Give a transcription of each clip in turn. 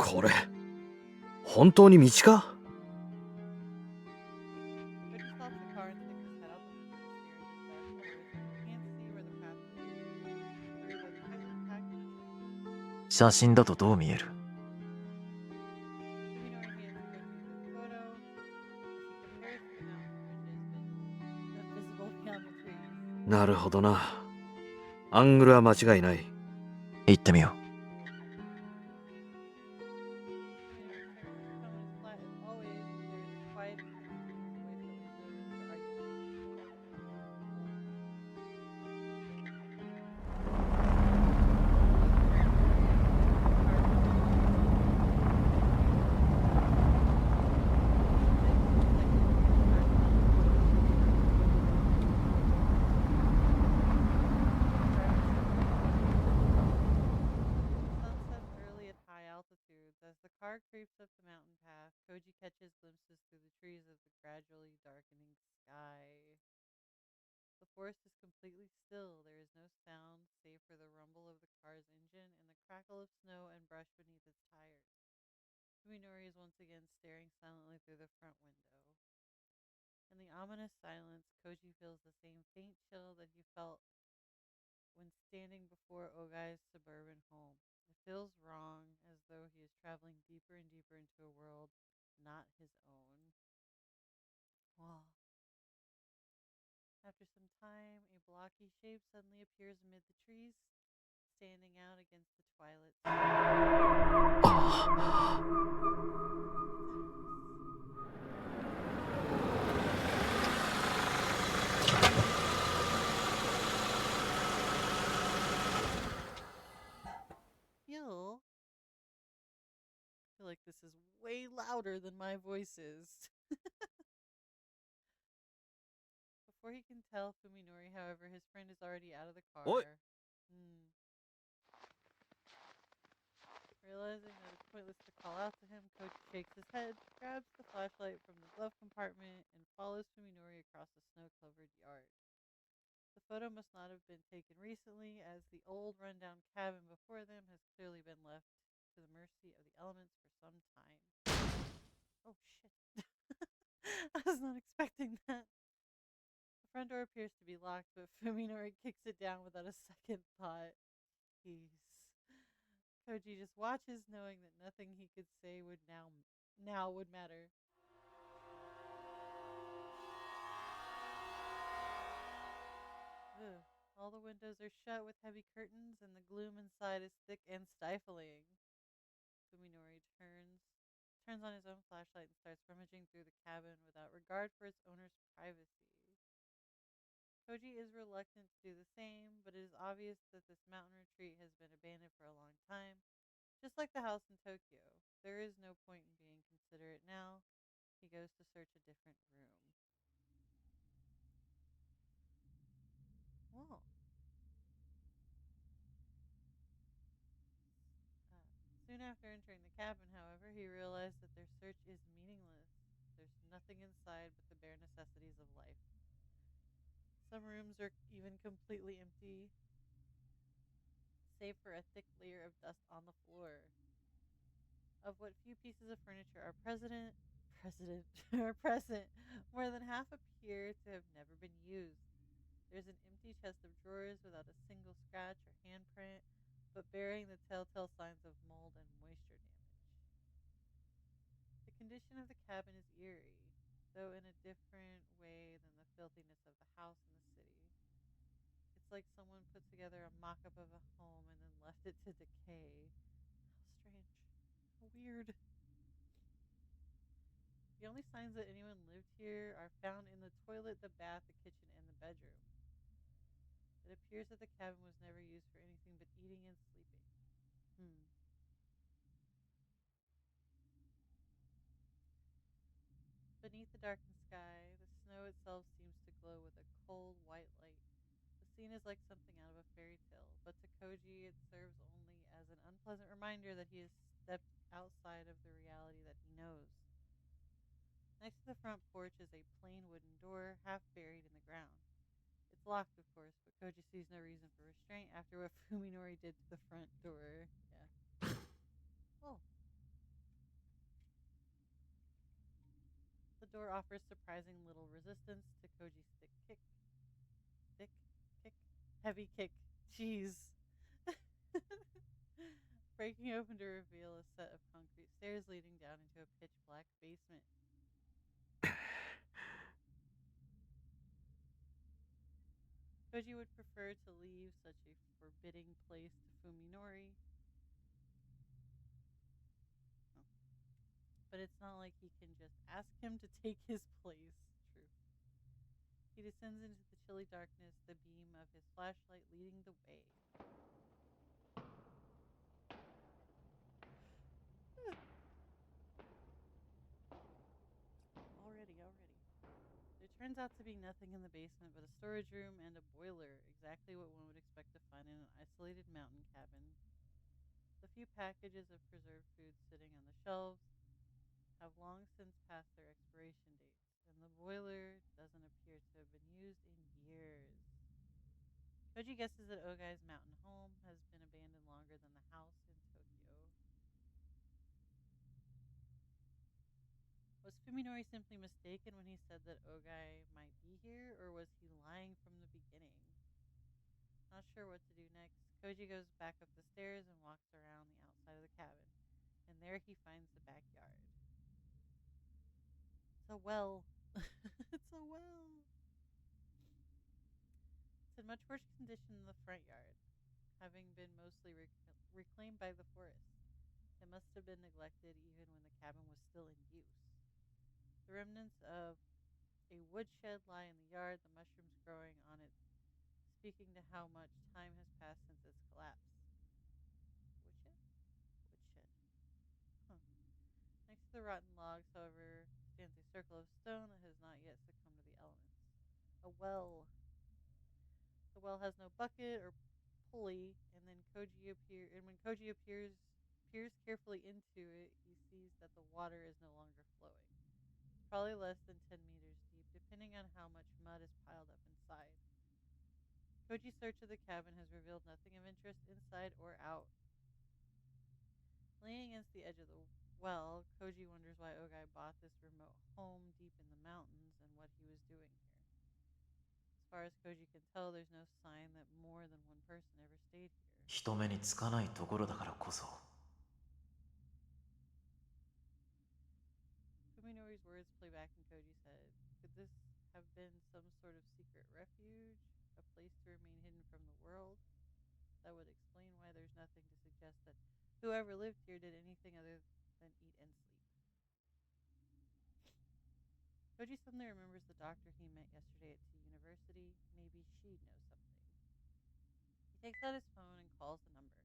これ、本当に道か？ Koji stops the car and sticks his head out the window to stare at his dark corners. He can't see where the path leads. There are the type of cactus. 写真だとどう見える？ Yuminori hands Koji the photo. She compares to the mountain ridges visible beyond the trees. なるほどな。アングルは間違いない。行ってみよう。Creeps up the mountain path, Koji catches glimpses through the trees of the gradually darkening sky. The forest is completely still. There is no sound save for the rumble of the car's engine and the crackle of snow and brush beneath its tires. Yuminori is once again staring silently through the front window. In the ominous silence, Koji feels the same faint chill that he felt when standing before Ogai's suburban home. It feels wrong, as though he is traveling deeper and deeper into a world not his own. Wow. After some time, a blocky shape suddenly appears amid the trees, standing out against the twilight I feel like this is way louder than my voice is. Before he can tell Fuminori, however, his friend is already out of the car. Oi. Realizing that it's pointless to call out to him, Coach shakes his head, grabs the flashlight from the glove compartment, and follows Fuminori across the snow-covered yard. The photo must not have been taken recently, as the old rundown cabin before them has clearly been left to the mercy of the elements for some time. Oh shit. I was not expecting that. The front door appears to be locked, but Fuminori kicks it down without a second thought. Peace. Koji just watches, knowing that nothing he could say would now would matter. Ugh. All the windows are shut with heavy curtains, and the gloom inside is thick and stifling. Fuminori turns on his own flashlight and starts rummaging through the cabin without regard for its owner's privacy. Koji is reluctant to do the same, but it is obvious that this mountain retreat has been abandoned for a long time, just like the house in Tokyo. There is no point in being considerate now. He goes to search a different room. Whoa. Soon after entering the cabin, however, he realized that their search is meaningless. There's nothing inside but the bare necessities of life. Some rooms are even completely empty, save for a thick layer of dust on the floor. Of what few pieces of furniture are present, or present, more than half appear to have never been used. There's an empty chest of drawers without a single scratch or handprint, but bearing the telltale signs of mold and moisture damage. The condition of the cabin is eerie, though in a different way than the filthiness of the house in the city. It's like someone put together a mock-up of a home and then left it to decay. How strange. How weird. The only signs that anyone lived here are found in the toilet, the bath, the kitchen, and the bedroom. It appears that the cabin was never used for anything but eating and sleeping. Beneath the darkened sky, the snow itself seems to glow with a cold, white light. The scene is like something out of a fairy tale, but to Koji it serves only as an unpleasant reminder that he has stepped outside of the reality that he knows. Next to the front porch is a plain wooden door, half buried in the ground. It's locked, of course, but Koji sees no reason for restraint after what Fuminori did to the front door. Yeah. Oh. door offers surprising little resistance to Koji's heavy kick. Jeez. Breaking open to reveal a set of concrete stairs leading down into a pitch black basement. Koji would prefer to leave such a forbidding place to Fuminori. Oh. But it's not like he can just ask him to take his place. True. He descends into the chilly darkness, the beam of his flashlight leading the way. Already. There turns out to be nothing in the basement but a storage room and a boiler, exactly what one would expect to find in an isolated mountain cabin. The few packages of preserved food sitting on the shelves have long since passed their expiration dates, and the boiler doesn't appear to have been used in years. Koji guesses that Ogai's mountain home has been abandoned longer than the house in Tokyo. Was Fuminori simply mistaken when he said that Ogai might be here, or was he lying from the beginning? Not sure what to do next, Koji goes back up the stairs and walks around the outside of the cabin, and there he finds the backyard. It's a well. It's a well. It's in much worse condition than the front yard, having been mostly reclaimed by the forest. It must have been neglected even when the cabin was still in use. The remnants of a woodshed lie in the yard, the mushrooms growing on it, speaking to how much time has passed since its collapse. Woodshed? Woodshed. Huh. Next to the rotten logs, however, stands a circle of stone that has not yet succumbed to the elements. A well. The well has no bucket or pulley, and when Koji peers carefully into it, he sees that the water is no longer flowing. Probably less than 10 meters deep, depending on how much mud is piled up inside. Koji's search of the cabin has revealed nothing of interest inside or out. Leaning against the edge of the well, Koji wonders why Ogai bought this remote home deep in the mountains and what he was doing here. As far as Koji can tell, there's no sign that more than one person ever stayed here. 人目につかないところだからこそ Fuminori's words play back in Koji's head. Could this have been some sort of secret refuge? A place to remain hidden from the world? That would explain why there's nothing to suggest that whoever lived here did anything other than eat and sleep. Koji suddenly remembers the doctor he met yesterday at T University. Maybe she knows something. He takes out his phone and calls the number.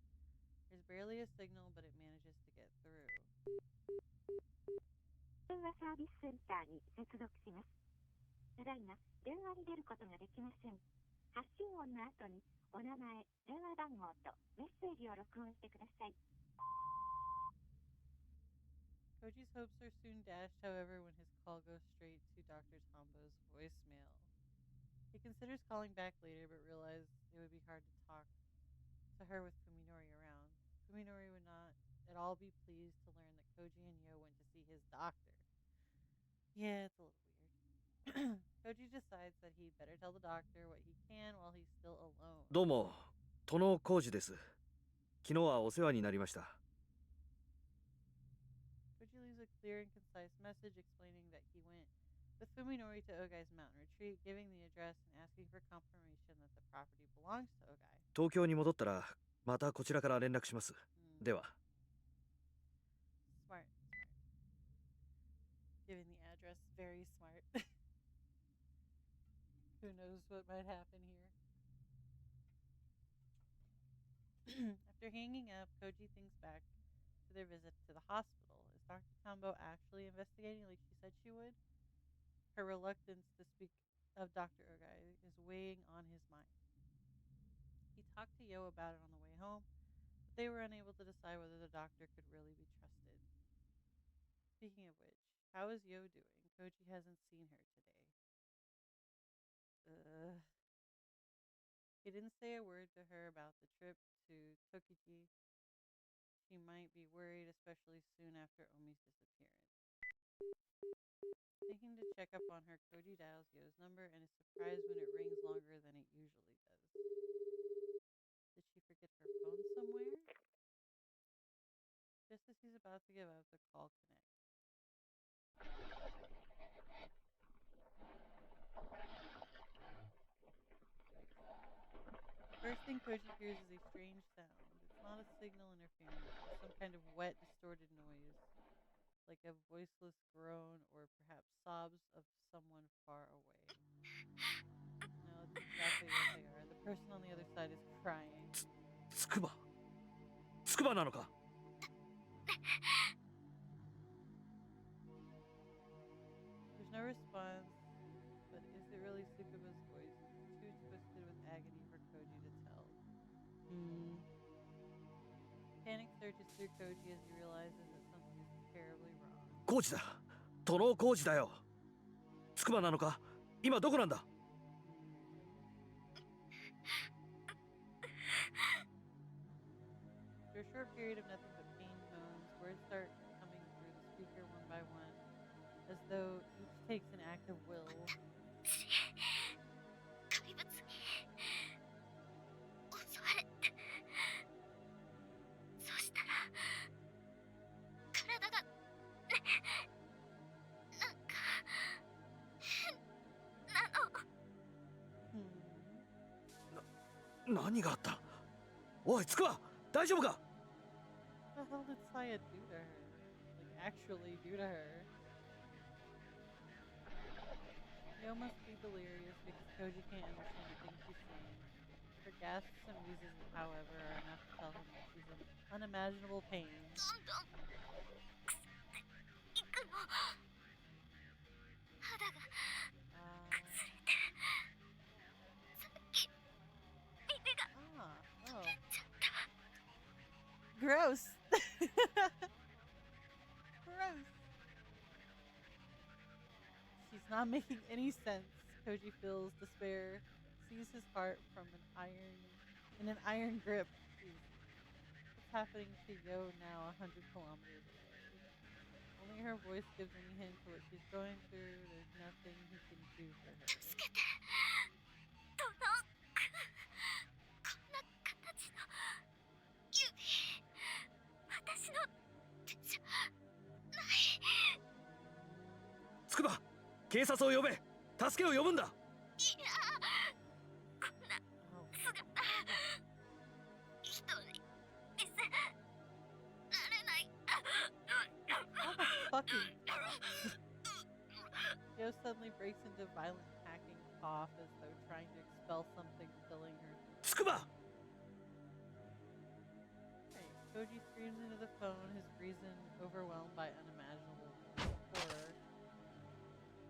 There's barely a signal, but it manages to get through. 電話サービスセンターに接続します。ただいま、電話に出ることができません。発信音の後にお名前、電話番号とメッセージを録音してください。Koji's hopes are soon dashed, however, when his call goes straight to Dr. Tombo's voicemail. He considers calling back later, but realizes it would be hard to talk to her with Fuminori around. Fuminori would not at all be pleased to learn that Koji and Yo went to see his doctor. Yeah, it's a little weird. Koji decides that he'd better tell the doctor what he can while he's still alone. どうも、殿浩二です。昨日はお世話になりました。Koji leaves a clear and concise message explaining that he went with Fuminori to Ogai's mountain retreat, giving the address and asking for confirmation that the property belongs to Ogai. 東京に戻ったら、またこちらから連絡します。では。Smart. Giving the address, very smart. Who knows what might happen here? After hanging up, Koji thinks back to their visit to the hospital. Is Dr. Tombo actually investigating like she said she would? Her reluctance to speak of Dr. Ogai is weighing on his mind. He talked to Yo about it on the way home, but they were unable to decide whether the doctor could really be trusted. Speaking of which, how is Yo doing? Koji hasn't seen her today. He didn't say a word to her about the trip to Tokiji. She might be worried, especially soon after Omi's disappearance. Thinking to check up on her, Koji dials Yo's number and is surprised when it rings longer than it usually does. Did she forget her phone somewhere? Just as he's about to give up, the call connects. First thing Koji hears is a strange sound. It's not a signal interference, it's some kind of wet, distorted noise, like a voiceless groan or perhaps sobs of someone far away. No, it's exactly what they are. The person on the other side is crying. つくばなのか。 There's no response, but is it really Tsukuba's voice? It's too twisted with agony for Koji to tell. Panic surges through Koji as he realizes that something is terribly wrong. コーチだ。殿コーチだよ。つくばなのか。今どこなんだ。 After a short period of nothing but pain moans, words start coming through the speaker one by one, as though each takes an act of will. Hmm. 何があった。おいつくば、大丈夫か。 What the hell did Saya do to her? Like, actually do to her? Yo must be delirious because Koji can't understand the things she's saying. Her gasps and wheezes, however, are enough to tell him that she's in unimaginable pain. Oh. Gross! Gross! She's not making any sense. Koji feels despair, sees his heart in an iron grip. Jeez. What's happening to Yo now 100 kilometers away? Only her voice gives any hint to what she's going through. There's nothing he can do for her. Tsukuba, 警察を呼べ。助けを呼ぶんだ。 Yo suddenly breaks into violent hacking cough as though trying to expel something filling her. Tsukuba! Right. Koji screams into the phone, his reason overwhelmed by unimaginable horror,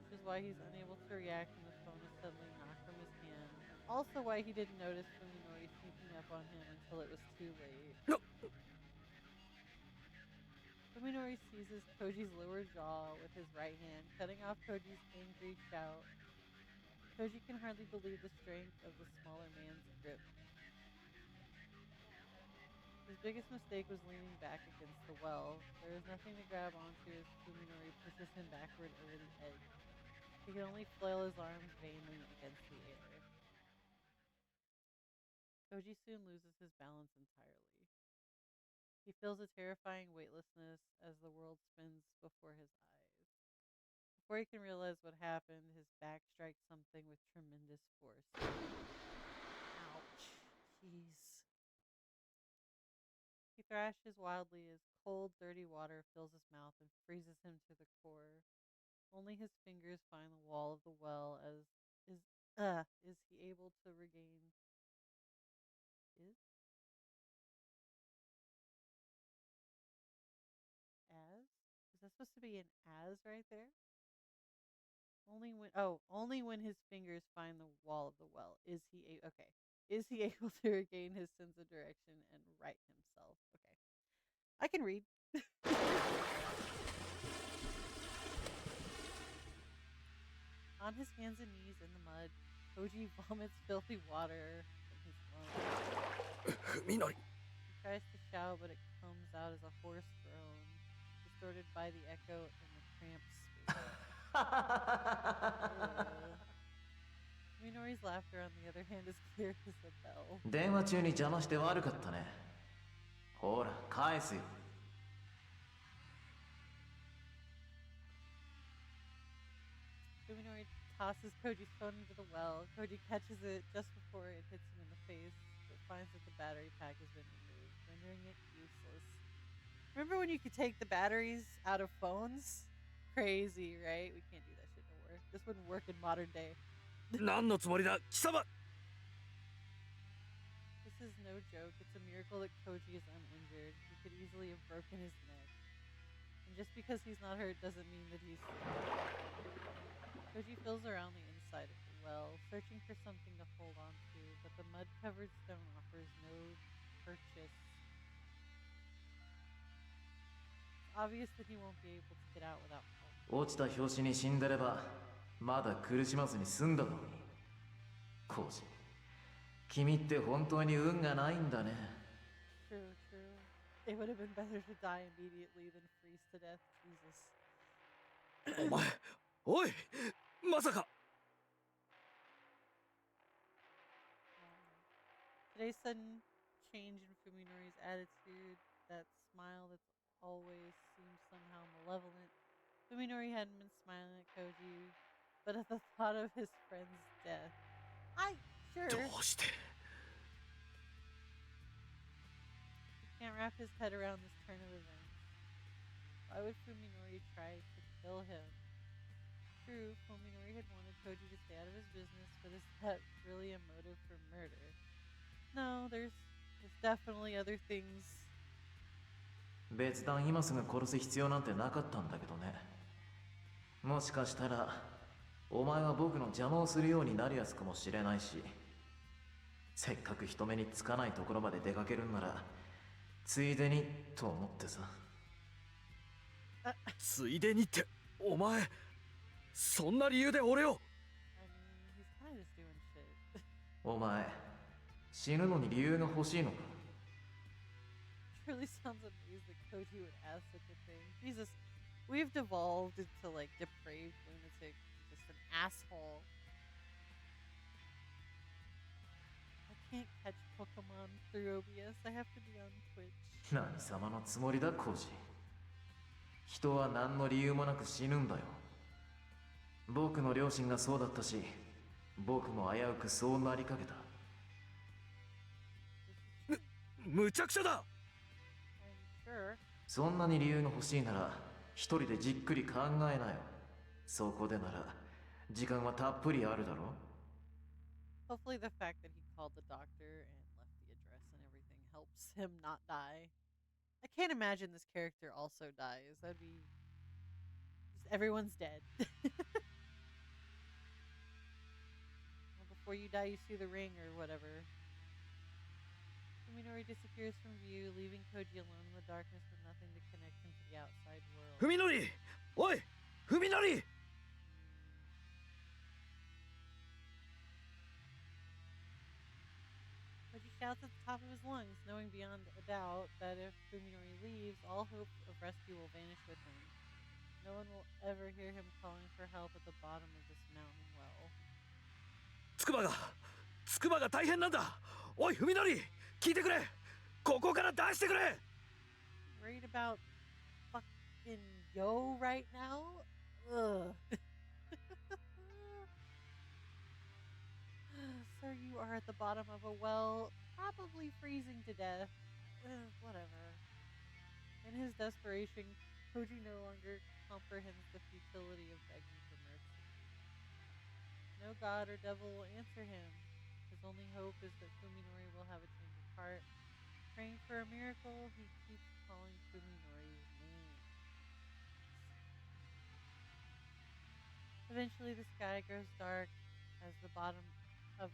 which is why he's unable to react when the phone is suddenly knocked from his hand. Also why he didn't notice Fuminori sneaking up on him until it was too late. No. Fuminori seizes Koji's lower jaw with his right hand, cutting off Koji's angry shout. Koji can hardly believe the strength of the smaller man's grip. His biggest mistake was leaning back against the well. There is nothing to grab onto as Fuminori pushes him backward over the edge. He can only flail his arms vainly against the air. Koji soon loses his balance entirely. He feels a terrifying weightlessness as the world spins before his eyes. Before he can realize what happened, his back strikes something with tremendous force. Ouch. Jeez. He thrashes wildly as cold, dirty water fills his mouth and freezes him to the core. Only his fingers find the wall of the well is he able to regain is? As? Is that supposed to be an as right there? Only when his fingers find the wall of the well is he okay. Is he able to regain his sense of direction and right himself? Okay. I can read. On his hands and knees in the mud, Koji vomits filthy water from his lungs. Fuminori. He tries to shout, but it comes out as a hoarse groan, distorted by the echo and the cramped space. Minori's laughter, on the other hand, is clear as a bell. 電話中に邪魔して悪かったね。ほら、返すよ。Fuminori tosses Koji's phone into the well. Koji catches it just before it hits him in the face, but finds that the battery pack has been removed, rendering it useless. Remember when you could take the batteries out of phones? Crazy, right? We can't do that shit no more. This wouldn't work in modern day. 何のつもりだ貴様 This is no joke. It's a miracle that Koji is uninjured. He could easily have broken his neck. And just because he's not hurt doesn't mean that he's... Koji feels around the inside of the well, searching for something to hold on to, but the mud-covered stone offers no purchase. It's obvious that he won't be able to get out without help. 落ちた拍子に死んでれば、まだ苦しまずに済んだのに。コウジ、君って本当に運がないんだね。True, true. It would have been better to die immediately than freeze to death. Jesus. お前おいまさか Today's sudden change in Fuminori's attitude, that smile that's always seemed somehow malevolent. Fuminori hadn't been smiling at Koji, but at the thought of his friend's death. Sure. どうして He can't wrap his head around this turn of events. Why would Fuminori try to kill him? True, Fuminori had wanted Koji to stay out of his business, but is that really a motive for murder? No, there's definitely other things. 別段今すぐ殺す必要なんてなかったんだけどね。もしかしたらお前は僕の邪魔をするようになるやつかもしれないし、せっかく人目につかないところまで出かけるんならついでにと思ってさ。ついでにってお前そんな理由で俺を I mean, he's kind of just doing shit. お前死ぬのに理由が欲しいのか。 Truly sounds amazed that Koji would ask such a thing. Jesus, we've devolved into like depraved lunatic, just an asshole. I can't catch Pokemon through OBS. I have to be on Twitch. 何様のつもりだコウジ。人は何の理由もなく死ぬんだよ。僕の両親がそうだったし、僕も危うくそうなりかけた。むちゃくちゃだ I'm sure. そんなに理由が欲しいなら一人でじっくり考えなよ。そこでなら時間はたっぷりあるだろ。 Hopefully the fact that he called the doctor and left the address and everything helps him not die. I can't imagine this character also dies. That'd be... just everyone's dead. Well, before you die, you see the ring or whatever. Fuminori disappears from view, leaving Koji alone in the darkness with nothing to connect him to the outside world. 文則おい文則 Koji shouts at the top of his lungs, knowing beyond a doubt that if Fuminori leaves, all hope of rescue will vanish with him. No one will ever hear him calling for help at the bottom of this mountain well. つくばが大変なんだおい文則聞いてくれここから出してくれ Worried about fucking Yo right now? Ugh. Sir, you are at the bottom of a well, probably freezing to death. Whatever. In his desperation, Koji no longer comprehends the futility of begging for mercy. No god or devil will answer him. His only hope is that Fuminori will have a change of heart. Praying for a miracle, he keeps calling Fuminori's name. Eventually, the sky grows dark as the bottom of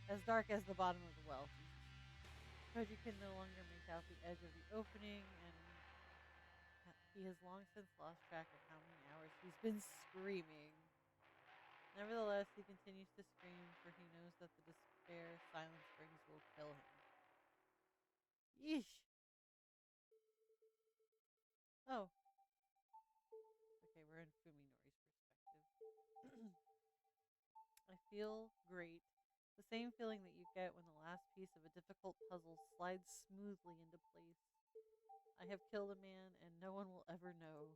as dark as the bottom of the well. Koji can no longer make out the edge of the opening, and he has long since lost track of how many hours he's been screaming. Nevertheless, he continues to scream, for he knows that the despair silence brings will kill him. Yeesh. Oh. Okay, we're in Fuminori's perspective. feel great. The same feeling that you get when the last piece of a difficult puzzle slides smoothly into place. I have killed a man and no one will ever know.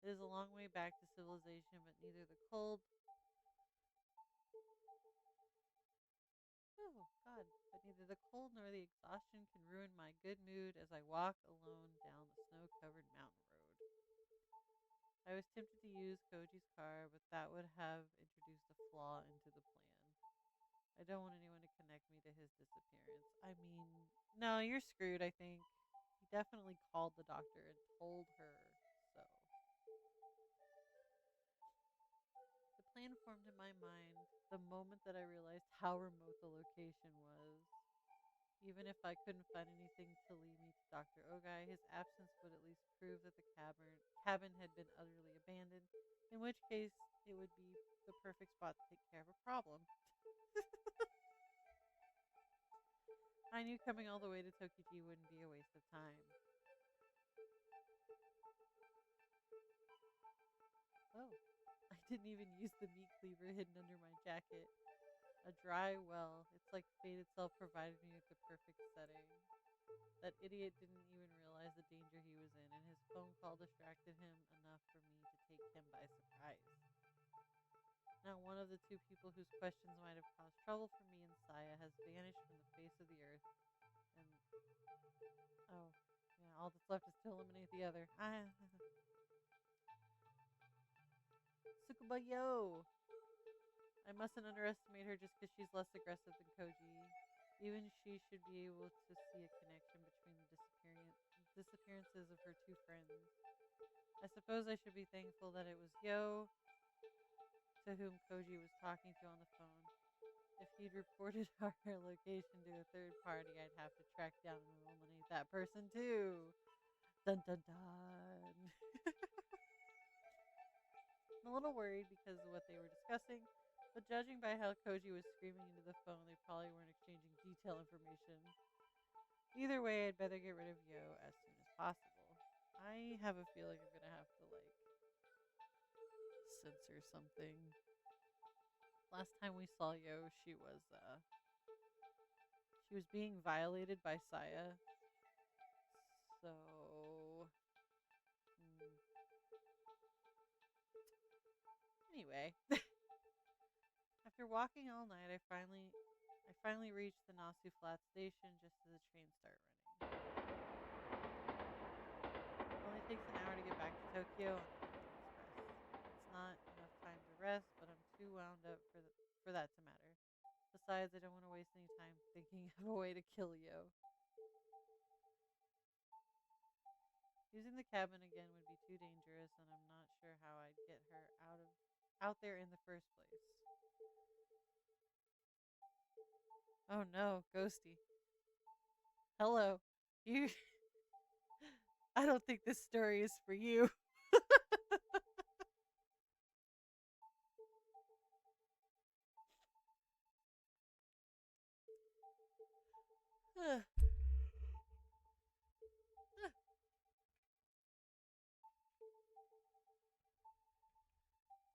It is a long way back to civilization, but neither the cold... Oh, God. But neither the cold nor the exhaustion can ruin my good mood as I walk alone down the snow-covered mountain road. I was tempted to use Koji's car, but that would have introduced a flaw into the plan. I don't want anyone to connect me to his disappearance. I mean, no, you're screwed, I think. He definitely called the doctor and told her so. The plan formed in my mind the moment that I realized how remote the location was. Even if I couldn't find anything to lead me to Dr. Ogai, his absence would at least prove that the cabin had been utterly abandoned, in which case it would be the perfect spot to take care of a problem. I knew coming all the way to Tokiji wouldn't be a waste of time. Oh, I didn't even use the meat cleaver hidden under my jacket. A dry well. It's like fate itself provided me with the perfect setting. That idiot didn't even realize the danger he was in, and his phone call distracted him enough for me to take him by surprise. Now one of the two people whose questions might have caused trouble for me and Saya has vanished from the face of the earth, and oh, yeah, all that's left is to eliminate the other. Tsukuba-yo! I mustn't underestimate her just because she's less aggressive than Koji. Even she should be able to see a connection between the disappearances of her two friends. I suppose I should be thankful that it was Yo to whom Koji was talking to on the phone. If he'd reported our location to a third party, I'd have to track down and eliminate that person too. Dun dun dun. I'm a little worried because of what they were discussing, but judging by how Koji was screaming into the phone, they probably weren't exchanging detailed information. Either way, I'd better get rid of Yo as soon as possible. I have a feeling I'm gonna have to, censor something. Last time we saw Yo, she was being violated by Saya. So... Anyway. After walking all night, I finally reached the Nasu Flat station just as the train started running. It only takes an hour to get back to Tokyo on the express. It's not enough time to rest, but I'm too wound up for that to matter. Besides, I don't want to waste any time thinking of a way to kill Yo. Using the cabin again would be too dangerous, and I'm not sure how I'd get her out there in the first place. Oh no, Ghosty. Hello. You... I don't think this story is for you.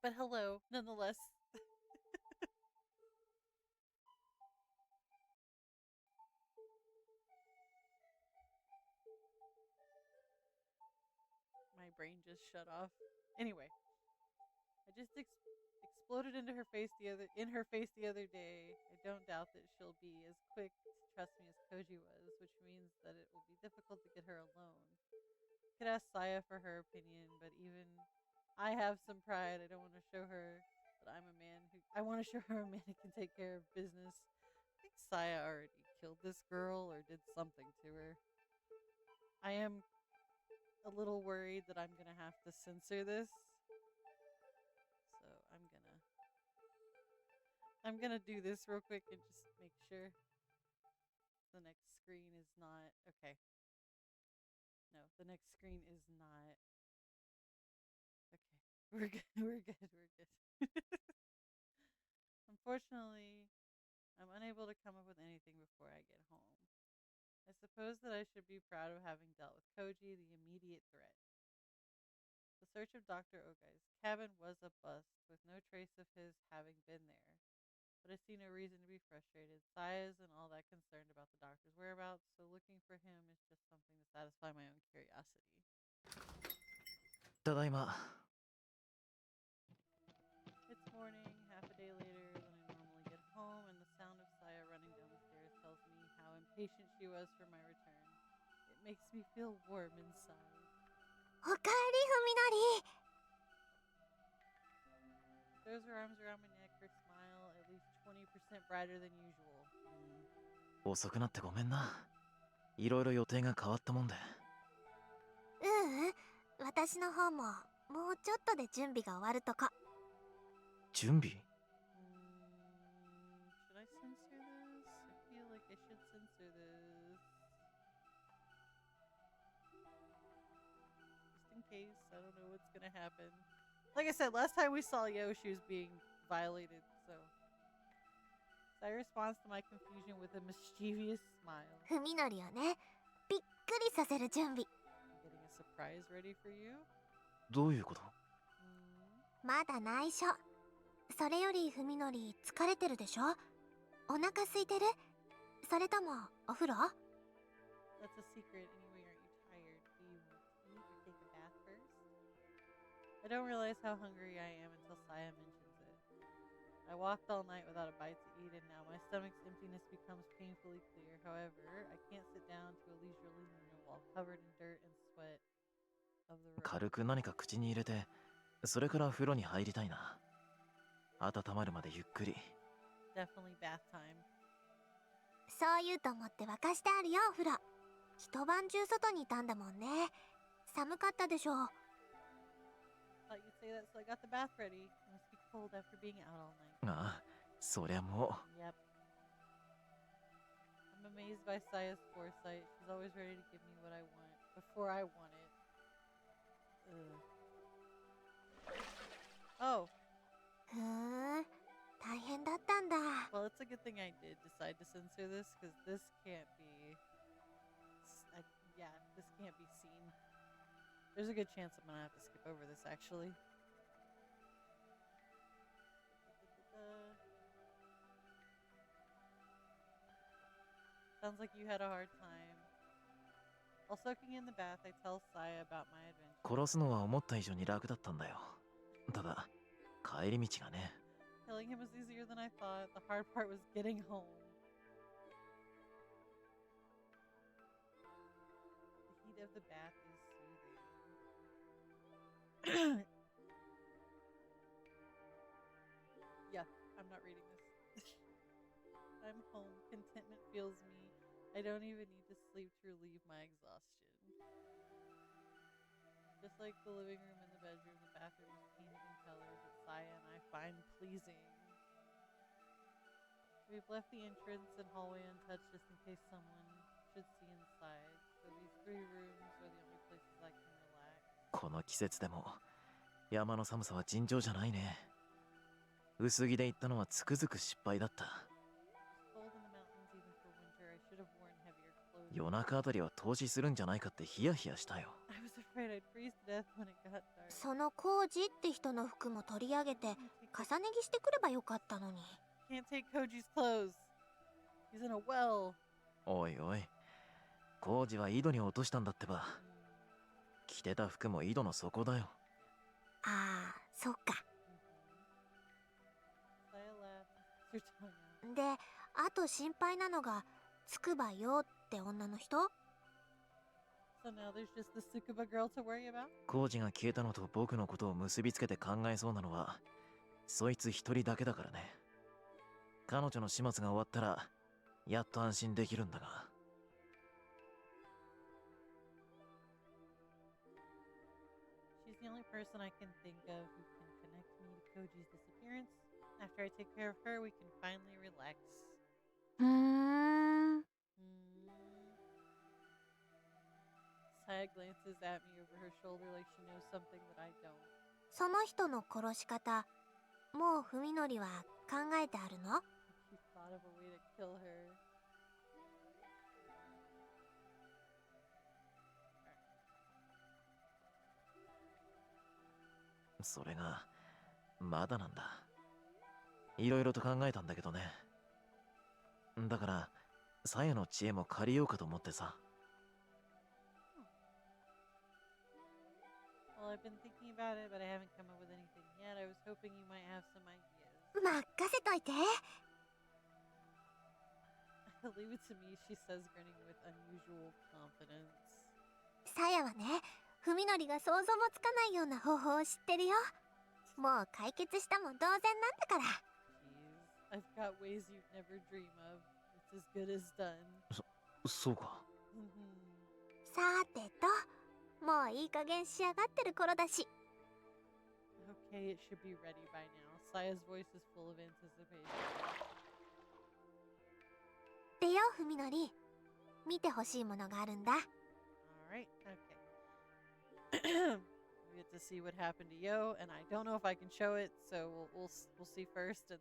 But hello, nonetheless. My brain just shut off. Anyway, I just exploded into her face the other day. I don't doubt that she'll be as quick to trust me as Koji was, which means that it will be difficult to get her alone. I could ask Saya for her opinion, but even I have some pride. I don't want to show her that I want to show her a man who can take care of business. I think Saya already killed this girl or did something to her. I am a little worried that I'm gonna have to censor this, so I'm gonna do this real quick and just make sure the next screen is not okay. No, the next screen is not okay. We're good. We're good. We're good. Unfortunately, I'm unable to come up with anything before I get home. I suppose that I should be proud of having dealt with Koji, the immediate threat. The In search of Dr. Ogai's cabin was a bust, with no trace of his having been there. But I see no reason to be frustrated. Saya isn't all that concerned about the doctor's whereabouts, so looking for him is just something to satisfy my own curiosity. ただいま。 It's morning, half a day later than I normally get home, and the sound of Saya running down the stairs tells me how impatient she was for my return. It makes me feel warm inside. おかえり、ふみのり。 Throws her arms around my neck, her smile at least 20% brighter than usual. 遅くなってごめんな。いろいろ予定が変わったもんで。私の方ももうちょっとで準備が終わるとこ。準備？ Should I censor this? I feel like I should censor this. Just in case, I don't know what's gonna happen. Like I said, last time we saw Yo, she was being violated, so. Sai responds to my confusion with a mischievous smile. ふみのりをね、びっくりさせる準備。 Getting a surprise ready for you? どういうこと？まだ内緒。それよりふみのり疲れてるでしょ？お腹空いてる？それともお風呂？ That's a secret anyway, aren't you tired? Do you want to eat or take a bath first? I don't realize how hungry I am until Saya mentions it. I walked all night without a bite to eat, and now my stomach's emptiness becomes painfully clear. However, I can't sit down to a leisurely meal while covered in dirt and sweat of the road. 軽く何か口に入れて、それから風呂に入りたいな。温まるまでゆっくり。Definitely bath time. そう言うと思って沸かしてあるよ、お風呂。一晩中外にいたんだもんね。寒かったでしょ。 Thought you'd say that, so I got the bath ready. It must be cold after being out all night. ああ、そりゃも Yep. I'm amazed by Saya's foresight. She's always ready to give me what I want before I want it. Oh, ふーん、大変だったんだ。 well, it's a good thing I did decide to censor this, because this can't be. Yeah, this can't be seen. There's a good chance I'm gonna have to skip over this, actually. Sounds like you had a hard time. While soaking in the bath, I tell Saya about my adventure. 殺すのは思った以上に楽だったんだよ。ただ、帰り道がね。 Killing him was easier than I thought. The hard part was getting home. The heat of the bath is soothing. Yeah, I'm not reading this. I'm home. Contentment fills me. I don't even need to sleep to relieve my exhaustion. Just like the living room and the bedroom, the bathroom is painted in colors that Saya and I find pleasing. We've left the entrance and hallway untouched just in case someone should see inside. So these 3 rooms are the only places I can relax. この季節でも、山の寒さは尋常じゃないね。薄着で行ったのはつくづく失敗だった。It's cold in the mountains even for winter. I should have worn heavier clothes. 夜中あたりは投資するんじゃないかってヒヤヒヤしたよ。I was afraid I'd freeze to death when it got dark. そのコージって人の服も取り上げて重ね着してくればよかったのに。 Can't take Koji's clothes. He's in a well. おいおい、コウジは井戸に落としたんだってば。着てた服も井戸の底だよ。ああ、そっか。 Saya laughed. Your tongue out. で、あと心配なのがつくばよって女の人。 So now there's just the Tsukuba girl to worry about? コウジが消えたのと僕のことを結びつけて考えそうなのは、そいつ一人だけだからね。彼女の始末が終わったら、やっと安心できるんだが。She's the only person I can think of who can connect me to Koji's disappearance. After I take care of her, we can finally relax. うーん。 Saya glances at me over her shoulder like she knows something that I don't. その人の殺し方、もうふみのりは考えてあるの？ She thought of a way to kill her. それがまだなんだ。いろいろと考えたんだけどね。だからさやの知恵も借りようかと思ってさ。Well, I've been thinking about it, but I haven't come up with anything yet. I was hoping you might have some ideas. 任せといて。Leave it to me, she says, grinning with unusual confidence. さやはね、文則が想像もつかないような方法を知ってるよ。もう解決したも同然なんだから。Jeez, I've got ways you'd never dream of. It's as good as done. そうか。さてと、もういい加減仕上がってる頃だし。Okay, it should be ready by now. Saya's voice is full of anticipation. でよ、文則。見てほしいものがあるんだ。Alright, okay. We get to see what happened to Yo, and I don't know if I can show it, so we'll see first, and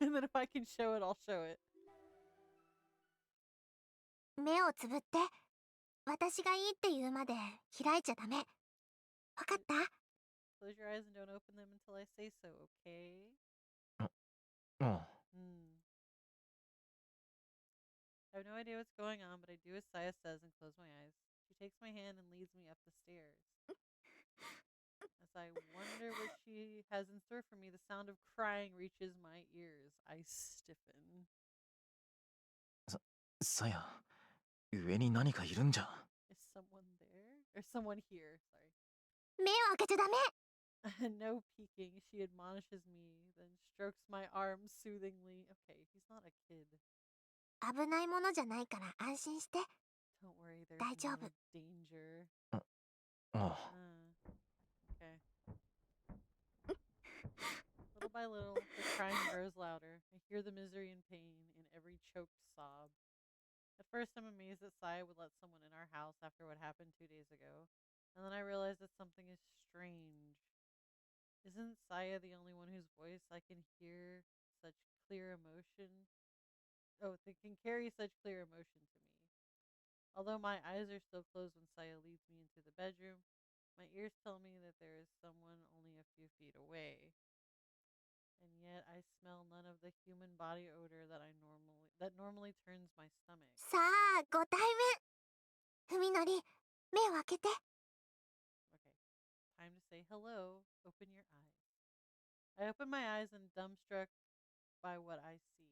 then if I can show it, I'll show it. 目をつぶって。私がいいって言うまで開いちゃダメ。わかった？ Close your eyes and don't open them until I say so, okay? うん。I have no idea what's going on, but I do as Saya says and close my eyes. She takes my hand and leads me up the stairs. As I wonder what she has in store for me, the sound of crying reaches my ears. I stiffen. さや、上に何かいるんじゃ。Is someone there? Or someone here, sorry. 目を開けちゃダメ。No peeking, she admonishes me, then strokes my arm soothingly. Okay, he's not a kid. 危ないものじゃないから安心して。Don't worry, there's 大丈夫。 no danger. ああ。Okay. Little by little, the crying grows louder. I hear the misery and pain in every choked sob. At first, I'm amazed that Saya would let someone in our house after what happened 2 days ago. And then I realize that something is strange. Isn't Saya the only one whose voice I can hear such clear emotion? Oh, they can carry such clear emotion to me. Although my eyes are still closed when Saya leads me into the bedroom, my ears tell me that there is someone only a few feet away. And yet I smell none of the human body odor that normally turns my stomach. さあ、ご対面。文則、目を開けて。Okay, time to say hello. Open your eyes. I open my eyes and dumbstruck by what I see.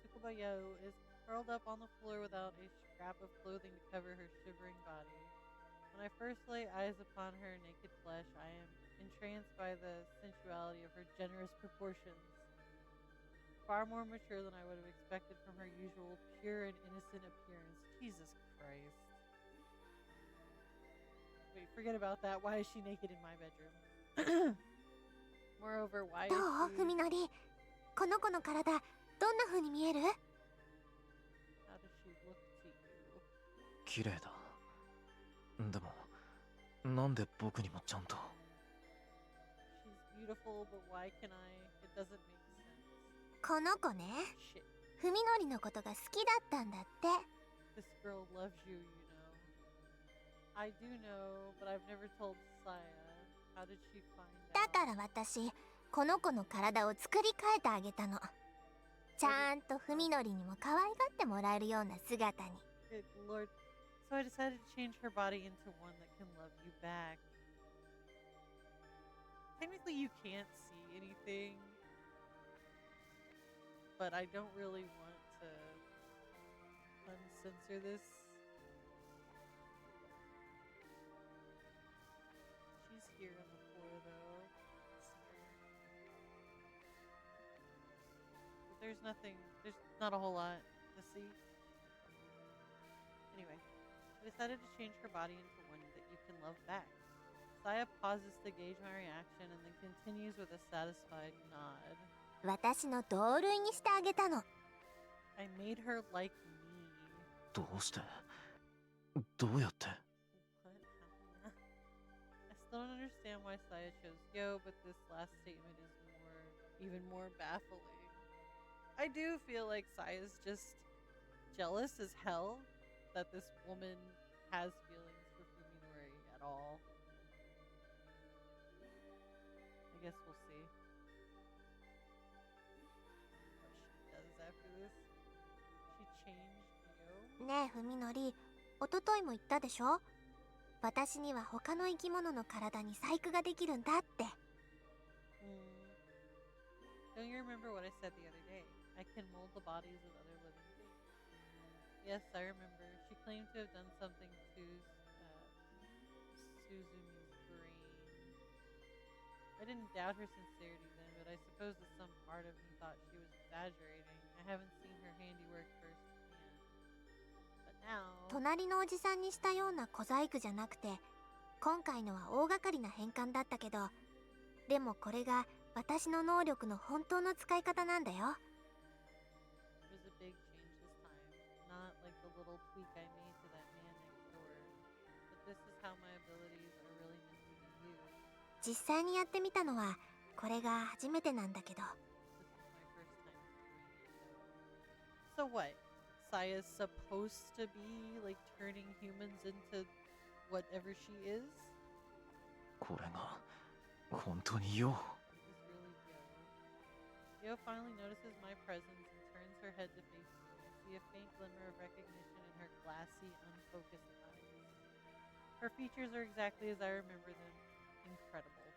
Tsukuba-yo is curled up on the floor without a scrap of clothing to cover her shivering body. When I first lay eyes upon her naked flesh, I am entranced by the sensuality of her generous proportions. Far more mature than I would have expected from her usual pure and innocent appearance. Jesus Christ. Wait, forget about that. Why is she naked in my bedroom? Moreover, why is どう、 she... 文則。この子の体、どんな風に見える？ How does she look to you? 綺麗だ。でも、なんで僕にもちゃんと。She's beautiful, but why can I? It doesn't make sense. この子ね。 Shit. 文則のことが好きだったんだって。 This girl loves you, you know. I do know, but I've never told Saya. How did she find out? だから私、この子の体を作り変えてあげたの。ちゃんと文則にも可愛がってもらえるような姿に。 Good Lord. So I decided to change her body into one that can love you back. Technically, you can't see anything, but I don't really want to uncensor this. She's here on the floor, though. But there's not a whole lot to see. Anyway, I decided to change her body into one that you can love back. Saya pauses to gauge my reaction and then continues with a satisfied nod. 私の同類にしてあげたの。 I made her like me. どうして？どうやって？ What happened? I still don't understand why Saya chose Yo, but this last statement is even more baffling. I do feel like Saya's just jealous as hell. that this woman has feelings for Fuminori at all. I guess we'll see what she does after this. She changed Yo. ねえふみのり、おとといも言ったでしょ。私には他の生き物の体に細工ができるんだって。Don't you remember what I said the other day? I can mold the bodies of other living things. Yes, I remember. She claimed to have done something to Suzumi's brain. I didn't doubt her sincerity then, but I suppose that some part of me thought she was exaggerating. I haven't seen her handiwork firsthand. But now... 隣のおじさんにしたような小細工じゃなくて、今回のは大掛かりな変換だったけど、でもこれが私の能力の本当の使い方なんだよ。It was a big change this time, not like the little tweak I made to that man next door. But this is how my abilities are really meant to be used. 実際にやってみたのはこれが初めてなんだけど。This is my first time doing it. So what? Saya's supposed to be like turning humans into whatever she is? これが本当によ。This is really Yo. Yo finally notices my presence and turns her head to face me. I see a faint glimmer of recognition in her glassy, unfocused eyes. Her features are exactly as I remember them. Incredible.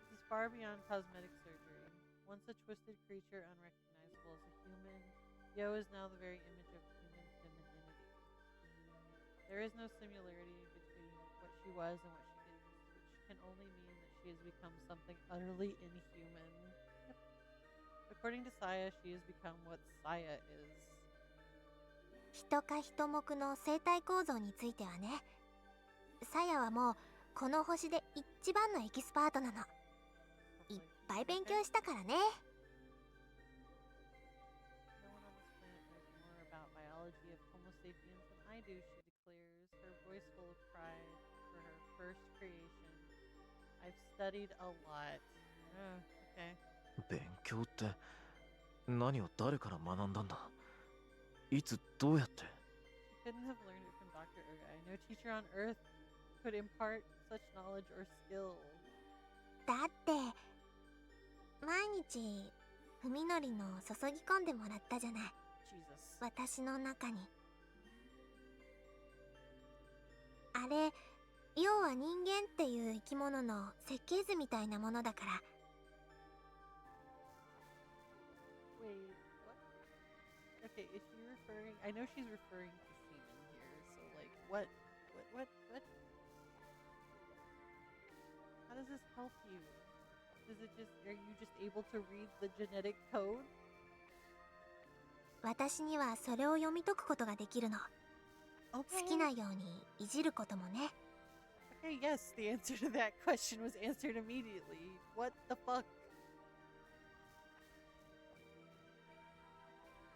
This is far beyond cosmetic surgery. Once a twisted creature unrecognizable as a human, Yo is now the very image of human femininity. There is no similarity between what she was and what she is, which can only mean that she has become something utterly inhuman. Yep. According to Saya, she has become what Saya is. 人か人目の生態構造についてはね、サヤはもうこの星で一番のエキスパートなの。いっぱい勉強したからね。No one on this planet knows more about biology of Homo sapiens than I do, she declares, her voice full of pride for her first creation. I've studied a lot. Oh, okay. 勉強って何を誰から学んだんだ。いつどうやって。 She couldn't have learned it from Dr. Ugai. No teacher on Earth could impart such knowledge or skill. だって毎日ふみのりの注ぎ込んでもらったじゃない。 Jesus. 私の中に。あれ、要は人間っていう生き物の設計図みたいなものだから。 Wait, what? Okay, is she referring... I know she's referring to semen here, so like, what? How does this help you? Does it just... Are you just able to read the genetic code? 私にはそれを読み解くことができるの。 Okay. 好きなようにいじることもね。 Okay, yes, the answer to that question was answered immediately. What the fuck?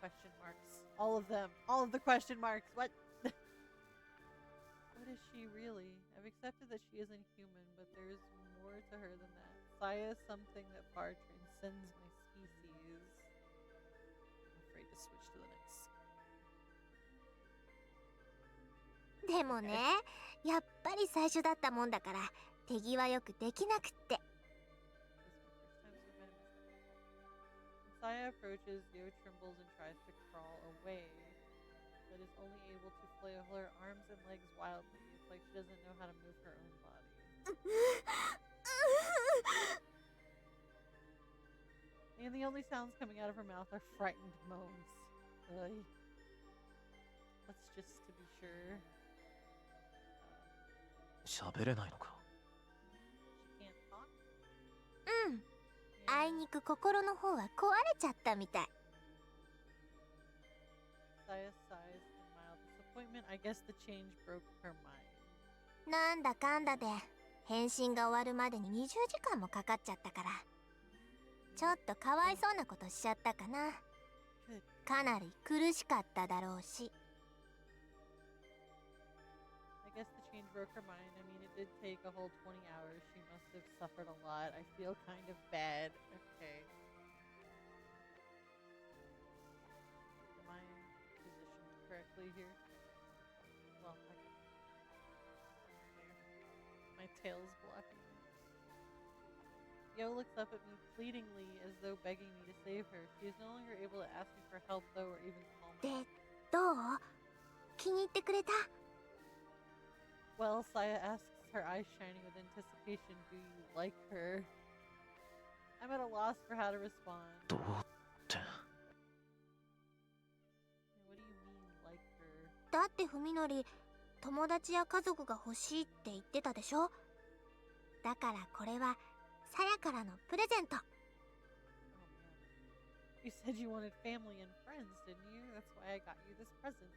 Question marks. All of them. All of the question marks. What? What is she really? I've accepted that she isn't human, but there's more to her than that. Saya is something that far transcends my species. I'm afraid to switch to the next. でもね、やっぱり最初だったもんだから手際よくできなくって。 Saya approaches, Yo trembles and tries to crawl away, but is only able to flail her arms and legs wildly. It's like she doesn't know how to move her own body. And the only sounds coming out of her mouth are frightened moans. Ugh. Let's just to be sure. 喋れないのか。 She can't talk? うん。あいにく心の方は壊れちゃったみたい。 Saya sighs in mild disappointment. I guess the change broke her mind. なんだかんだで変身が終わるまでに20時間もかかっちゃったから、ちょっとかわいそうなことしちゃったかな。 Good. かなり苦しかっただろうし。 I guess the change broke her mind. I mean, it did take a whole 20 hours. She must have suffered a lot. I feel kind of bad. Okay. Am I positioned correctly here? tails blocking. Yo looks up at me pleadingly as though begging me to save her. She is no longer able to ask me for help though or even call me. で、どう？気に入ってくれた？ Well, Saya asks, her eyes shining with anticipation, do you like her? I'm at a loss for how to respond. どうって。What do you mean, like her? だってふみのり、友達や家族が欲しいって言ってたでしょ？だからこれはさやからのプレゼント。Oh man. You said you wanted family and friends, didn't you? That's why I got you this present.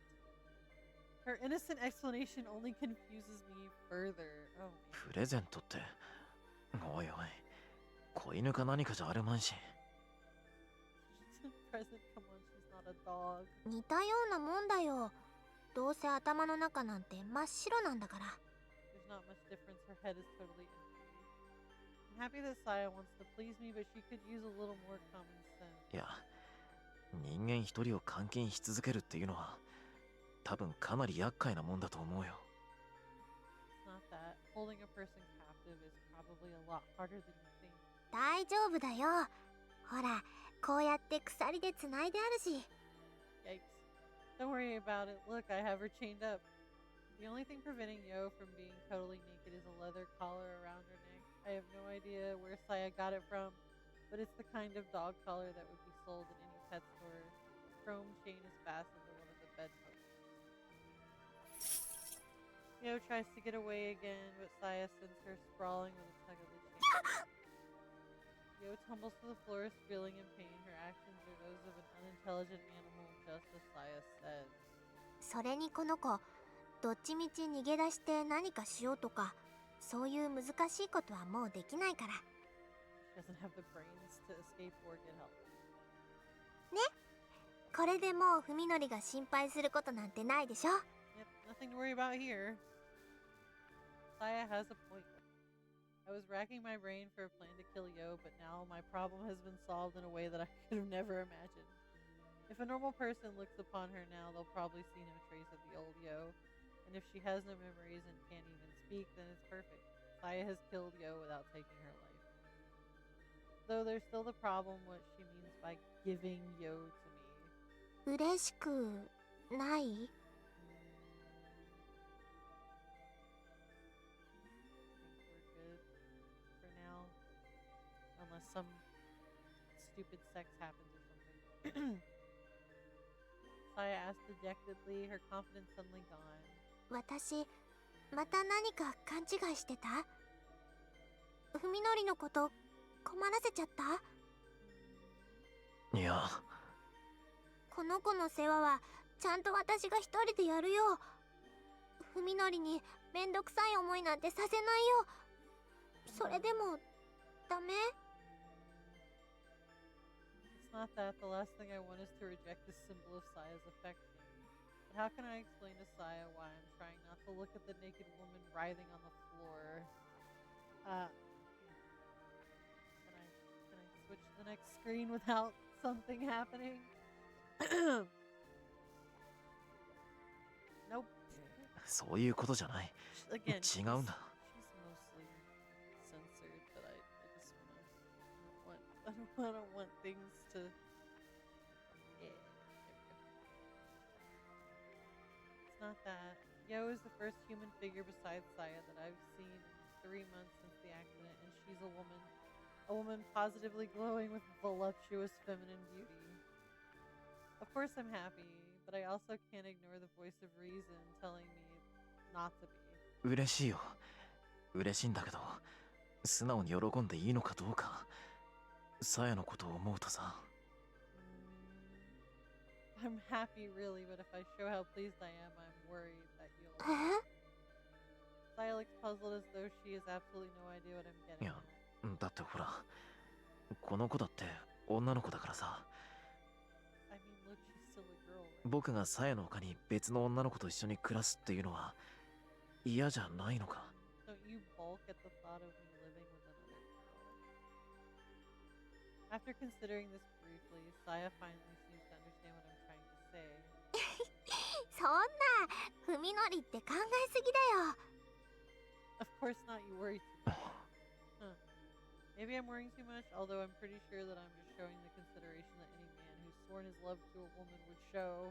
Her innocent explanation only confuses me further. Oh man. プレゼントって。おいおい。子犬か何かじゃあるまいし。She's a present, come on, she's not a dog. 似たようなもんだよ。どうせ頭の中なんて真っ白なんだから。There's not much difference. Her head is totally empty. I'm happy that Saya wants to please me, but she could use a little more common sense. いや、人間一人を監禁し続けるっていうのは、多分かなり厄介なもんだと思うよ。It's not that. Holding a person captive is probably a lot harder than you think. 大丈夫だよ。ほら、こうやって鎖でつないであるし。Yikes. Don't worry about it. Look, I have her chained up. The only thing preventing Yo from being totally naked is a leather collar around her neck. I have no idea where Saya got it from, but it's the kind of dog collar that would be sold in any pet store. Chrome chain is fastened to one of the bedposts. Yo tries to get away again, but Saya sends her sprawling with a tug of the chain. Yo tumbles to the floor, squealing in pain. Her actions are those of an unintelligent animal, just as Saya said. それにこの子、どっちみち逃げ出して何かしようとか、そういう難しいことはもうできないから。She doesn't have the brains to escape or get help. ね、これでもうふみのりが心配することなんてないでしょ。Yep, nothing to worry about here. Saya has a point. I was racking my brain for a plan to kill Yo, but now my problem has been solved in a way that I could have never imagined. If a normal person looks upon her now, they'll probably see no trace of the old Yo. And if she has no memories and can't even speak, then it's perfect. Saya has killed Yo without taking her life. Though there's still the problem what she means by giving Yo to me. 嬉しくない？ Unless some stupid sex happens or something. Saya asked dejectedly, her confidence suddenly gone. 私、また何か勘違いしてた？ふみのりのこと困らせちゃった？いや。この子の世話はちゃんと私が一人でやるよ。ふみのりにめんどくさい思いなんてさせないよ。それでもダメ？ It's not that. The last thing I want is to reject this symbol of Saya's affection. But how can I explain to Saya why I'm trying not to look at the naked woman writhing on the floor? Can I switch to the next screen without something happening? Nope. そういうことじゃない。 Again, 違うんだ。 she's mostly censored, but I just I don't want things to. Yeah, there we go. It's not that. Yo is the first human figure besides Saya that I've seen in 3 months since the accident, and she's a woman. A woman positively glowing with voluptuous feminine beauty. Of course I'm happy, but I also can't ignore the voice of reason telling me not to be. 嬉しいよ。嬉しいんだけど、素直に喜んでいいのかどうか。さやのことを思うとさ。I'm happy really, but if I show how pleased I am, I'm worried that you'll. Saya looks puzzled as though she has absolutely no idea what I'm getting at. だってほら、この子だって女の子だからさ。I mean, look, she's still a girl, right? 僕がさやの他に別の女の子と一緒に暮らすっていうのは嫌じゃないのか。 Don't you balk at the thought of me living with another girl? After considering this briefly, Saya finally seems to understand what I'm trying to say. そんな、ふみのりって考えすぎだよ。Of course not, you worry too much. Huh. Maybe I'm worrying too much, although I'm pretty sure that I'm just showing the consideration that any man who's sworn his love to a woman would show.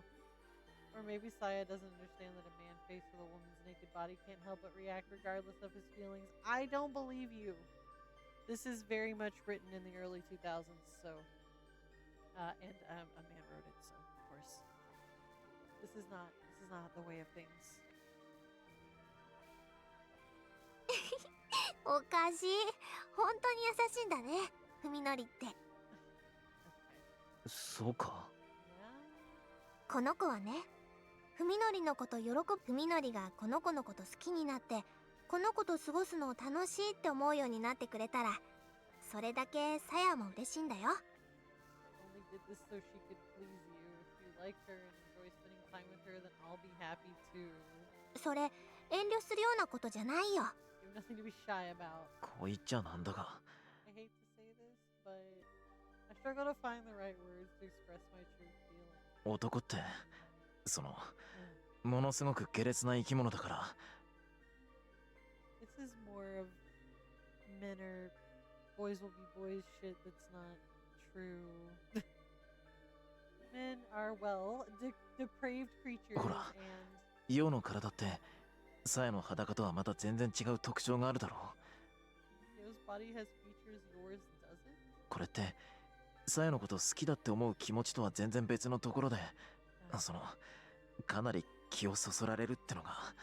Or maybe Saya doesn't understand that a man faced with a woman's naked body can't help but react regardless of his feelings. I don't believe you. This is very much written in the early 2000s, so... and a man wrote it, so of course. This is not the way of things. おかしい。本当に優しいんだね、ふみのりって。そうか。この子はね、ふみのりのこと喜ぶ。ふみのりがこの子のこと好きになって、この子と過ごすのを楽しいって思うようになってくれたら、それだけさやも嬉しいんだよ。Only did this so she could please you. If you like her and enjoy spending time with her, then I'll be happy too. それ遠慮するようなことじゃないよ。You have nothing to be shy about. こう言っちゃなんだが、 I hate to say this, but I struggle to find the right words to express my true feelings. 男ってそのものすごく下劣な生き物だから。 This is more of men are boys will be boys shit that's not true. Men are, well, depraved creatures ほら、 and 陽の体ってサヤの裸とはまた全然違う特徴があるだろう。 Yo's body has features yours doesn't? これってサヤのこと好きだって思う気持ちとは全然別のところで、そのかなり気をそそられるってのが。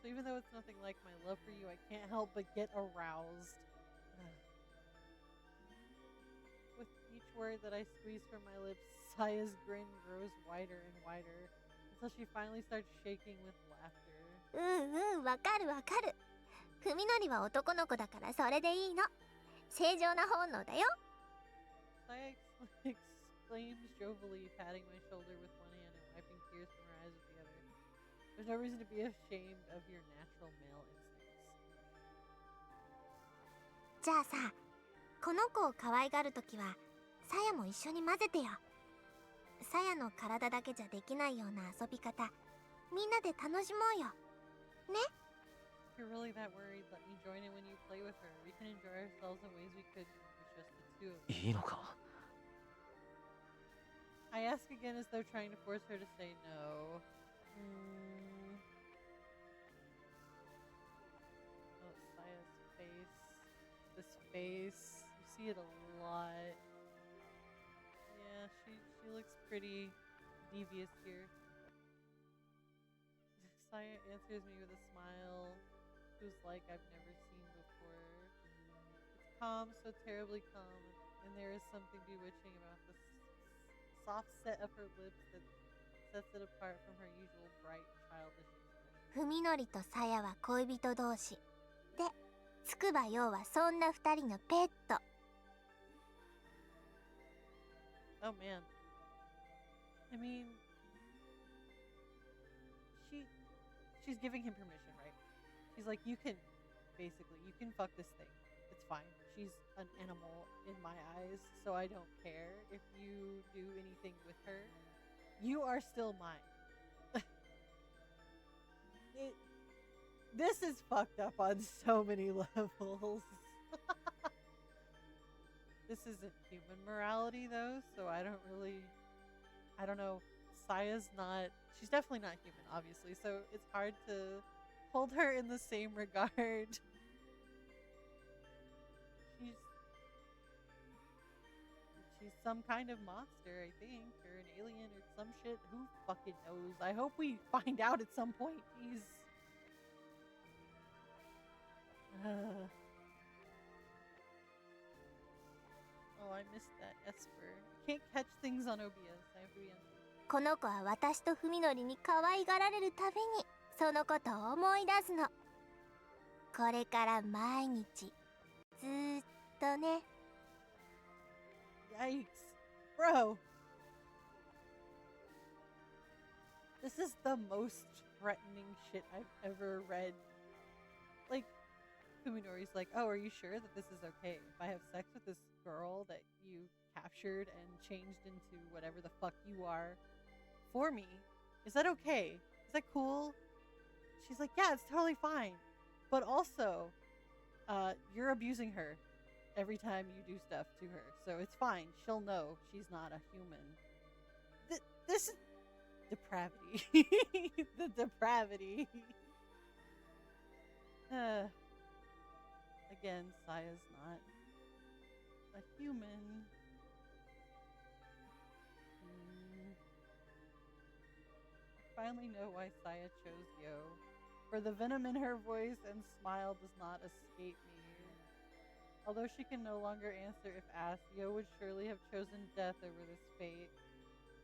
So even though it's nothing like my love for you, I can't help but get aroused. With each word that I squeeze from my lips, Saya's grin grows wider and wider until she finally starts shaking with laughter. わかるわかる。ふみのりは男の子だからそれでいいの。正常な本能だよ。 Saya exclaims jovially, patting my shoulder with one hand and wiping tears from her eyes with the other. There's no reason to be ashamed of your natural male instincts. じゃあさ、この子を可愛がるときはさやも一緒に混ぜてよ。さやの体だけじゃできないような遊び方、みんなで楽しもうよ。ね？ If you're really that worried, let me join in when you play with her. We can enjoy ourselves in ways we couldn't if it was just the two of us. いいのか？ I ask again as though trying to force her to say no. Oh, Saya's face. This face. You see it a lot. Yeah, she looks pretty devious here. Saya answers me with a smile, who's like I've never seen before. It's calm, so terribly calm, and there is something bewitching about the soft set of her lips that sets it apart from her usual bright, childish expression. ふみのりとさやは恋人同士。で、つくばようはそんな二人のペット。Oh man. I mean, she's giving him permission, right? She's like, you can fuck this thing. It's fine. She's an animal in my eyes, so I don't care if you do anything with her. You are still mine. This is fucked up on so many levels. This isn't human morality though, so I don't know. She's definitely not human, obviously, so it's hard to hold her in the same regard. She's some kind of monster, I think, or an alien or some shit. Who fucking knows? I hope we find out at some point. Jeez. Oh, I missed that Esper. I can't catch things on OBS. I have to be on. この子は私とふみのりに可愛がられるたびにそのことを思い出すの。これから毎日ずーっとね。 Yikes. Bro. This is the most threatening shit I've ever read. Like, Fuminori's like, oh, are you sure that this is okay? If I have sex with this girl that you captured and changed into whatever the fuck you are for me, is that okay? Is that cool? She's like, yeah, it's totally fine. But also, you're abusing her every time you do stuff to her, so it's fine. She'll know she's not a human. This is depravity. The depravity. Again, Saya's not a human. I finally know why Saya chose Yo. For the venom in her voice and smile does not escape me. Although she can no longer answer if asked, Yo would surely have chosen death over this fate.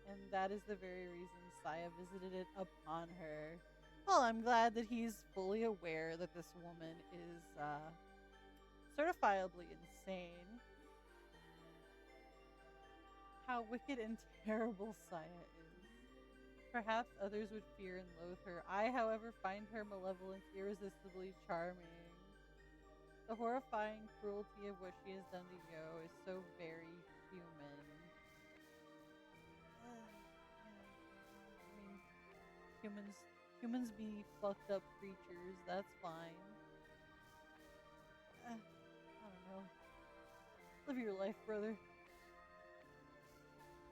And that is the very reason Saya visited it upon her. Well, I'm glad that he's fully aware that this woman is certifiably insane. How wicked and terrible Saya is. Perhaps others would fear and loathe her. I, however, find her malevolence irresistibly charming. The horrifying cruelty of what she has done to Yo is so very human. I mean, humans be fucked up creatures. That's fine. I don't know. Live your life, brother.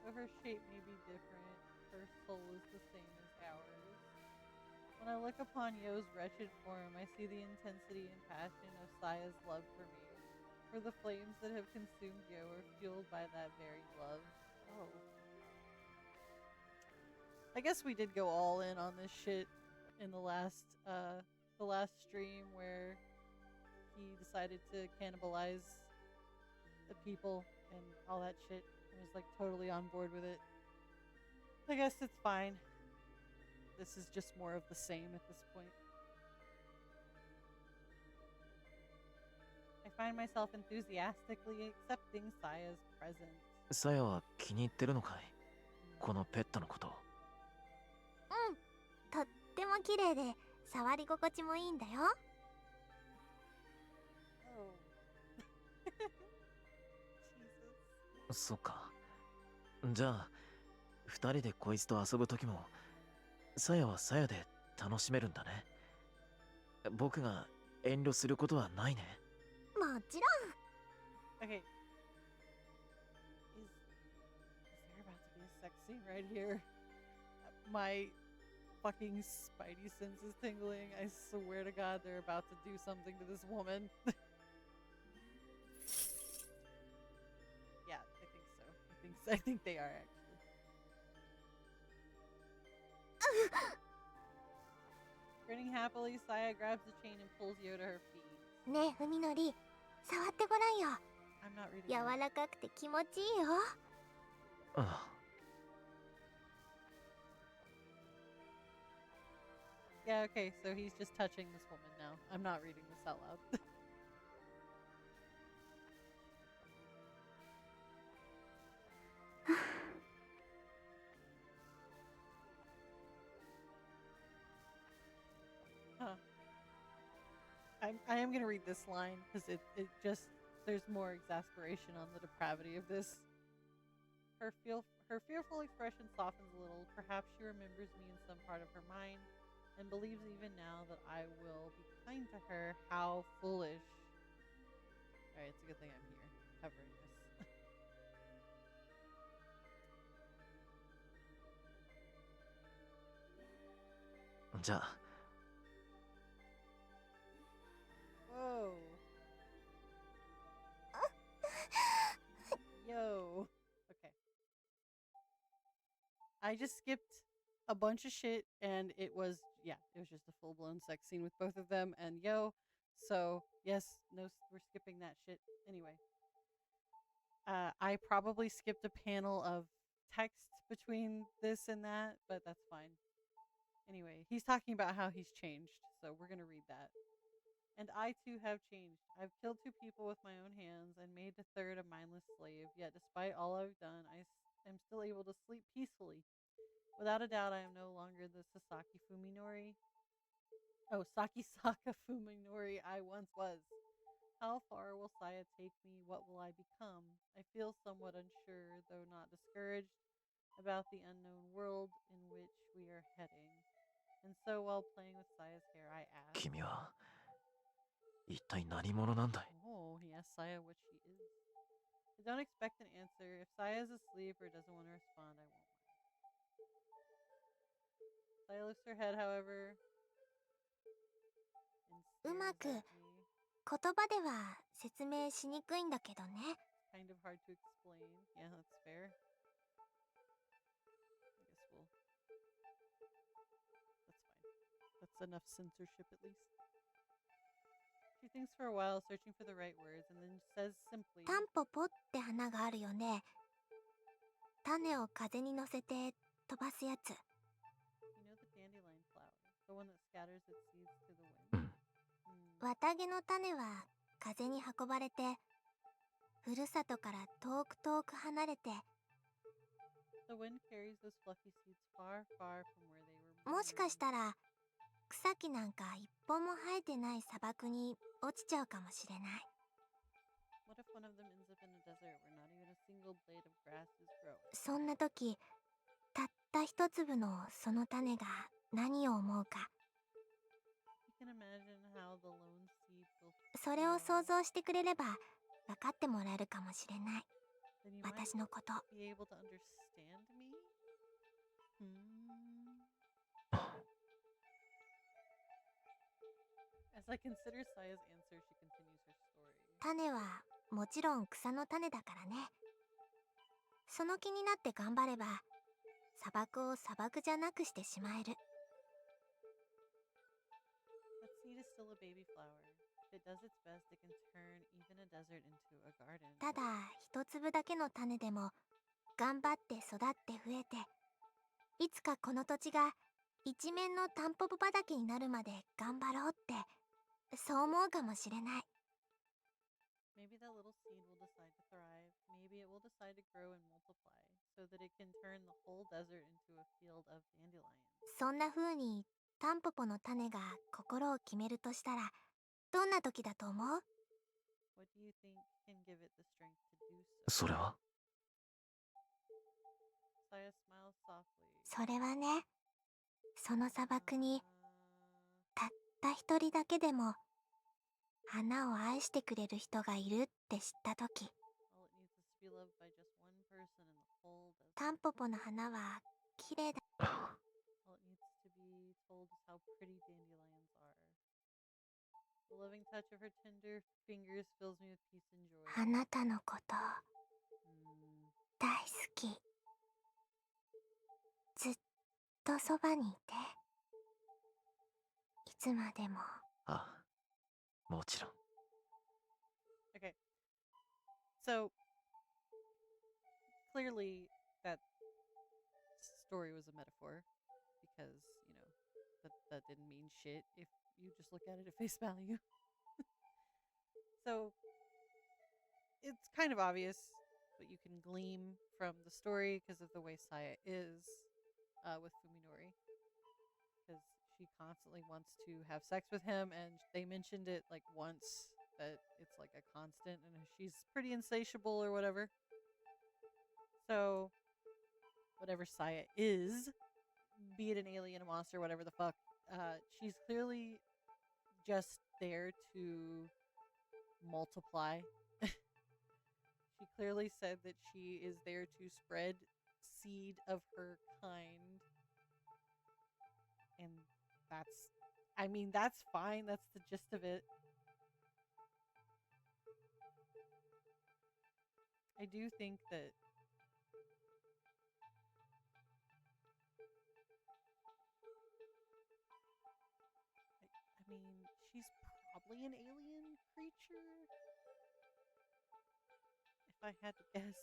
Though her shape may be different, her soul is the same as ours. When I look upon Yo's wretched form, I see the intensity and passion of Saya's love for me. For the flames that have consumed Yo are fueled by that very love. Oh. I guess we did go all in on this shit in the last stream where he decided to cannibalize the people and all that shit. I was like totally on board with it. I guess it's fine. This is just more of the same at this point. I find myself enthusiastically accepting Saya's presence. サヤは気に入ってるのかい？このペットのこと。うん、とっても綺麗で触り心地もいいんだよ。そっか。じゃあ二人でこいつと遊ぶ時もサヤはサヤで楽しめるんだね。僕が遠慮することはないね。もちろん。Okay. Is there about to be a sex scene right here? My fucking spidey sense is tingling. I swear to God they're about to do something to this woman. Yeah, I think so. I think they are actually. Grinning happily, Saya grabs the chain and pulls Yo to her feet. ねえ、海のり、触ってごらんよ。I'm not reading. 柔らかくて気持ちいいよ。ああ。Yeah, okay, so he's just touching this woman now. I'm not reading this out loud. Huh. I am gonna read this line because it just there's more exasperation on the depravity of this. Her fearful expression softens a little. Perhaps she remembers me in some part of her mind and believes even now that I will be kind to her. How foolish. Alright, it's a good thing I'm here covering this. じゃあ。Whoa. Yo. Okay. I just skipped a bunch of shit and it was just a full-blown sex scene with both of them and Yo. So, yes, no, we're skipping that shit. Anyway. I probably skipped a panel of text between this and that, but that's fine. Anyway, he's talking about how he's changed, so we're gonna read that. And I too have changed. I've killed 2 people with my own hands and made the 3rd a mindless slave. Yet despite all I've done, I am still able to sleep peacefully. Without a doubt, I am no longer the Sasaki Fuminori. Oh, Sakisaka Fuminori I once was. How far will Saya take me? What will I become? I feel somewhat unsure, though not discouraged, about the unknown world in which we are heading. And so while playing with Saya's hair, I asked, 君は一体何者なんだい？ Oh, he asked Saya what she is. I don't expect an answer. If Saya is asleep or doesn't want to respond, I won't mind. Saya lifts her head, however, and う stares ま at く me. 言葉では説明しにくいんだけどね。 Kind of hard to explain. Yeah, that's fair. I guess we'll... That's fine. That's enough censorship, at least. She thinks for a while, searching for the right words, and then says simply... タンポポって花があるよね。種を風に乗せて飛ばすやつ。 You know the dandelion flower? The one that scatters its seeds to the wind? うん。 綿毛の種は風に運ばれて、ふるさとから遠く遠く離れて、 The wind carries those fluffy seeds far, far from where they were もしか born. したら草木なんか一本も生えてない砂漠に落ちちゃうかもしれない。 What if one of them ends up in a desert where not even a single blade of grass is growing? そんな時、たった一粒のその種が何を思うか、 You can imagine how the lone seed will それを feel. 想像してくれれば分かってもらえるかもしれない。 Then you might 私のこと。 be able to understand me? As I consider Saya's answer, she continues her story. 種はもちろん草の種だからね。その気になって頑張れば、砂漠を砂漠じゃなくしてしまえる。 That seed is still a baby flower. If it does its best, it can turn even a desert into a garden. ただ一粒だけの種でも頑張って育って増えて、いつかこの土地が一面のタンポポ畑になるまで頑張ろうって、そう思うかもしれない。 Maybe that little seed will decide to thrive. Maybe it will decide to grow and multiply so that it can turn the whole desert into a field of dandelions. そんな風にタンポポの種が心を決めるとしたら、どんな時だと思う？ What do you think can give it the strength to do so? それは Saya smiles softly. それはね、その砂漠にたった一人だけでも花を愛してくれる人がいるって知った時、 All it needs is to be loved by just one person in the whole desert. タンポポの花は綺麗だ。 All it needs to be told is how pretty dandelions are. The loving touch of her tender fingers fills me with peace and joy. あなたのこと Mm. 大好き。ずっとそばにいて。いつまでも。ああ、もちろん。 Okay. So clearly that story was a metaphor because, you know, that didn't mean shit if you just look at it at face value. So it's kind of obvious what you can glean from the story because of the way Saya is with Fuminori. Because she constantly wants to have sex with him, and they mentioned it like once that it's like a constant, and she's pretty insatiable or whatever. So, whatever Saya is, be it an alien, a monster, whatever the fuck, she's clearly just there to multiply. She clearly said that she is there to spread seed of her kind. And that's fine. That's the gist of it. I do think that I mean, she's probably an alien creature. If I had to guess.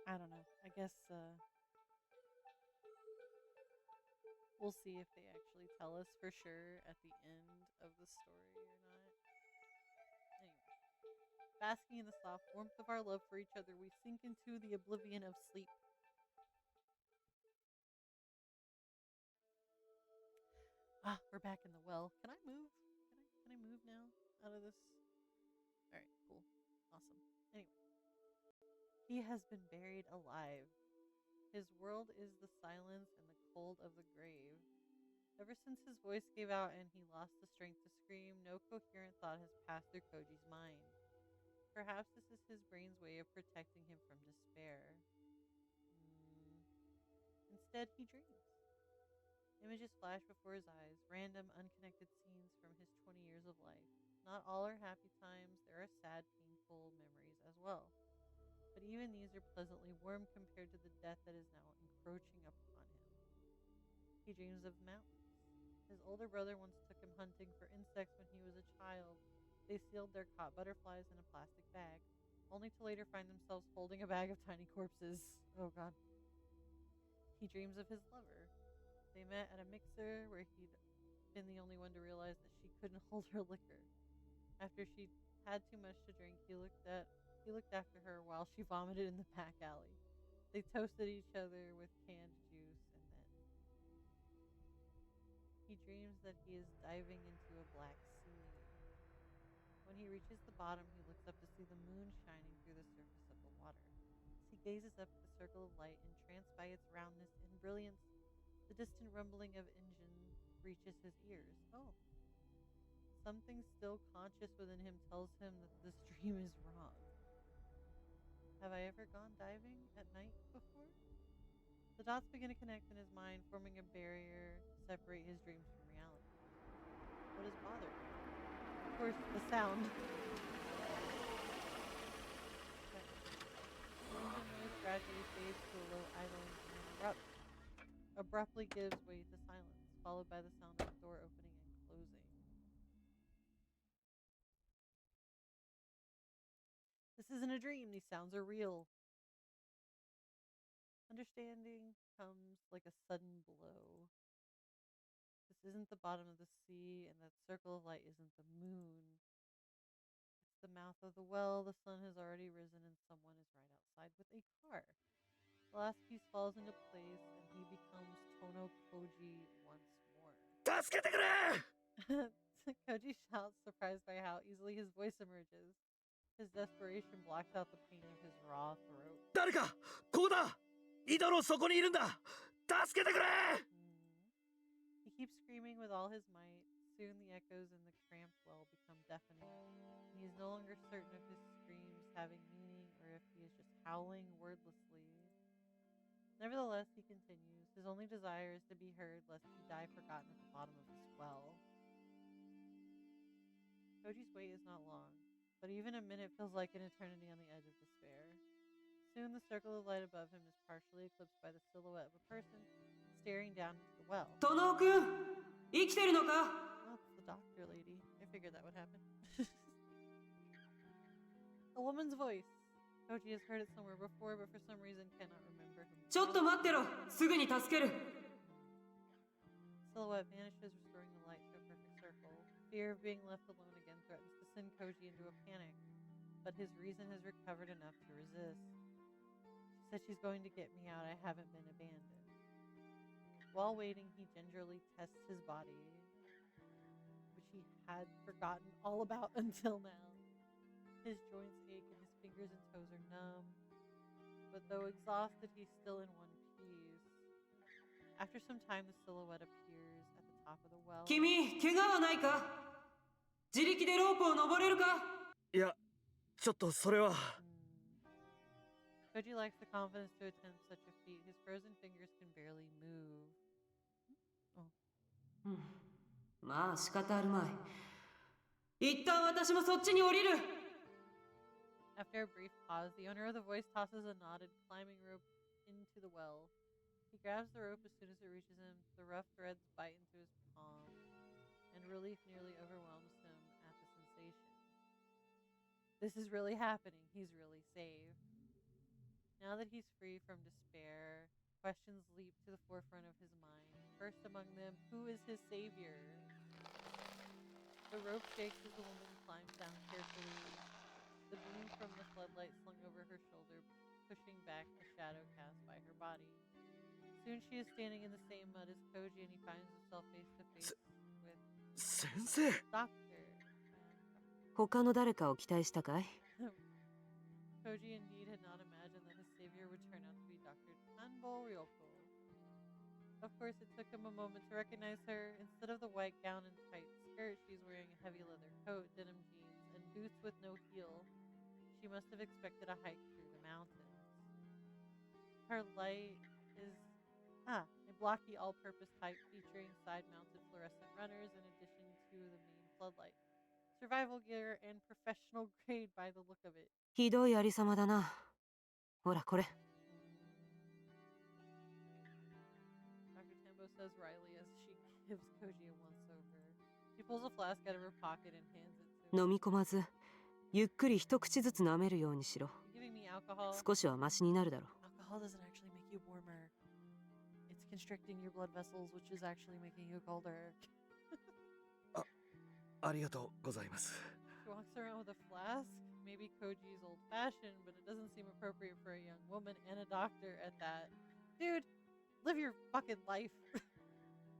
I don't know. I guess we'll see if they actually tell us for sure at the end of the story or not. Anyway, basking in the soft warmth of our love for each other, we sink into the oblivion of sleep. Ah, we're back in the well. Can I move? Can I move now out of this? All right, cool. Awesome. Anyway, he has been buried alive. His world is the silence and the cold of the grave. Ever since his voice gave out and he lost the strength to scream, no coherent thought has passed through Koji's mind. Perhaps this is his brain's way of protecting him from despair. Instead, he dreams. Images flash before his eyes, random, unconnected scenes from his 20 years of life. Not all are happy times, there are sad, painful memories as well. But even these are pleasantly warm compared to the death that is now encroaching upon him. He dreams of mountains. His older brother once took him hunting for insects when he was a child. They sealed their caught butterflies in a plastic bag, only to later find themselves holding a bag of tiny corpses. Oh god. He dreams of his lover. They met at a mixer where he'd been the only one to realize that she couldn't hold her liquor. After she'd had too much to drink, he looked after her while she vomited in the back alley. They toasted each other with canned juice, and then he dreams that he is diving into a black sea. When he reaches the bottom, he looks up to see the moon shining through the surface of the water. As he gazes up at the circle of light, entranced by its roundness and brilliance, the distant rumbling of engine reaches his ears. Oh. Something still conscious within him tells him that this dream is wrong. Have I ever gone diving at night before? The dots begin to connect in his mind, forming a barrier to separate his dreams from reality. What is bothering him? Of course, the sound. The engine noise gradually fades to a low idling and abruptly gives way to silence, followed by the sound of the door opening and closing. This isn't a dream, these sounds are real. Understanding comes like a sudden blow. This isn't the bottom of the sea, and that circle of light isn't the moon. It's the mouth of the well, the sun has already risen, and someone is right outside with a car. The last piece falls into place, and he becomes Tono Koji once more. 助けてくれ Koji shouts, surprised by how easily his voice emerges. His desperation blocks out the pain of his raw throat. 誰かここだ井戸の底にいるんだ助けてくれ He keeps screaming with all his might. Soon the echoes in the cramped well become deafening. He is no longer certain of his screams having meaning or if he is just howling wordlessly. Nevertheless, he continues. His only desire is to be heard, lest he die forgotten at the bottom of this well. Koji's wait is not long, but even a minute feels like an eternity on the edge of despair. Soon the circle of light above him is partially eclipsed by the silhouette of a person staring down into the well. Tono-kun! 生きてるのか? Oh, it's the doctor lady. I figured that would happen. A woman's voice. Koji has heard it somewhere before, but for some reason cannot remember whom. ちょっと待ってろ! すぐに助ける! Silhouette vanishes, restoring the light to a perfect circle. Fear of being left alone again threatens to send Koji into a panic, but his reason has recovered enough to resist. She said she's going to get me out. I haven't been abandoned. While waiting, he gingerly tests his body, which he had forgotten all about until now. His joints ache and his fingers and toes are numb, but though exhausted, he's still in one piece. After some time, the silhouette appears at the top of the well. 君、怪我はないか? 自力でロープを登れるか? いやちょっとそれは Koji lacks the confidence to attempt such a feat. His frozen fingers can barely move. まあ仕方あるまい。一旦私もそっちに降りる! After a brief pause, the owner of the voice tosses a knotted climbing rope into the well. He grabs the rope as soon as it reaches him. The rough threads bite into his palm, and relief nearly overwhelms him at the sensation. This is really happening. He's really saved. Now that he's free from despair, questions leap to the forefront of his mind. First among them, who is his savior? The rope shakes as the woman climbs down carefully. The beam from the floodlight slung over her shoulder, pushing back the shadow cast by her body. Soon she is standing in the same mud as Koji, and he finds himself face to face with 先生 Doctor. 他の誰かを期待したかい? Koji indeed had not imagined that his savior would turn out to be Dr. beautiful Ryoko. Of course, it took him a moment to recognize her. Instead of the white gown and tight skirt, she's wearing a heavy leather coat, denim jeans, and boots with no heel. She must have expected a hike through the mountains. Her light is a blocky all-purpose type featuring side-mounted fluorescent runners in addition to the main floodlight. Survival gear and professional grade by the look of it. ひどいありさまだな。ほらこれ。Dr. Tembo says wryly as she gives Koji a once-over. She pulls a flask out of her pocket and hands it to him. 飲み込まず、ゆっくり一口ずつ舐めるようにしろ。 You're giving me alcohol. 少しはマシになるだろう。 Alcohol doesn't actually make you warmer. It's constricting your blood vessels, which is actually making you colder. ありがとうございます。 She walks around with a flask. Maybe Koji's old-fashioned, but it doesn't seem appropriate for a young woman and a doctor at that. Dude, live your fucking life.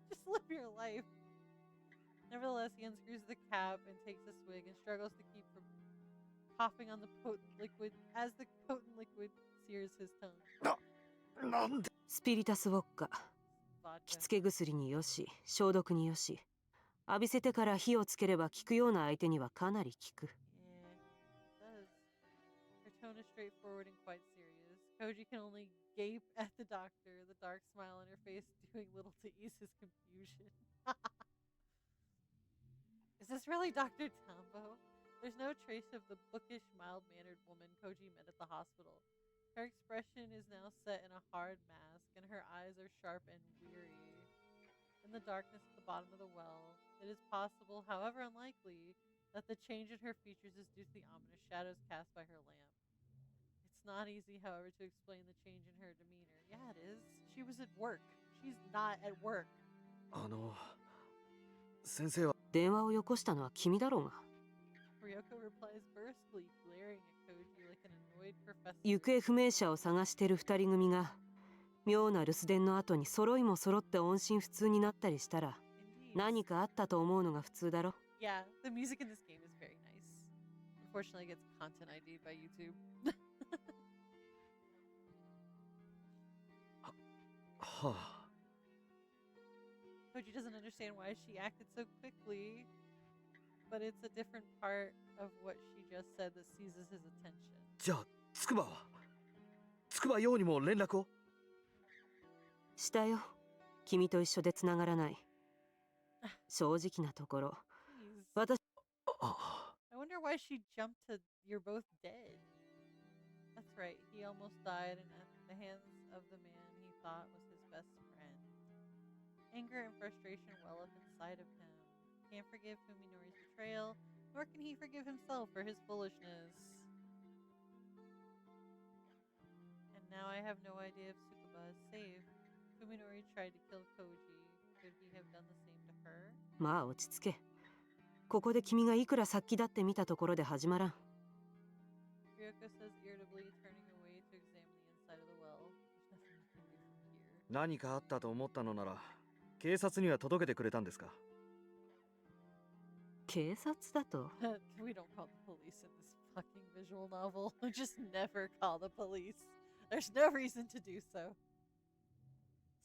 Just live your life. Nevertheless, he unscrews the cap and takes a swig and struggles to keep from coughing on the potent liquid as the potent liquid sears his tongue. なんでスピリタスウォッカ。 Vodka. 着付け薬によし、消毒によし。浴びせてから火をつければ効くような相手にはかなり効く。 Yeah, it does. Her tone is straightforward and quite serious. Koji can only gape at the doctor, the dark smile on her face doing little to ease his confusion. Is this really Dr. Tambo? There's no trace of the bookish, mild-mannered woman Koji met at the hospital. Her expression is now set in a hard mask, and her eyes are sharp and weary. In the darkness at the bottom of the well, it is possible, however unlikely, that the change in her features is due to the ominous shadows cast by her lamp. It's not easy, however, to explain the change in her demeanor. Yeah, it is. She was at work. She's not at work. 先生は電話をよこしたのは君だろうが。 Ryoko replies brusquely, glaring at Koji like an annoyed professor. 行方不明者を探してる二人組が妙な留守電の後に揃いも揃って音信不通になったりしたら Indeed. 何かあったと思うのが普通だろ。 Yeah, the music in this game is very nice. Unfortunately, it gets content ID'd by YouTube. はあ Koji doesn't understand why she acted so quickly, but it's a different part of what she just said that seizes his attention. じゃあ筑波は筑波陽にも連絡を。したよ。君と一緒でつながらない。正直なところ、 Please. 私 I wonder why she jumped to "you're both dead." That's right, he almost died at the hands of the man he thought was his best friend. Anger and frustration well up inside of him. Can't forgive Fuminori's betrayal, nor can he forgive himself for his foolishness. And now I have no idea if Tsukuba is safe. Fuminori tried to kill Koji. Could he have done the same to her? まあ落ち着け。ここで君がいくら殺気だって見たところで始まらん。 Ryoko says irritably, turning away to examine the inside of the well. There's nothing you can do from here. 何かあったと思ったのなら警察には届けてくれたんですか。警察だと We don't call the police in this fucking visual novel. Just never call the police. There's no reason to do so.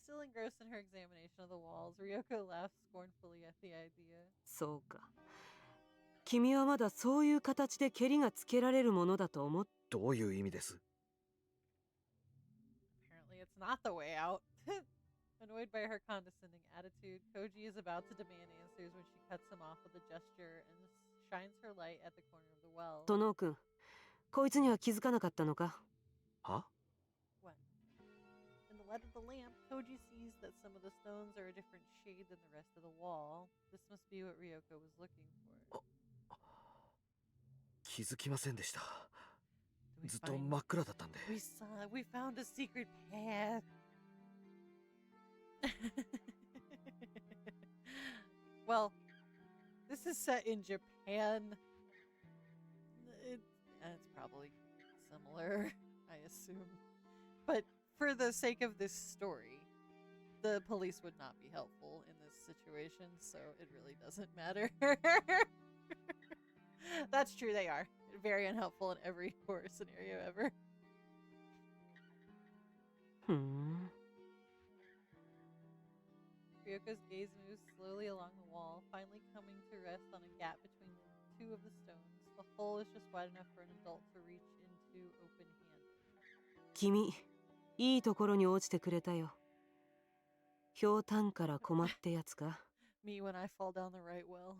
Still engrossed in her examination of the walls, Ryoko laughs scornfully at the idea. そうか。君はまだそういう形でケリがつけられるものだと思っ。どういう意味です。 Apparently it's not the way out. Annoyed by her condescending attitude, Koji is about to demand answers when she cuts him off with a gesture and shines her light at the corner of the well. トノー君、こいつには気づかなかったのか。は What? In the light of the lamp, Koji sees that some of the stones are a different shade than the rest of the wall. This must be what Ryoko was looking for. 気づきませんでした。 Do we ずっと find- 真っ暗だったんで。 We found a secret path. Well, this is set in Japan. It's probably similar, I assume. But for the sake of this story, the police would not be helpful in this situation, so it really doesn't matter. That's true, they are. Very unhelpful in every horror scenario ever. ふん。Ryoko's gaze moves slowly along the wall, finally coming to rest on a gap between two of the stones. The hole is just wide enough for an adult to reach into open-handed. 君、いいところに落ちてくれたよ。ひょうたんから困ってやつか。Me when I fall down the right well.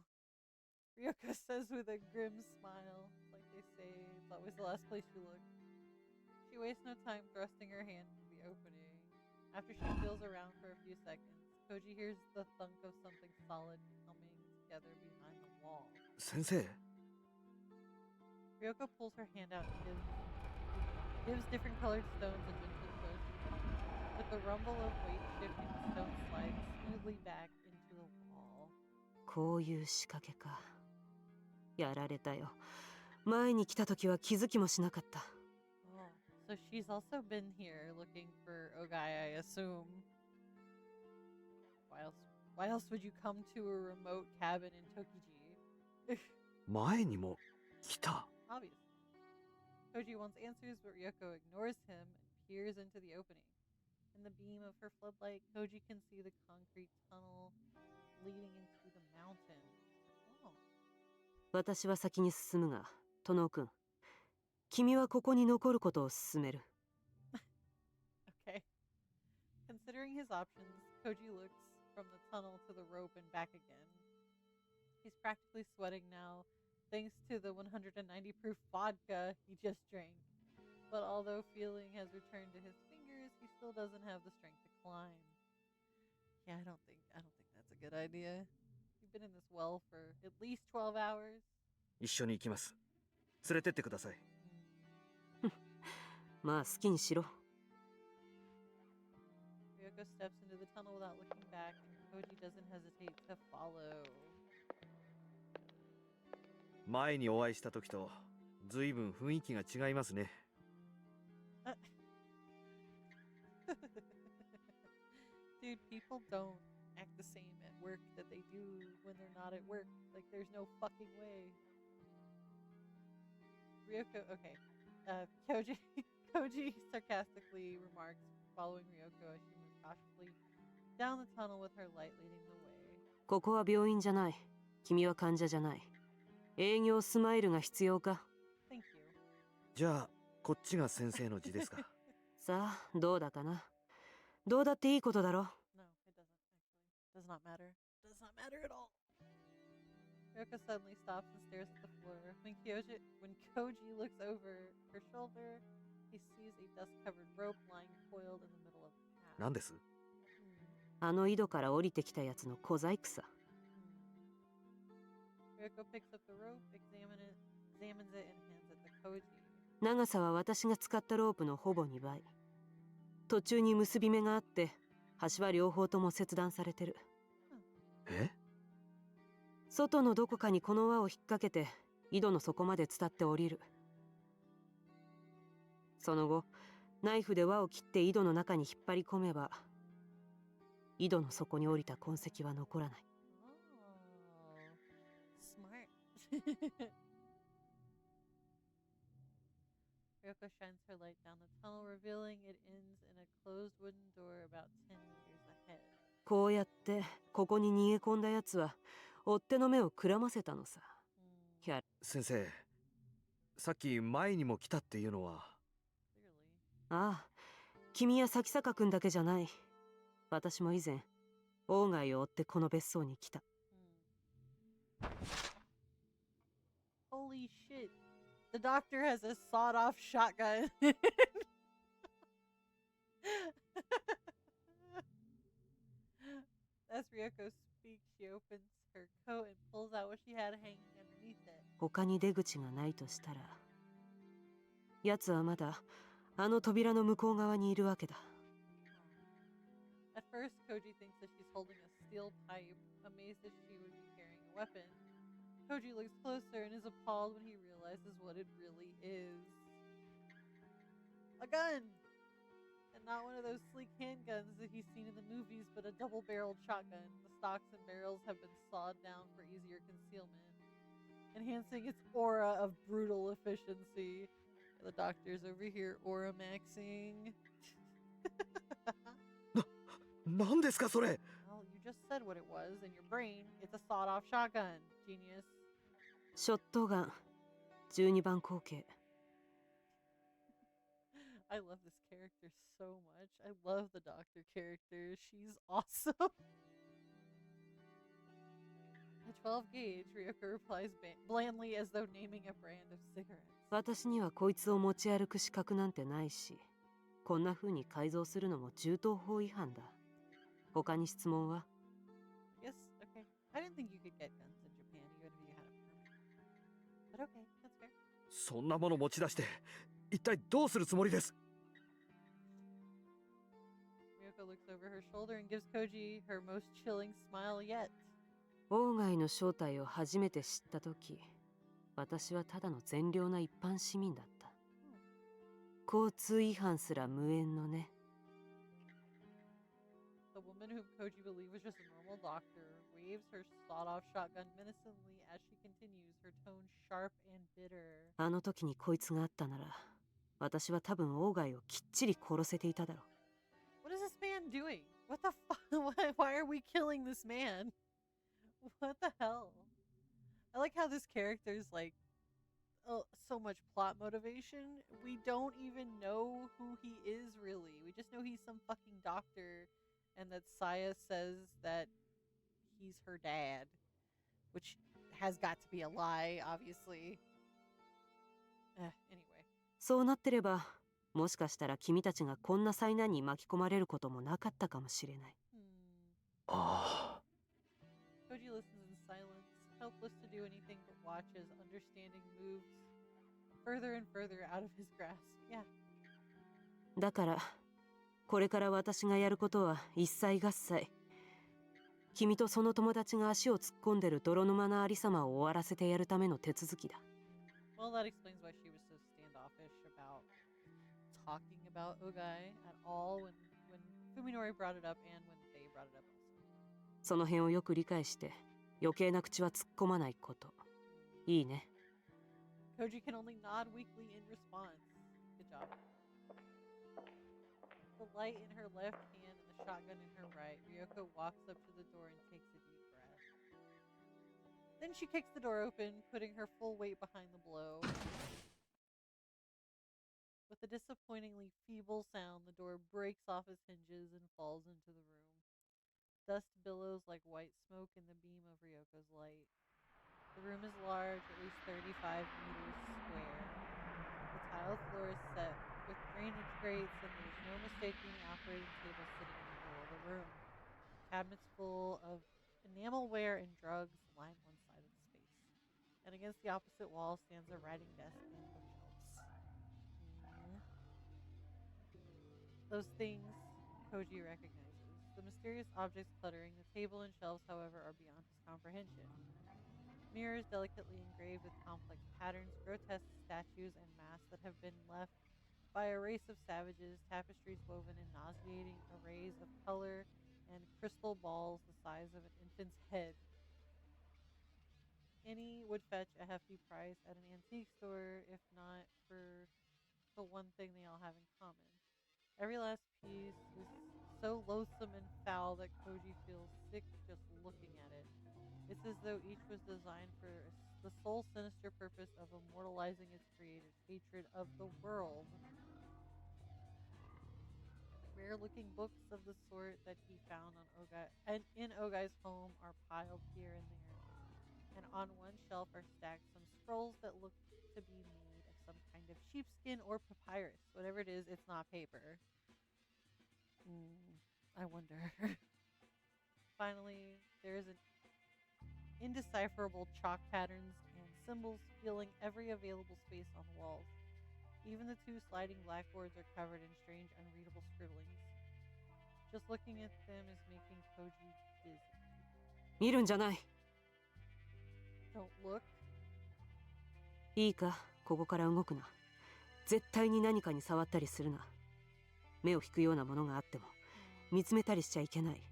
Ryoko says with a grim smile, like they say, it's always the last place you look. She wastes no time thrusting her hand into the opening. After she feels around for a few seconds, Koji hears the thunk of something solid coming together behind the wall. 先生、 Ryoko pulls her hand out and gives different colored stones and vintage Koji. With the rumble of weight shifting, the stone slides smoothly back into the wall. こういう仕掛けか。やられたよ。前に来た時は気づきもしなかった。Oh, so she's also been here looking for Ogai, I assume. Why else would you come to a remote cabin in Tokiji? 前にも来た。 Obviously. Koji wants answers, but Ryoko ignores him and peers into the opening. In the beam of her floodlight, Koji can see the concrete tunnel leading into the mountain. Oh. 私は先に進むが、殿くん、君はここに残ることを勧める。Okay. Considering his options, Koji looks from the tunnel to the rope and back again. He's practically sweating now, thanks to the 190 proof vodka he just drank. But although feeling has returned to his fingers, he still doesn't have the strength to climb. Yeah, I don't think that's a good idea. You've been in this well for at least 12 hours. 一緒に行きます。連れてってください。まあ好きにしろ。Ryoko steps into the tunnel without looking back, and Koji doesn't hesitate to follow. 前にお会いした時と随分雰囲気が違いますね。Dude, people don't act the same at work that they do when they're not at work. Like, there's no fucking way. Ryoko, okay. Koji sarcastically remarks, following Ryoko as she moves cautiously down the tunnel with her light leading the way. ここは病院じゃない。君は患者じゃない。営業スマイルが必要か。Thank you. じゃあこっちが先生の字ですか。さあ、どうだかな。どうだっていいことだろ。No, it doesn't actually. Does not matter. Does not matter at all. Ryoko suddenly stops and stares at the floor. When Koji looks over her shoulder, he sees a dust-covered rope lying coiled in the middle of the path. 何です？あの井戸から降りてきたやつの小細工さ。Ryoko picks up the rope, examines it, and hands it to Koji. 長さは私が使ったロープのほぼ2倍。途中に結び目があって、端は両方とも切断されてる。え？外のどこかにこの輪を引っ掛けて、井戸の底まで伝って降りる。その後、ナイフで輪を切って井戸の中に引っ張り込めば、井戸の底に降りた痕跡は残らない。Smart. Ryoko shines her light down the tunnel, revealing it ends in a closed wooden door about 10 meters ahead. こうやってここに逃げ込んだやつは追っ手の目をくらませたのさ。先生、さっき前にも来たっていうのは。ああ、君や咲坂君だけじゃない。私も以前、鴎外を追ってこの別荘に来た。Holy shit. The doctor has a sawed-off shotgun. As Ryoko speaks, she opens her coat and pulls out what she had hanging underneath it. 他に出口がないとしたら、奴はまだあの扉の向こう側にいるわけだ。At first, Koji thinks that she's holding a steel pipe, amazed that she would be carrying a weapon. Koji looks closer and is appalled when he realizes what it really is. A gun! And not one of those sleek handguns that he's seen in the movies, but a double-barreled shotgun. The stocks and barrels have been sawed down for easier concealment, enhancing its aura of brutal efficiency. The doctor's over here aura maxing. 何ですかそれ？ Well, you just said what it was in your brain. It's a sawed-off shotgun. Genius. ショットガン12番口径。 I love this character so much. I love the doctor character. She's awesome. A 12 gauge, Ryoko replies blandly as though naming a brand of cigarettes. 私にはこいつを持ち歩く資格なんてないし、こんな風に改造するのも銃刀法違反だ。他に質問は？ Yes, okay. I didn't think you could get guns in Japan even if you had a permit. But okay, that's fair. そんなもの持ち出して一体どうするつもりです？ Ryoko looks over her shoulder and gives Koji her most chilling smile yet. 王外の正体を初めて知ったとき、私はただの善良な一般市民だった。交通違反すら無縁のね。The woman whom Koji believed was just a normal doctor waves her sawed-off shotgun menacingly as she continues, her tone sharp and bitter. あの時にこいつがあったなら、私は多分王外をきっちり殺せていただろう。What is this man doing? What the fuck? Why are we killing this man? What the hell? I like how this character is like so much plot motivation. We don't even know who he is really. We just know he's some fucking doctor and that Saya says that he's her dad, which has got to be a lie, obviously. Anyway. そうなってれば、もしかしたら君たちがこんな災難に巻き込まれることもなかったかもしれない。ああ。 Koji listens in silence, helpless to do anything but watch as understanding moves further and further out of his grasp. Yeah. だから、これから私がやることは一切合切。君とその友達が足を突っ込んでる泥沼なありさまを終わらせてやるための手続きだ。Well, that explains why she was so standoffish about talking about Ogai at all when Fuminori brought it up and when they brought it up also. その辺をよく理解して余計な口は突っ込まないこと。いいね。 Koji can only nod weakly in response. Good job. The light in her left hand and the shotgun in her right, Ryoko walks up to the door and takes a deep breath. Then she kicks the door open, putting her full weight behind the blow. With a disappointingly feeble sound, the door breaks off its hinges and falls into the room. Dust billows like white smoke in the beam of Ryoko's light. The room is large, at least 35 meters square. The tile floor is set with drainage grates, and there's no mistaking the operating table sitting in the middle of the room. Cabinets full of enamelware and drugs line one side of the space. And against the opposite wall stands a writing desk and bookshelves. Those things Koji recognizes. The mysterious objects cluttering the table and shelves, however, are beyond his comprehension. Mirrors delicately engraved with complex patterns, grotesque statues, and masks that have been left by a race of savages, tapestries woven in nauseating arrays of color, and crystal balls the size of an infant's head. Any would fetch a hefty price at an antique store, if not for the one thing they all have in common. Every last piece is so loathsome and foul that Koji feels sick just looking at it. It's as though each was designed for the sole sinister purpose of immortalizing its creator's hatred of the world. Rare-looking books of the sort that he found on Ogai and in Ogai's home are piled here and there. And on one shelf are stacked some scrolls that look to be made of some kind of sheepskin or papyrus. Whatever it is, it's not paper. I wonder. Finally, there is an indecipherable chalk patterns and symbols filling every available space on the walls. Even the two sliding blackboards are covered in strange, unreadable scribblings. Just looking at them is making Koji dizzy. 見るんじゃない。 Don't look. いいか、ここから動くな。絶対に何かに触ったりするな。目を引くようなものがあっても見つめたりしちゃいけない。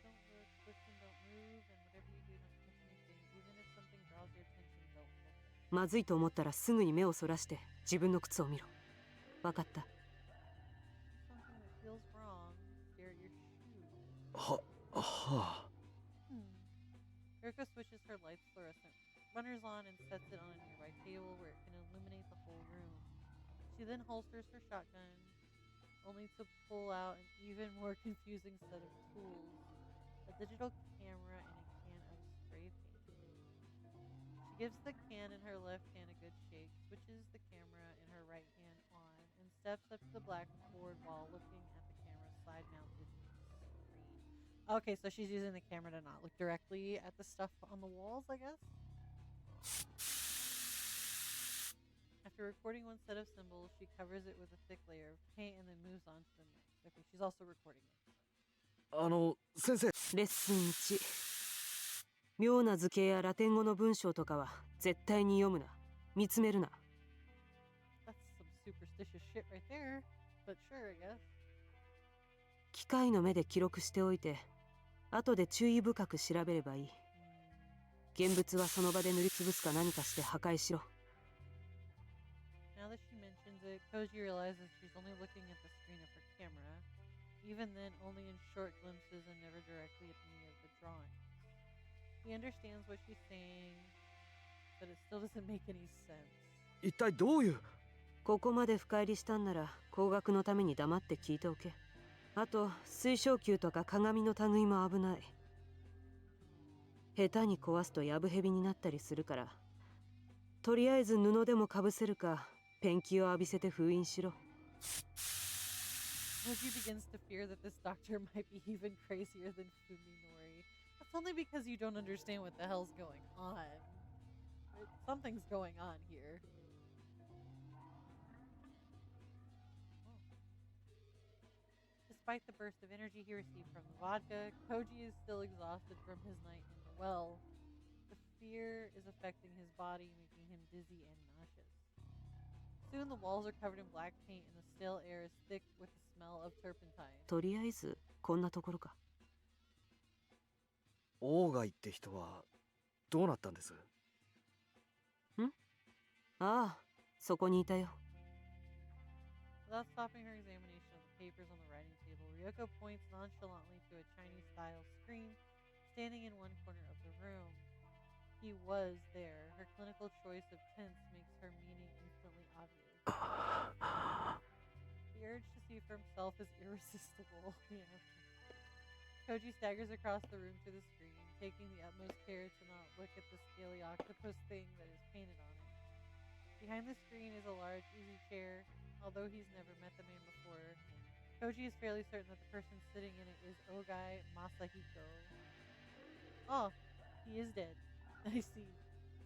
Don't look, listen, don't move, and whatever you do, don't touch anything. Even if something draws your attention, don't look. まずいと思ったらすぐに目をそらして自分の靴を見ろ。わかった。 Something that feels wrong, stare at your shoes. はあ。Ryoko switches her light's fluorescent runners on and sets it on a nearby table where it can illuminate the whole room. She then holsters her shotgun, only to pull out an even more confusing set of tools. A digital camera and a can of spray paint. She gives the can in her left hand a good shake, switches the camera in her right hand on, and steps up to the blackboard while looking at the camera's side-mounted screen. Okay, so she's using the camera to not look directly at the stuff on the walls, I guess? After recording one set of symbols, she covers it with a thick layer of paint and then moves on to the next. Okay, she's also recording it. 先生。レッスン1。妙な図形やラテン語の文章とかは絶対に読むな。見つめるな。That's some superstitious shit right there. But sure, I guess. 機械の目で記録しておいて、後で注意深く調べればいい。現物はその場で塗りつぶすか何かして破壊しろ。Now that she mentions it, Koji realizes she's only looking at the screen of her camera. Even then, only in short glimpses and never directly at any of the drawings. He understands what she's saying, but it still doesn't make any sense. 一体どういう。ここまで深入りしたんなら工学のために黙って聞いておけ。あと水晶球とか鏡の類も危ない。下手に壊すとやぶ蛇になったりするから、とりあえず布でもかぶせるかペンキを浴びせて封印しろ。Koji begins to fear that this doctor might be even crazier than Fuminori. That's only because you don't understand what the hell's going on. Something's going on here. Despite the burst of energy he received from the vodka, Koji is still exhausted from his night in the well. The fear is affecting his body, making him dizzy and nauseous. Soon the walls are covered in black paint and the stale air is thick with the smell of turpentine. とりあえずこんなところか。オーガイって人はどうなったんです？ああ、そこにいたよ。Without stopping her examination of the papers on the writing table, Ryoko points nonchalantly to a Chinese-style screen standing in one corner of the room. He was there. Her clinical choice of tense makes her meaning instantly obvious. The urge to see for himself is irresistible. Koji staggers across the room to the screen, taking the utmost care to not look at the scaly octopus thing that is painted on it. Behind the screen is a large easy chair. Although he's never met the man before, Koji is fairly certain that the person sitting in it is Ogai Masahiko. Oh, he is dead. I see.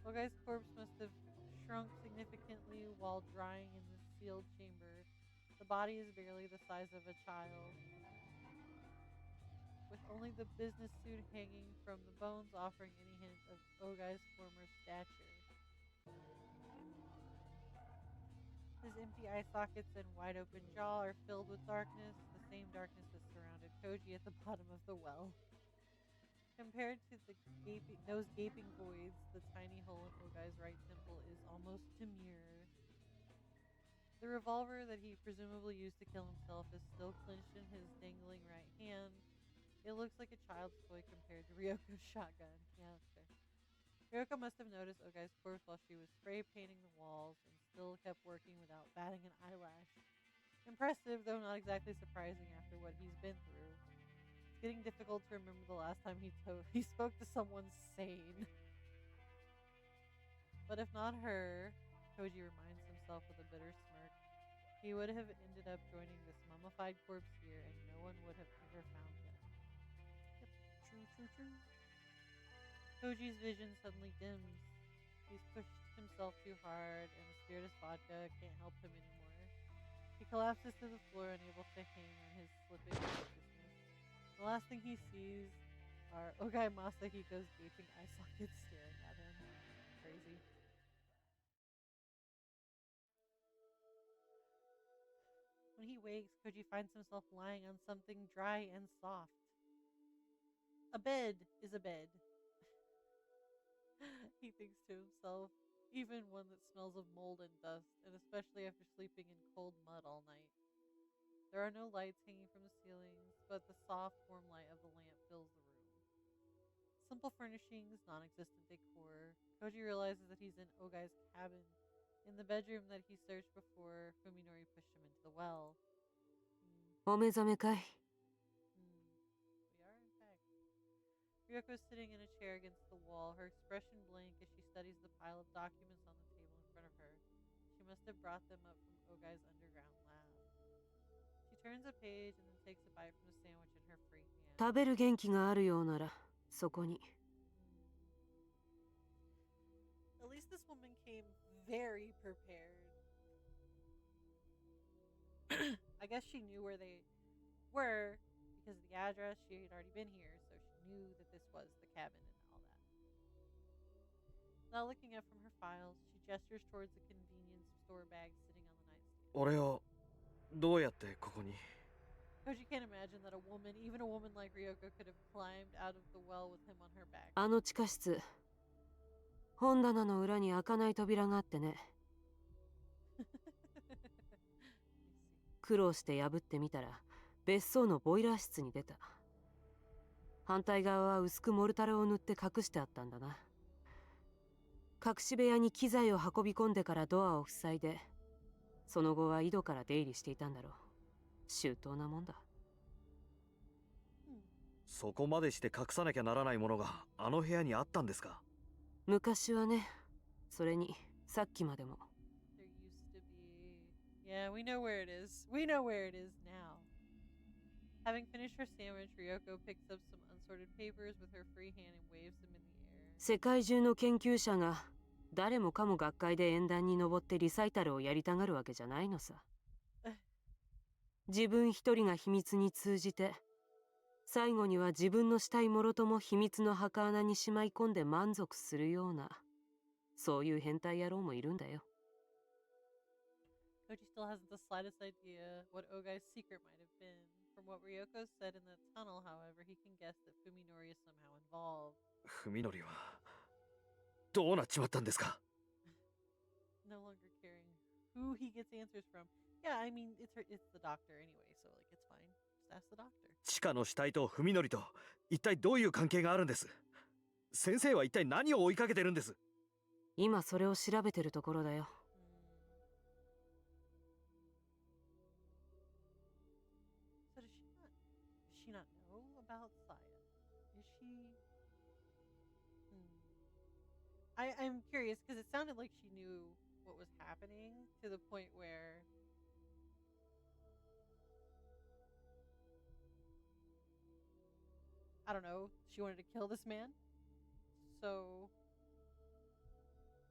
Ogai's corpse must have shrunk significantly while drying in this sealed chamber. The body is barely the size of a child, with only the business suit hanging from the bones offering any hint of Ogai's former stature. His empty eye sockets and wide open jaw are filled with darkness, the same darkness that surrounded Koji at the bottom of the well. Compared to those gaping voids, the tiny hole in Ogai's right temple is almost demure. The revolver that he presumably used to kill himself is still clenched in his dangling right hand. It looks like a child's toy compared to Ryoko's shotgun. Yeah, that's fair. Ryoko must have noticed Ogai's corpse while she was spray painting the walls and still kept working without batting an eyelash. Impressive, though not exactly surprising after what he's been through. It's getting difficult to remember the last time he spoke to someone sane. But if not her, Koji reminds himself with a bitter smirk, he would have ended up joining this mummified corpse here and no one would have ever found him. Yep, true. Koji's vision suddenly dims. He's pushed himself too hard, and the spiritus vodka can't help him anymore. He collapses to the floor, unable to hang on his slipping consciousness. The last thing he sees are Ogai Masahiko's gaping eye sockets staring at him. Crazy. When he wakes, Koji finds himself lying on something dry and soft. A bed is a bed. He thinks to himself, even one that smells of mold and dust, and especially after sleeping in cold mud all night. There are no lights hanging from the ceilings, but the soft, warm light of the lamp fills the room. Simple furnishings, non-existent decor. Koji realizes that he's in Ogai's cabin, in the bedroom that he searched before Fuminori pushed him into the well. お目覚めかい。We are, in fact. Ryoko is sitting in a chair against the wall, her expression blank as she studies the pile of documents on the table in front of her. She must have brought them up from Ogai's underground lab. She turns a page and then takes a bite from the sandwich in her free hand. 食べる元気があるようなら、そこに。At least this woman came very prepared. I guess she knew where they were because of the address. She had already been here, so she knew that this was the cabin and all that. Now looking up from her files, she gestures towards the convenience store bag sitting on the nightstand. 俺をどうやってここに？ Because you can't imagine that a woman, even a woman like Ryoko, could have climbed out of the well with him on her back. あの地下室、本棚の裏に開かない扉があってね。苦労して破ってみたら、別荘のボイラー室に出た。反対側は薄くモルタルを塗って隠してあったんだな。隠し部屋に機材を運び込んでからドアを塞いで、その後は井戸から出入りしていたんだろう。周到なもんだ。そこまでして隠さなきゃならないものがあの部屋にあったんですか？昔はね、それにさっきまでも。There used to be. Yeah, we know where it is. We know where it is now. Having finished her sandwich, Ryoko picks up some unsorted papers with her free hand and waves them in the air. 世界中の研究者が誰もかも学会で演壇に登ってリサイタルをやりたがるわけじゃないのさ。自分一人が秘密に通じて、最後には自分のしたいもろとも秘密の墓穴にしまい込んで満足するような、そういう変態野郎もいるんだよ。Koji still hasn't the slightest idea what Ogai's secret might have been. From what Ryoko said in the tunnel, however, he can guess that Fuminori is somehow involved. 文則はどうなっちまったんですか？ No longer caring who he gets answers from. Yeah, I mean, it's the doctor anyway, so like it's fine. Just ask the doctor. 地下の死体と文則と一体どういう関係があるんです？先生は一体何を追いかけてるんです？今それを調べてるところだよ。So does she not know about Saya? Is she? I'm curious because it sounded like she knew what was happening to the point where I don't know, she wanted to kill this man. So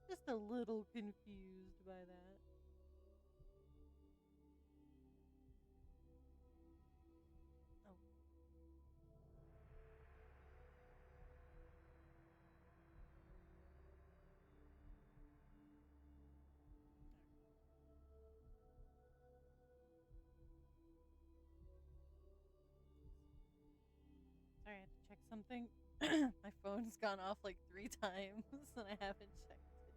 just a little confused by that. Oh. Sorry, I had to check something. My phone's gone off like 3 times and I haven't checked it.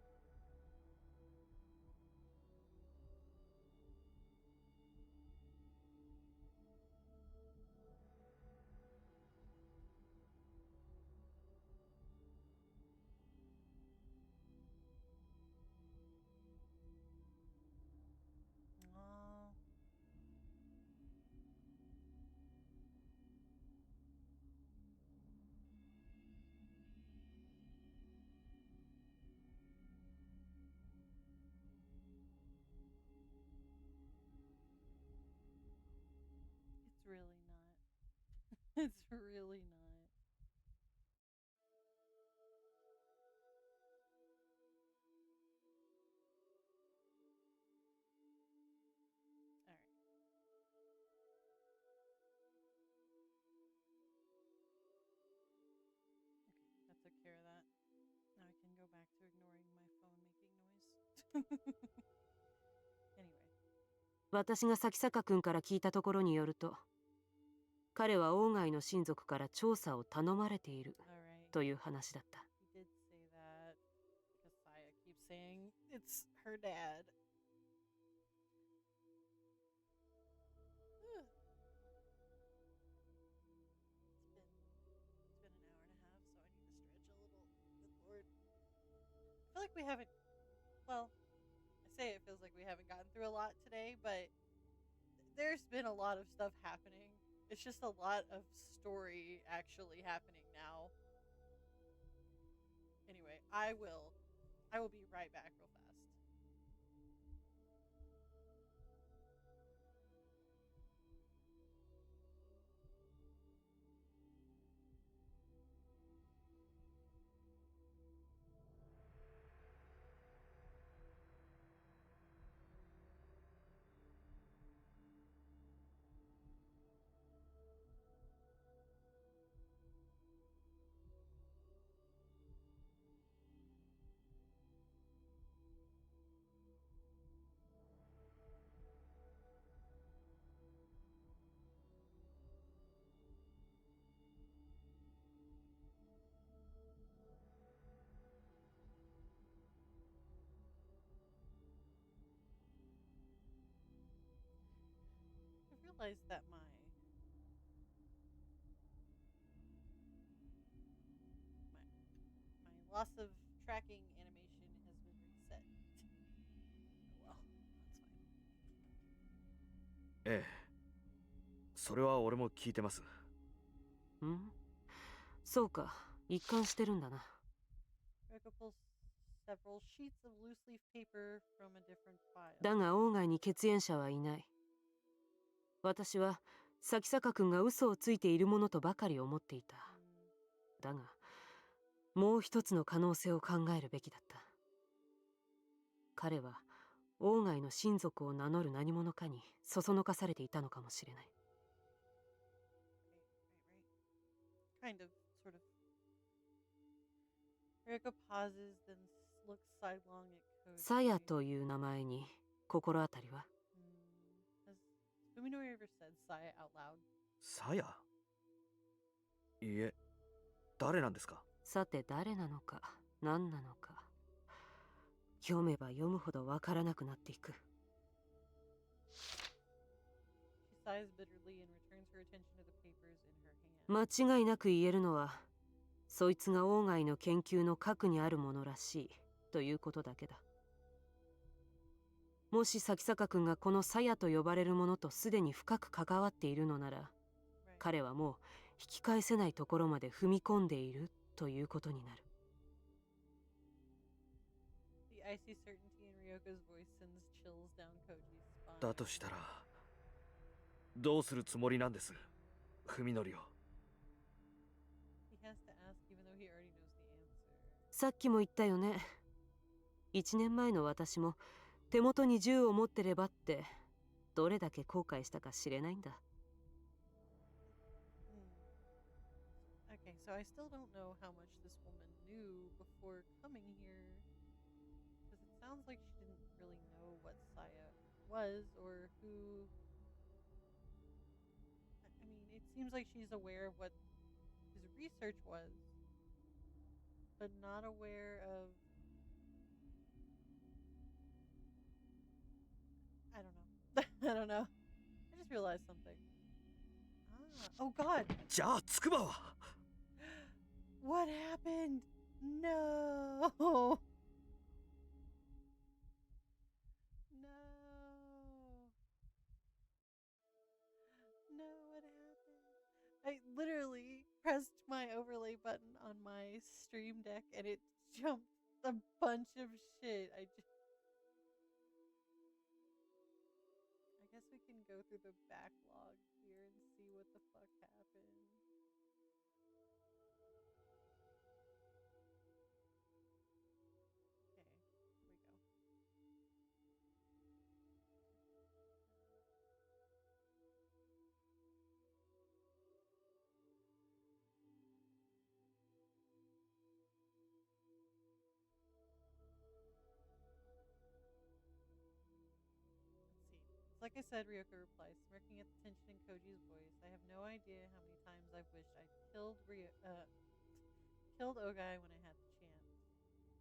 Oh. It's really not. It's really not. All right. Okay, that took care of that. Now I can go back to ignoring my phone making noise. Anyway. 私が咲坂君から聞いたところによると、彼は王外の親族から調査を頼まれている Alright. という話だった。He did say that because Saya keeps saying it's her dad. Ugh. It's been an hour and a half, so I need to feel like we haven't. Well, I say it feels like we haven't gotten through a lot today, but there's been a lot of stuff happening. It's just a lot of story actually happening now. Anyway, I will be right back real fast. I realized that my loss of tracking animation has been reset. Oh well, that's fine. ええ。それは俺も聞いてます。ん？そうか、一貫してるんだな。Reka pulls several sheets of loose leaf paper from a different file. だが王外に血縁者はいない。私は咲坂君が嘘をついているものとばかり思っていた。だがもう一つの可能性を考えるべきだった。彼は王外の親族を名乗る何者かにそそのかされていたのかもしれない。Kind of, sort of. Reka pauses, then looks sidelong at Koji. さやという名前に心当たりは？ Has Fuminori ever said Saya out loud? さや？いいえ、誰なんですか？さて誰なのか何なのか、読めば読むほどわからなくなっていく。 She sighs bitterly and returns her attention to the papers in her hand. 間違いなく言えるのは、そいつが王外の研究の核にあるものらしいということだけだ。もし咲坂君がこのさやと呼ばれるものとすでに深く関わっているのなら、彼はもう引き返せないところまで踏み込んでいるということになる。The icy certainty in Ryoko's voice sends chills down Koji's spine. だとしたらどうするつもりなんです、文則を。He has to ask even though he already knows the answer. さっきも言ったよね。1年前の私も手元に銃を持ってればってどれだけ後悔したか知れないんだ。Okay, so I still don't know how much this woman knew before coming here. Because it sounds like she didn't really know what Saya was or who. I mean, it seems like she's aware of what his research was, but not aware of. I don't know. I don't know. I just realized something. Oh God! じゃあつくばは What happened? No! No, what happened? I literally pressed my overlay button on my stream deck and it jumped a bunch of shit. I guess we can go through the backlog here and see what the fuck happened. Like I said, Ryoko replies, smirking at the tension in Koji's voice. I have no idea how many times I've wished I'd killed Ogai when I had the chance.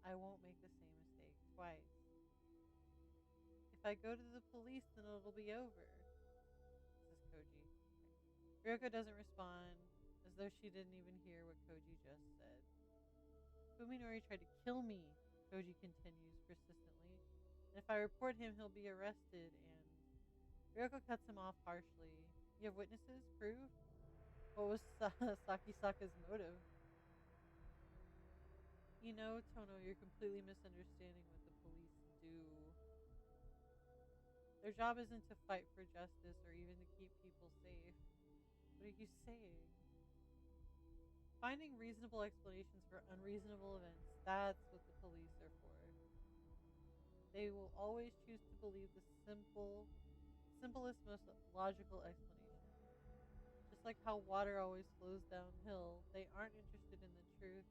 I won't make the same mistake twice. If I go to the police, then it'll be over, says Koji. Ryoko doesn't respond, as though she didn't even hear what Koji just said. Fuminori tried to kill me, Koji continues persistently. And if I report him, he'll be arrested. And Ryoko cuts him off harshly. You have witnesses? Proof? What was Sakisaka's motive? You know, Tono, you're completely misunderstanding what the police do. Their job isn't to fight for justice or even to keep people safe. What are you saying? Finding reasonable explanations for unreasonable events, that's what the police are for. They will always choose to believe the simplest, most logical explanation. Just like how water always flows downhill, they aren't interested in the truth.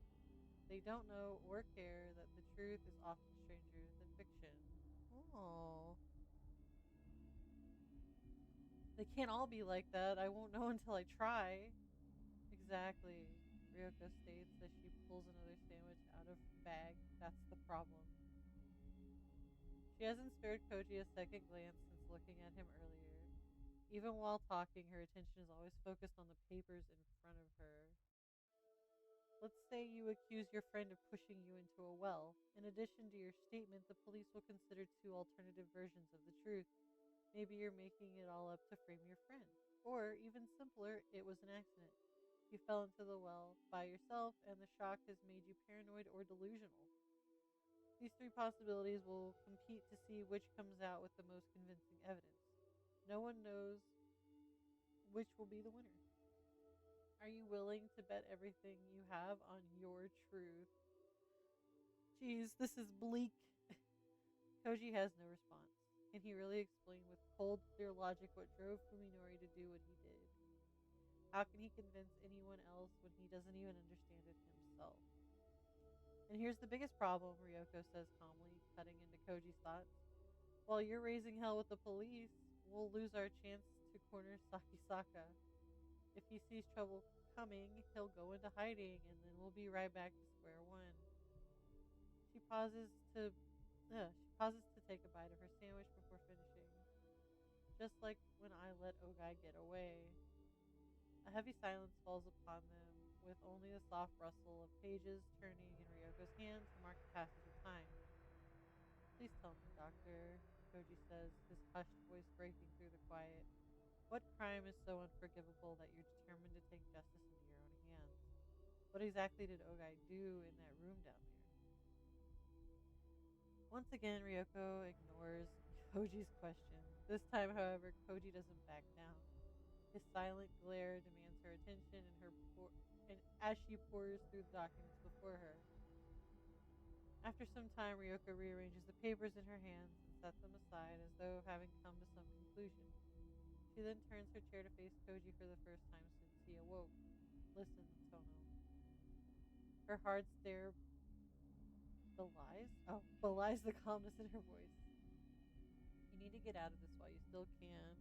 They don't know or care that the truth is often stranger than fiction. Oh. They can't all be like that. I won't know until I try. Exactly, Ryoko states as she pulls another sandwich out of her bag. That's the problem. She hasn't spared Koji a second glance since looking at him earlier. Even while talking, her attention is always focused on the papers in front of her. Let's say you accuse your friend of pushing you into a well. In addition to your statement, the police will consider two alternative versions of the truth. Maybe you're making it all up to frame your friend. Or, even simpler, it was an accident. You fell into the well by yourself, and the shock has made you paranoid or delusional. These three possibilities will compete to see which comes out with the most convincing evidence. No one knows which will be the winner. Are you willing to bet everything you have on your truth? Jeez, this is bleak. Koji has no response. Can he really explain with cold, clear logic what drove Fuminori to do what he did? How can he convince anyone else when he doesn't even understand it himself? And here's the biggest problem, Ryoko says calmly, cutting into Koji's thoughts. While you're raising hell with the police, we'll lose our chance to corner Sakisaka. If he sees trouble coming, he'll go into hiding, and then we'll be right back to square one. She pauses to take a bite of her sandwich before finishing. Just like when I let Ogai get away. A heavy silence falls upon them, with only the soft rustle of pages turning in Ryoko's hand to mark the passage of time. Please tell me, Doctor, Koji says, his hushed voice breaking through the quiet. What crime is so unforgivable that you're determined to take justice into your own hands? What exactly did Ogai do in that room down there? Once again, Ryoko ignores Koji's question. This time, however, Koji doesn't back down. His silent glare demands her attention, and as she pours through the documents before her. After some time, Ryoko rearranges the papers in her hands and sets them aside as though having come to some conclusion. She then turns her chair to face Koji for the first time since he awoke. Listen, Tono. Her hard stare belies the calmness in her voice. You need to get out of this while you still can.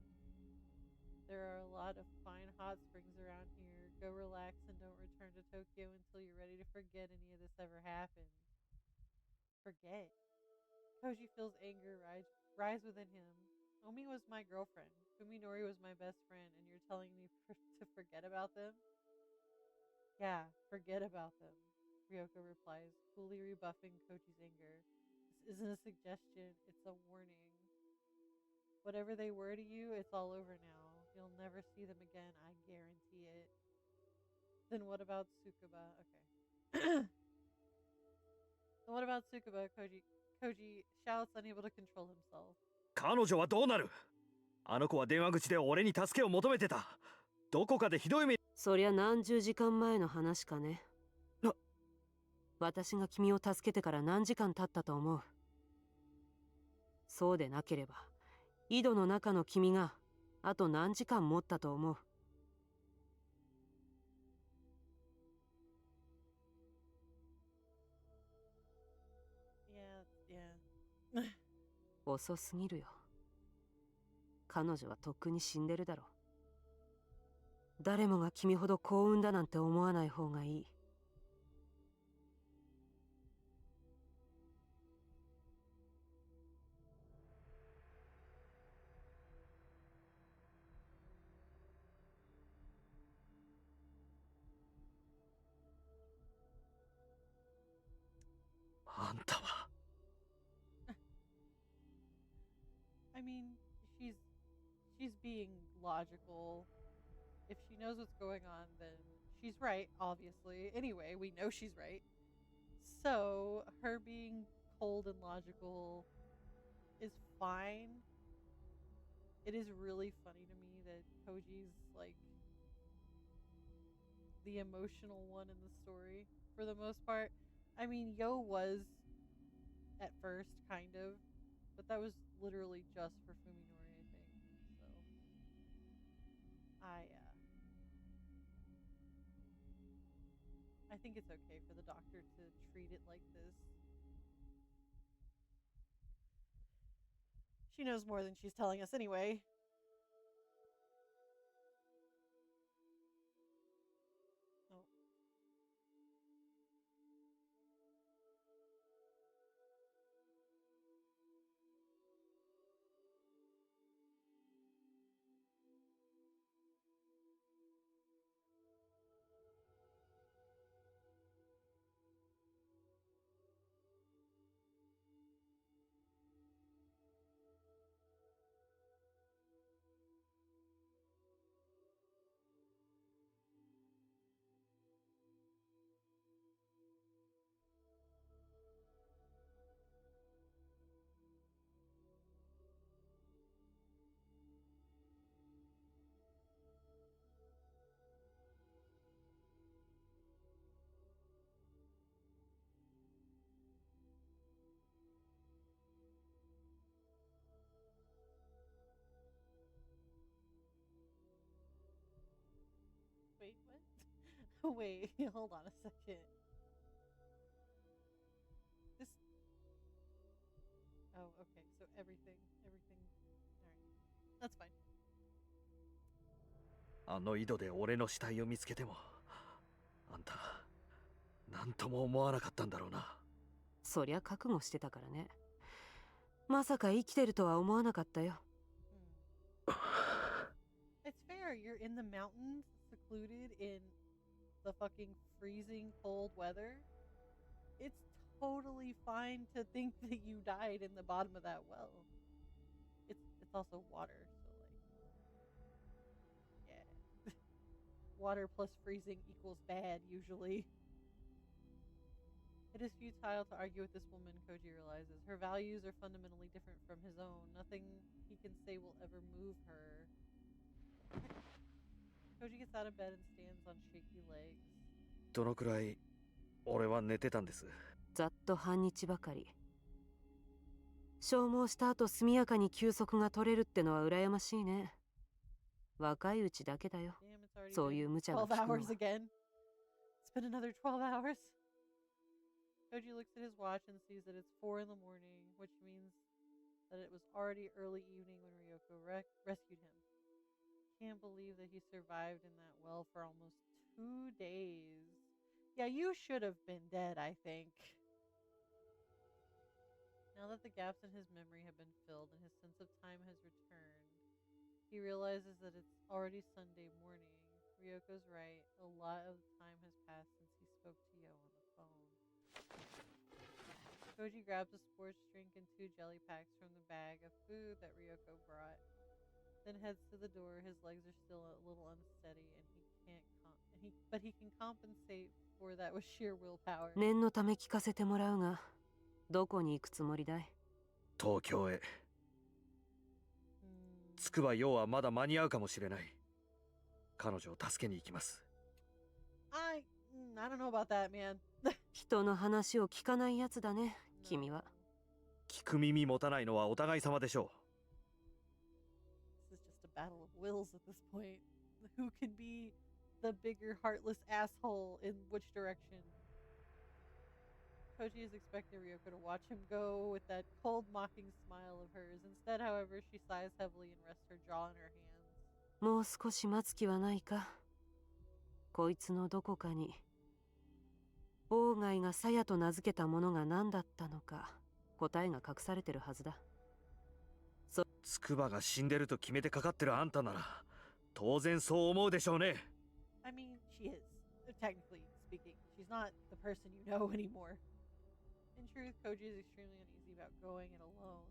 There are a lot of fine hot springs around here. Go relax and don't return to Tokyo until you're ready to forget any of this ever happened. Forget? Koji feels anger rise within him. Omi was my girlfriend. Fuminori was my best friend, and you're telling me to forget about them? Yeah, forget about them, Ryoko replies, coolly rebuffing Koji's anger. This isn't a suggestion, it's a warning. Whatever they were to you, it's all over now. You'll never see them again, I guarantee it. Then what about Tsukuba? Okay. Then what about Tsukuba? Koji shouts, unable to control himself. 彼女はどうなる？あの子は電話口で俺に助けを求めてた。どこかでひどい目。そりゃ何十時間前の話かね。私が君を助けてから何時間経ったと思う？そうでなければ井戸の中の君があと何時間持ったと思う？遅すぎるよ。彼女はとっくに死んでるだろう。誰もが君ほど幸運だなんて思わない方がいい。あんたは she's being logical. If she knows what's going on, then she's right, obviously. Anyway, we know she's right. So, her being cold and logical is fine. It is really funny to me that Koji's like the emotional one in the story for the most part. I mean, Yo was at first, kind of, but that was literally just for Fuminori, I think. So, I think it's okay for the doctor to treat it like this. She knows more than she's telling us anyway. Oh. Wait, what? Wait, hold on a second. This. Oh, okay. So everything. Alright. That's fine. あの井戸で俺の死体を見つけても、あんた、なんとも思わなかったんだろうな。そりゃ覚悟してたからね。まさか生きてるとは思わなかったよ。It's fair. You're in the mountains, secluded in the fucking freezing cold weather. It's totally fine to think that you died in the bottom of that well. It's also water, so like, yeah. Water plus freezing equals bad usually. It is futile to argue with this woman, Koji realizes. Her values are fundamentally different from his own. Nothing he can say will ever move her. Koji gets out of bed and stands on shaky legs. どのくらい俺は寝てたんです。ざっと半日ばかり。消耗した後速やかに休息が取れるってのは羨ましいね。若いうちだけだよ。そういう無茶が効くのは。12 hours again. It's been another 12 hours. Koji looks at his watch and sees that it's 4 in the morning, which means that it was already early evening when Ryoko rescued him. Can't believe that he survived in that well for almost 2 days. Yeah, you should have been dead, I think. Now that the gaps in his memory have been filled and his sense of time has returned, he realizes that it's already Sunday morning. Ryoko's right. A lot of time has passed since he spoke to Yo on the phone. Koji grabs a sports drink and 2 jelly packs from the bag of food that Ryoko brought, then heads to the door. His legs are still a little unsteady, and but he can compensate for that with sheer willpower. 念のため聞かせてもらうが、どこに行くつもりだい？東京へ。着くばようはまだ間に合うかもしれない。彼女を助けに行きます。I don't know about that, man. 人の話を聞かないやつだね、君は。聞く耳持たないのはお互い様でしょう。This is just a battle of wills at this point. Who can be the bigger heartless asshole in which direction? Koji is expecting Ryoko to watch him go with that cold mocking smile of hers. Instead, however, she sighs heavily and rests her jaw in her hands. もう少し待つ気はないか。こいつのどこかに鴎外が鞘と名付けたものが何だったのか答えが隠されてるはずだ。筑波が死んでると決めてかかってるあんたなら当然そう思うでしょうね。I mean, she is, technically speaking. She's not the person you know anymore. In truth, Koji is extremely uneasy about going it alone.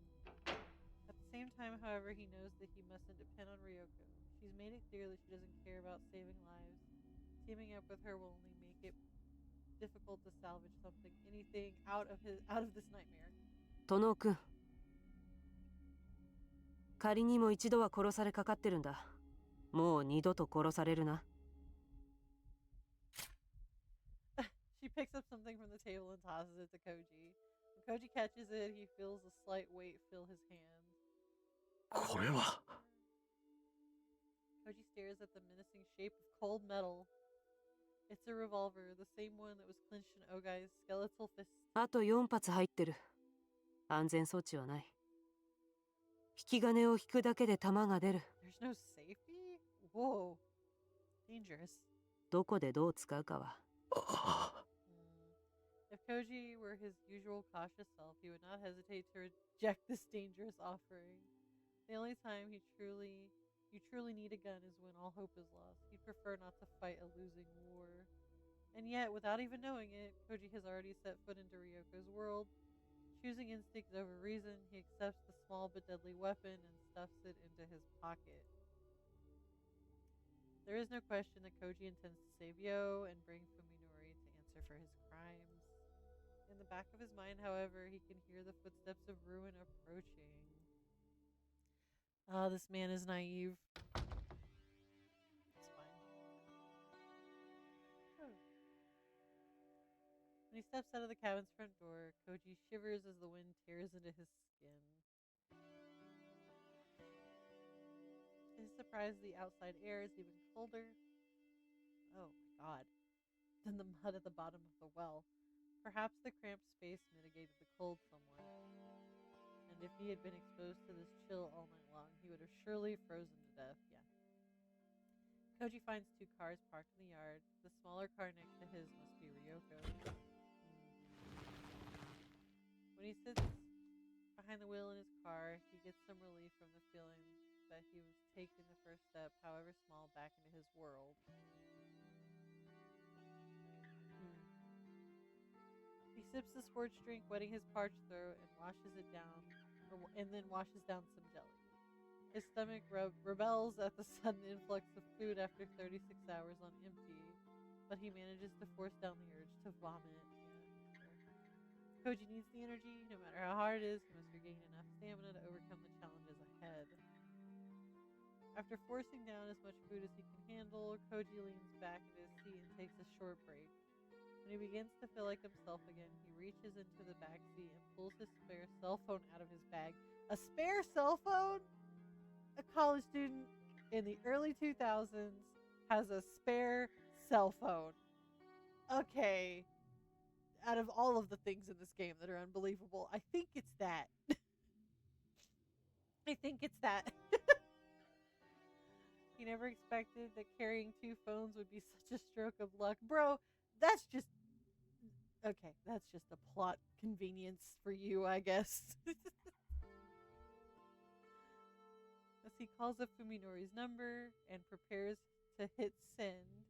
At the same time, however, he knows that he mustn't depend on Ryoko. She's made it clear that she doesn't care about saving lives. Teaming up with her will only make it difficult to salvage something, anything out of this nightmare. 殿君、仮にも一度は殺されかかってるんだ。もう二度と殺されるな。She picks up something from the table and tosses it to Koji. When Koji catches it, he feels a slight weight fill his hand. これは Koji stares at the menacing shape of cold metal. It's a revolver, the same one that was clenched in Ogai's skeletal fist. あと4発入ってる。安全装置はない。引き金を引くだけで弾が出る。There's no safety? Whoa. Dangerous. どこでどう使うかは。If Koji were his usual cautious self, he would not hesitate to reject this dangerous offering. The only time you truly need a gun is when all hope is lost. He'd prefer not to fight a losing war. And yet, without even knowing it, Koji has already set foot into Ryoko's world. Choosing instinct over reason, he accepts the small but deadly weapon and stuffs it into his pocket. There is no question that Koji intends to save Yo and bring Fuminori to answer for his crimes. In the back of his mind, however, he can hear the footsteps of ruin approaching. Ah, this man is naive. It's fine. Oh. When he steps out of the cabin's front door, Koji shivers as the wind tears into his skin. To his surprise, the outside air is even colder. Oh my god. Than the mud at the bottom of the well. Perhaps the cramped space mitigated the cold somewhat. And if he had been exposed to this chill all night long, he would have surely frozen to death. Yeah. Koji finds 2 cars parked in the yard. The smaller car next to his must be Ryoko. When he sits behind the wheel in his car, he gets some relief from the feeling that he was taking the first step, however small, back into his world. He sips the scorched drink, wetting his parched throat, and then washes down some jelly. His stomach rebels at the sudden influx of food after 36 hours on empty, but he manages to force down the urge to vomit. Koji needs the energy. No matter how hard it is, he must regain enough stamina to overcome the challenges ahead. After forcing down as much food as he can handle, Koji leans back in his seat and takes a short break. When he begins to feel like himself again, he reaches into the back seat and pulls his spare cell phone out of his bag. A spare cell phone? A college student in the early 2000s has a spare cell phone. Okay. Out of all of the things in this game that are unbelievable, I think it's that. I think it's that. He never expected that carrying 2 phones would be such a stroke of luck. Bro, that's just... Okay, that's just a plot convenience for you, I guess. As he calls up Fuminori's number and prepares to hit send,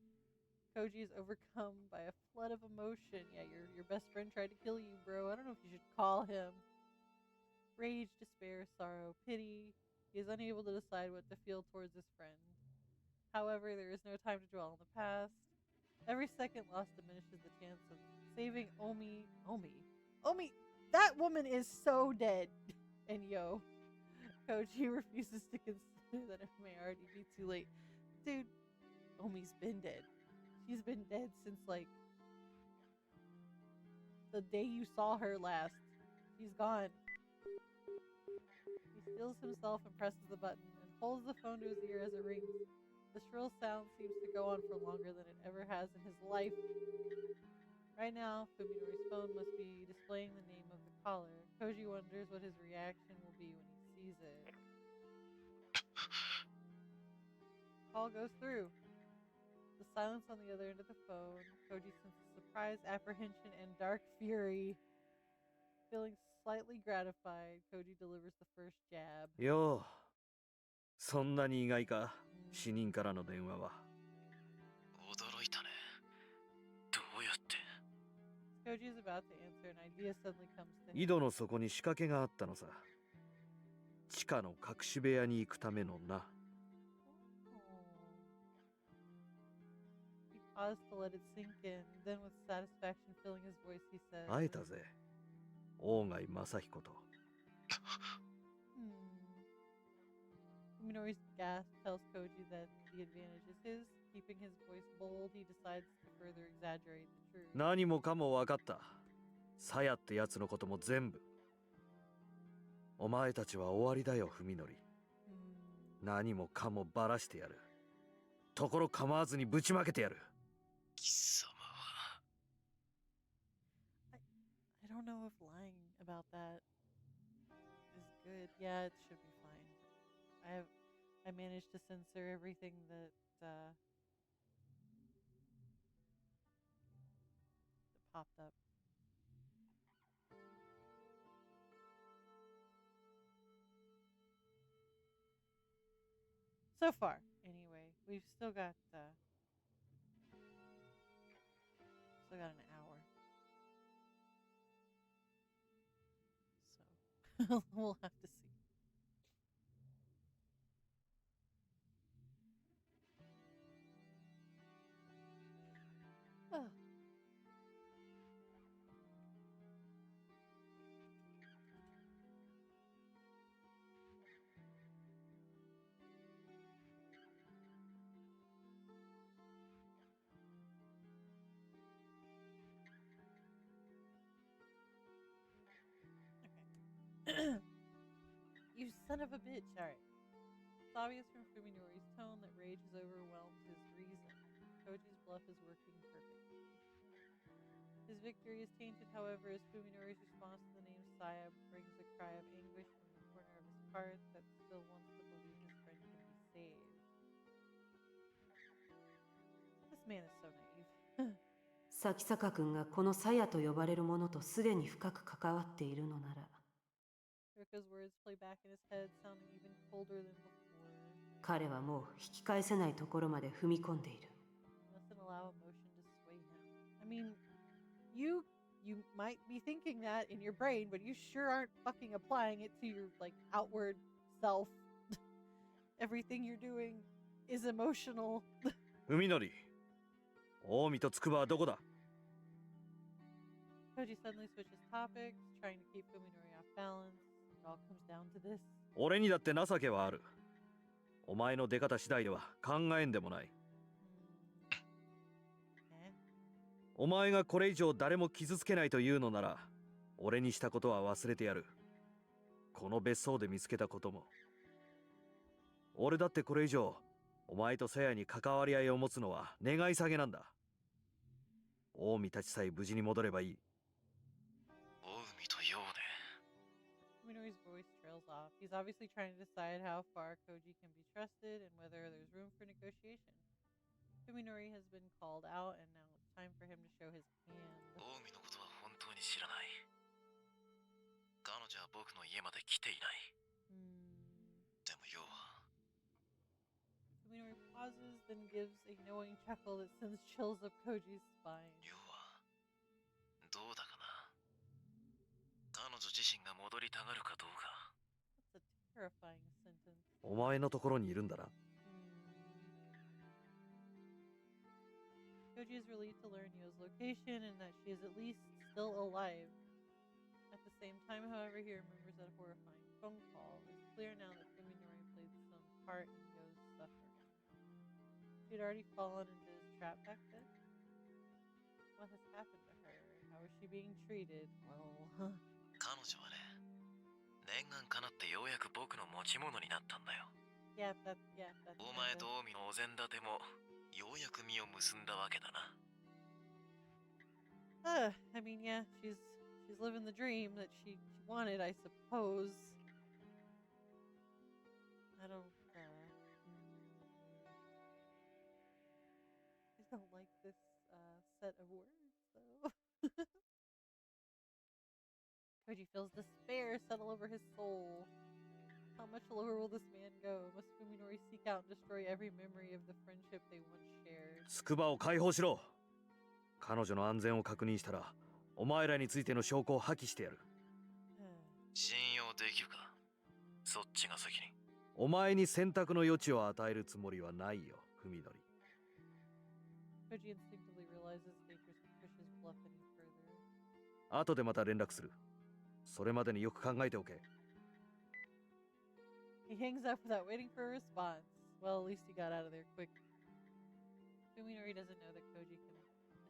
Koji is overcome by a flood of emotion. Yeah, your best friend tried to kill you, bro. I don't know if you should call him. Rage, despair, sorrow, pity. He is unable to decide what to feel towards his friend. However, there is no time to dwell on the past. Every second lost diminishes the chance of saving Omi, that woman is so dead. And yo, Koji refuses to consider that it may already be too late. Dude, Omi's been dead. She's been dead since like the day you saw her last. She's gone. He steels himself and presses the button and holds the phone to his ear as it rings. The shrill sound seems to go on for longer than it ever has in his life. Right now, Fuminori's phone must be displaying the name of the caller. Koji wonders what his reaction will be when he sees it. Call goes through. The silence on the other end of the phone. Koji senses surprise, apprehension, and dark fury. Feeling slightly gratified, Koji delivers the first jab. よう、そんなに意外か、死人からの電話は。驚いたね。どうやって。Koji is about to answer, an idea suddenly comes to him. 井戸の底に仕掛けがあったのさ。地下の隠し部屋に行くためのな。He paused to let it sink in. Then, with satisfaction filling his voice, he said, 会えたぜ、大貝正彦と。Fuminori's gasp tells Koji that the advantage is his. Keeping his voice bold, he decides to further exaggerate the truth. 何もかも分かった。さやってやつのことも全部。お前たちは終わりだよ、文則。何もかもバラしてやる。ところ構わずにぶちまけてやる。貴様は。I don't know if lying about that is good. Yeah, it should be fine. I managed to censor everything that popped up. So far, anyway, we've still got an hour. So we'll have to see. Oh. You son of a bitch. Alright. It's obvious from Fuminori's tone that rage has overwhelmed his reason. Koji's bluff is working perfectly. His victory is tainted, however, as Fuminori's response to the name Saya brings a cry of anguish from the corner of his heart that still wants to believe his friend can be saved. This man is so naive. 咲坂君がこのサヤと呼ばれるものとすでに深く関わっているのなら、 Rika's words play back in his head, sounding even colder than before. 彼はもう引き返せないところまで踏み込んでいる。 Mustn't allow emotion to sway him. I mean, you might be thinking that in your brain, but you sure aren't fucking applying it to your like outward self. Everything you're doing is emotional. 文則、近江と筑波はどこだ？ Koji suddenly switches topics, trying to keep Fuminori off balance. It all comes down to this. 俺にだって情けはある。お前の出方次第では考えんでもない。お前がこれ以上誰も傷つけないというのなら、俺にしたことは忘れてやる。この別荘で見つけたことも。俺だってこれ以上、お前とさやに関わり合いを持つのは願い下げなんだ。近江たちさえ無事に戻ればいい。近江とようね。Fuminori's voice trails off. He's obviously trying to decide how far Koji can be trusted and whether there's room for negotiation. Fuminori has been called out, and now it's time for him to show his hand. 近江のことは本当に知らない。彼女は僕の家まで来ていない。でもよう。Fuminori pauses, then gives a knowing chuckle that sends chills up Koji's spine. ようはどうだかな。彼女自身が戻りたがるかどうか。That's a terrifying sentence. お前のところにいるんだな。Koji is relieved to learn Yo's location and that she is at least still alive. At the same time, however, he remembers that horrifying phone call. It's clear now that Fuminori played some part in Yo's suffering. She had already fallen into his trap back then. What has happened to her? How is she being treated? Well, 彼女はね、念願かなってようやく僕の持ち物になったんだよ。yeah, that's お前と近江のお膳立てもようやく実を結んだわけだな。I mean, yeah, she's living the dream that she wanted, I suppose. I don't like this set of words, though. Koji feels despair settle over his soul. How much lower will this man go? Must Fuminori seek out and destroy every memory of the friendship they once shared? 筑波を解放しろ。彼女の安全を確認したら、お前らについての証拠を破棄してやる。信用できるか？そっちが責任。お前に選択の余地を与えるつもりはないよ、文則。 Koji instinctively realizes Baker should push his bluff any further. 後でまた連絡する。それまでによく考えておけ。 He hangs up without waiting for a response. Well, at least he got out of there quick. YumeiNaru doesn't know that Koji is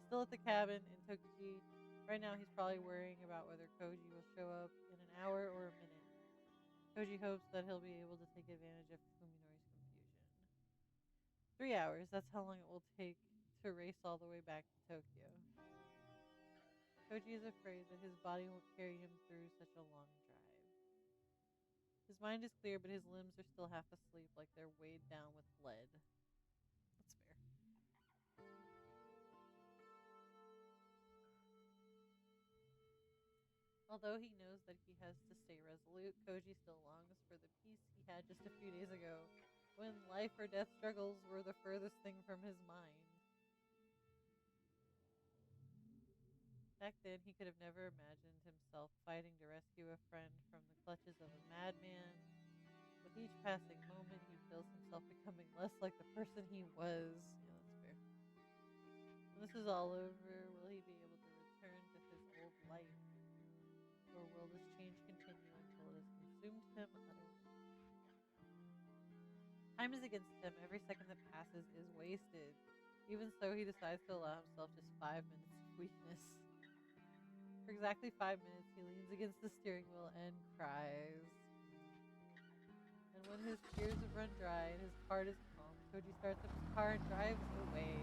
still at the cabin in Tokuji. Right now, he's probably worrying about whether Koji will show up in an hour or a minute. Koji hopes that he'll be able to take advantage of YumeiNaru's confusion. 3 hours, that's how long it will take to race all the way back to Tokyo. Koji is afraid that his body won't carry him through such a long drive. His mind is clear, but his limbs are still half asleep, like they're weighed down with lead. That's fair. Although he knows that he has to stay resolute, Koji still longs for the peace he had just a few days ago, when life or death struggles were the furthest thing from his mind. Back then, he could have never imagined himself fighting to rescue a friend from the clutches of a madman. With each passing moment, he feels himself becoming less like the person he was. Yeah, that's fair. When this is all over, will he be able to return to his old life? Or will this change continue until it has consumed him utterly? Time is against him. Every second that passes is wasted. Even so, he decides to allow himself just 5 minutes of weakness. For exactly 5 minutes, he leans against the steering wheel and cries. And when his tears have run dry and his heart is calm, Koji starts up his car and drives away.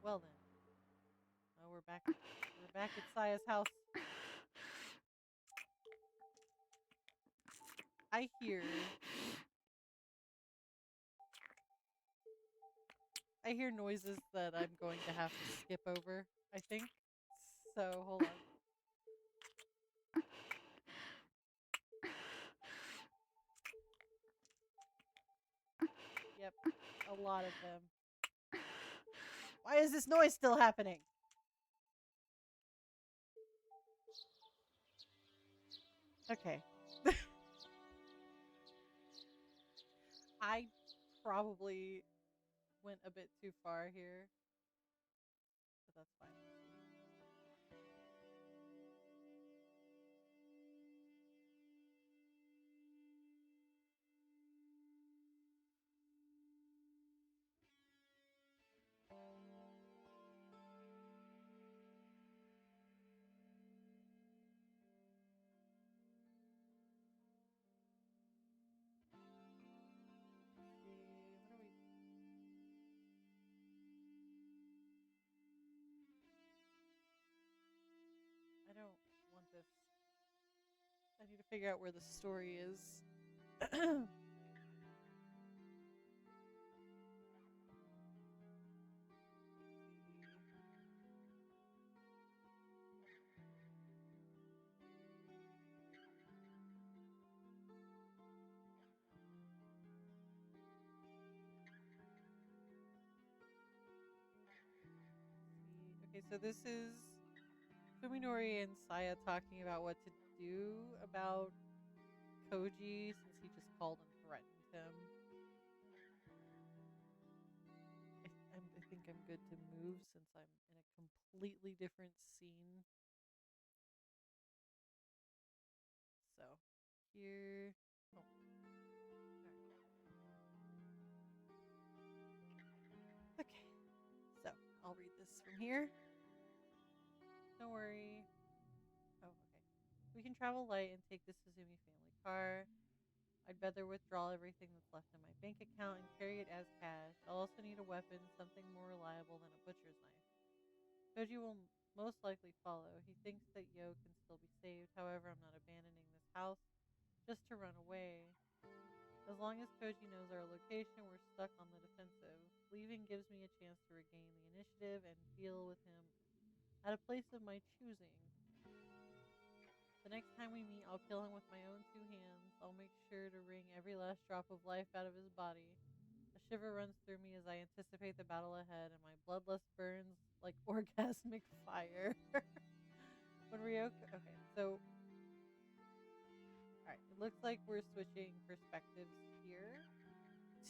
Well then. Oh, we're back at Saya's house. I hear noises that I'm going to have to skip over, I think. So, hold on. Yep, a lot of them. Why is this noise still happening? Okay. I probably went a bit too far here, but that's fine. I don't want this. I need to figure out where the story is. Okay, so this is YumeiNaru and Saya talking about what to do about Koji since he just called and threatened him. I think I'm good to move since I'm in a completely different scene. So, here... Oh. Alright. Okay. So, I'll read this from here. Don't worry. Oh, okay. We can travel light and take the Suzumi family car. I'd better withdraw everything that's left in my bank account and carry it as cash. I'll also need a weapon, something more reliable than a butcher's knife. Koji will most likely follow. He thinks that Yo can still be saved. However, I'm not abandoning this house just to run away. As long as Koji knows our location, we're stuck on the defensive. Leaving gives me a chance to regain the initiative and deal with him at a place of my choosing. The next time we meet, I'll kill him with my own 2 hands. I'll make sure to wring every last drop of life out of his body. A shiver runs through me as I anticipate the battle ahead, and my bloodlust burns like orgasmic fire. When Ryoka... Okay, so... looks like we're switching perspectives here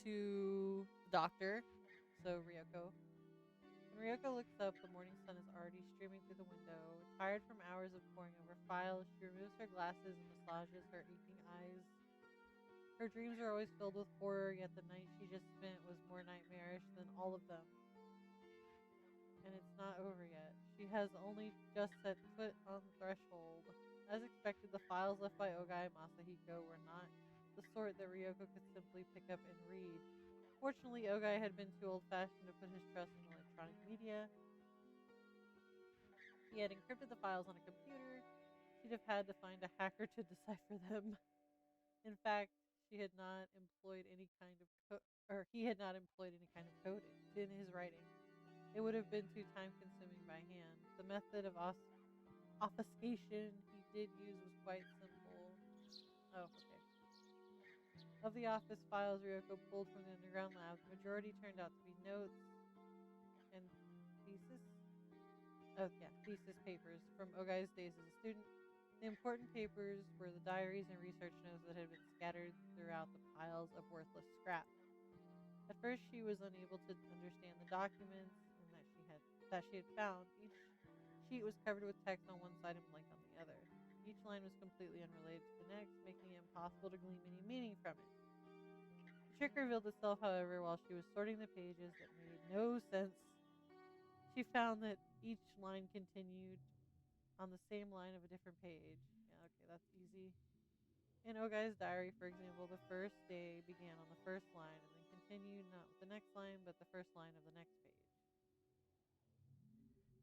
to the doctor, so Ryoko. When Ryoko looks up, the morning sun is already streaming through the window. Tired from hours of poring over files, she removes her glasses and massages her aching eyes. Her dreams are always filled with horror, yet the night she just spent was more nightmarish than all of them. And it's not over yet. She has only just set foot on the threshold. As expected, the files left by Ogai and Masahiko were not the sort that Ryoko could simply pick up and read. Fortunately, Ogai had been too old-fashioned to put his trust in electronic media. He had encrypted the files on a computer. She'd have had to find a hacker to decipher them. In fact, he had not employed any kind of coding in his writing. It would have been too time-consuming by hand. The method of obfuscation he did use was quite simple. Oh, okay. Of the office files Ryoko pulled from the underground lab, the majority turned out to be notes and thesis papers from Ogai's days as a student. The important papers were the diaries and research notes that had been scattered throughout the piles of worthless scrap. At first, she was unable to understand the documents that she had found. Each sheet was covered with text on one side and blank on the other. Each line was completely unrelated to the next, making it impossible to glean any meaning from it. The trick revealed itself, however, while she was sorting the pages that made no sense. She found that each line continued on the same line of a different page. Yeah, okay, that's easy. In Ogai's diary, for example, the first day began on the first line and then continued not with the next line, but the first line of the next page.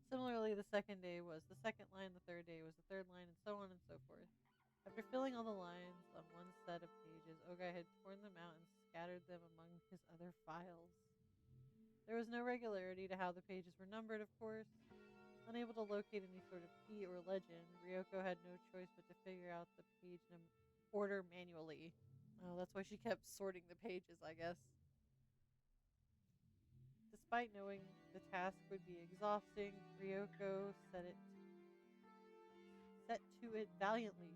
Similarly, the second day was the second line, the third day was the third line, and so on and so forth. After filling all the lines on one set of pages, Ogai had torn them out and scattered them among his other files. There was no regularity to how the pages were numbered, of course. Unable to locate any sort of key or legend, Ryoko had no choice but to figure out the page order manually. Oh, that's why she kept sorting the pages, I guess. Despite knowing the task would be exhausting, Ryoko set to it valiantly.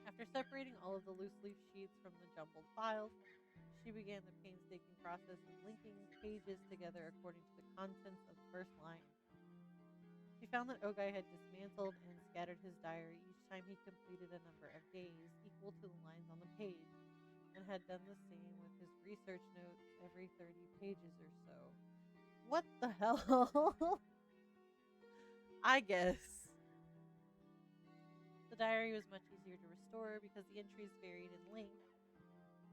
After separating all of the loose leaf sheets from the jumbled files, she began the painstaking process of linking pages together according to the contents of the first line. She found that Ogai had dismantled and scattered his diary each time he completed a number of days equal to the lines on the page, and had done the same with his research notes every 30 pages or so. What the hell? I guess. The diary was much easier to restore because the entries varied in length.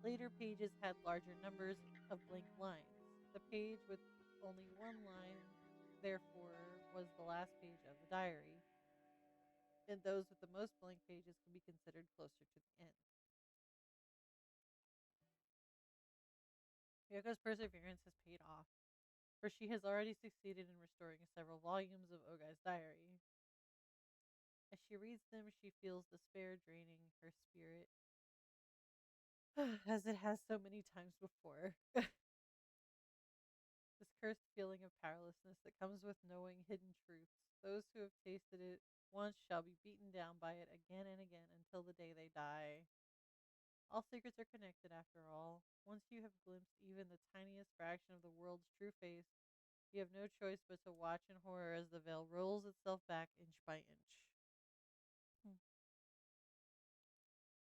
Later pages had larger numbers of blank lines. The page with only one line, therefore, was the last page of the diary, and those with the most blank pages could be considered closer to the end. Ryoko's perseverance has paid off, for she has already succeeded in restoring several volumes of Ogai's diary. As she reads them, she feels despair draining her spirit, as it has so many times before. This cursed feeling of powerlessness that comes with knowing hidden truths. Those who have tasted it once shall be beaten down by it again and again until the day they die. All secrets are connected after all. Once you have glimpsed even the tiniest fraction of the world's true face, you have no choice but to watch in horror as the veil rolls itself back inch by inch.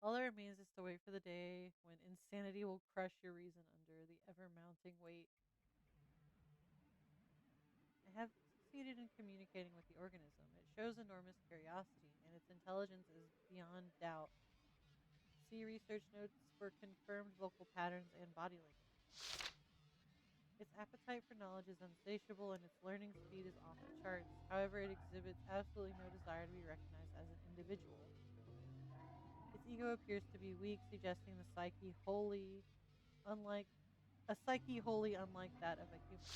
All that remains is to wait for the day when insanity will crush your reason under the ever-mounting weight. I have succeeded in communicating with the organism. It shows enormous curiosity, and its intelligence is beyond doubt. See research notes for confirmed vocal patterns and body language. Its appetite for knowledge is insatiable, and its learning speed is off the charts. However, it exhibits absolutely no desire to be recognized as an individual. Its ego appears to be weak, suggesting a psyche wholly unlike that of a human.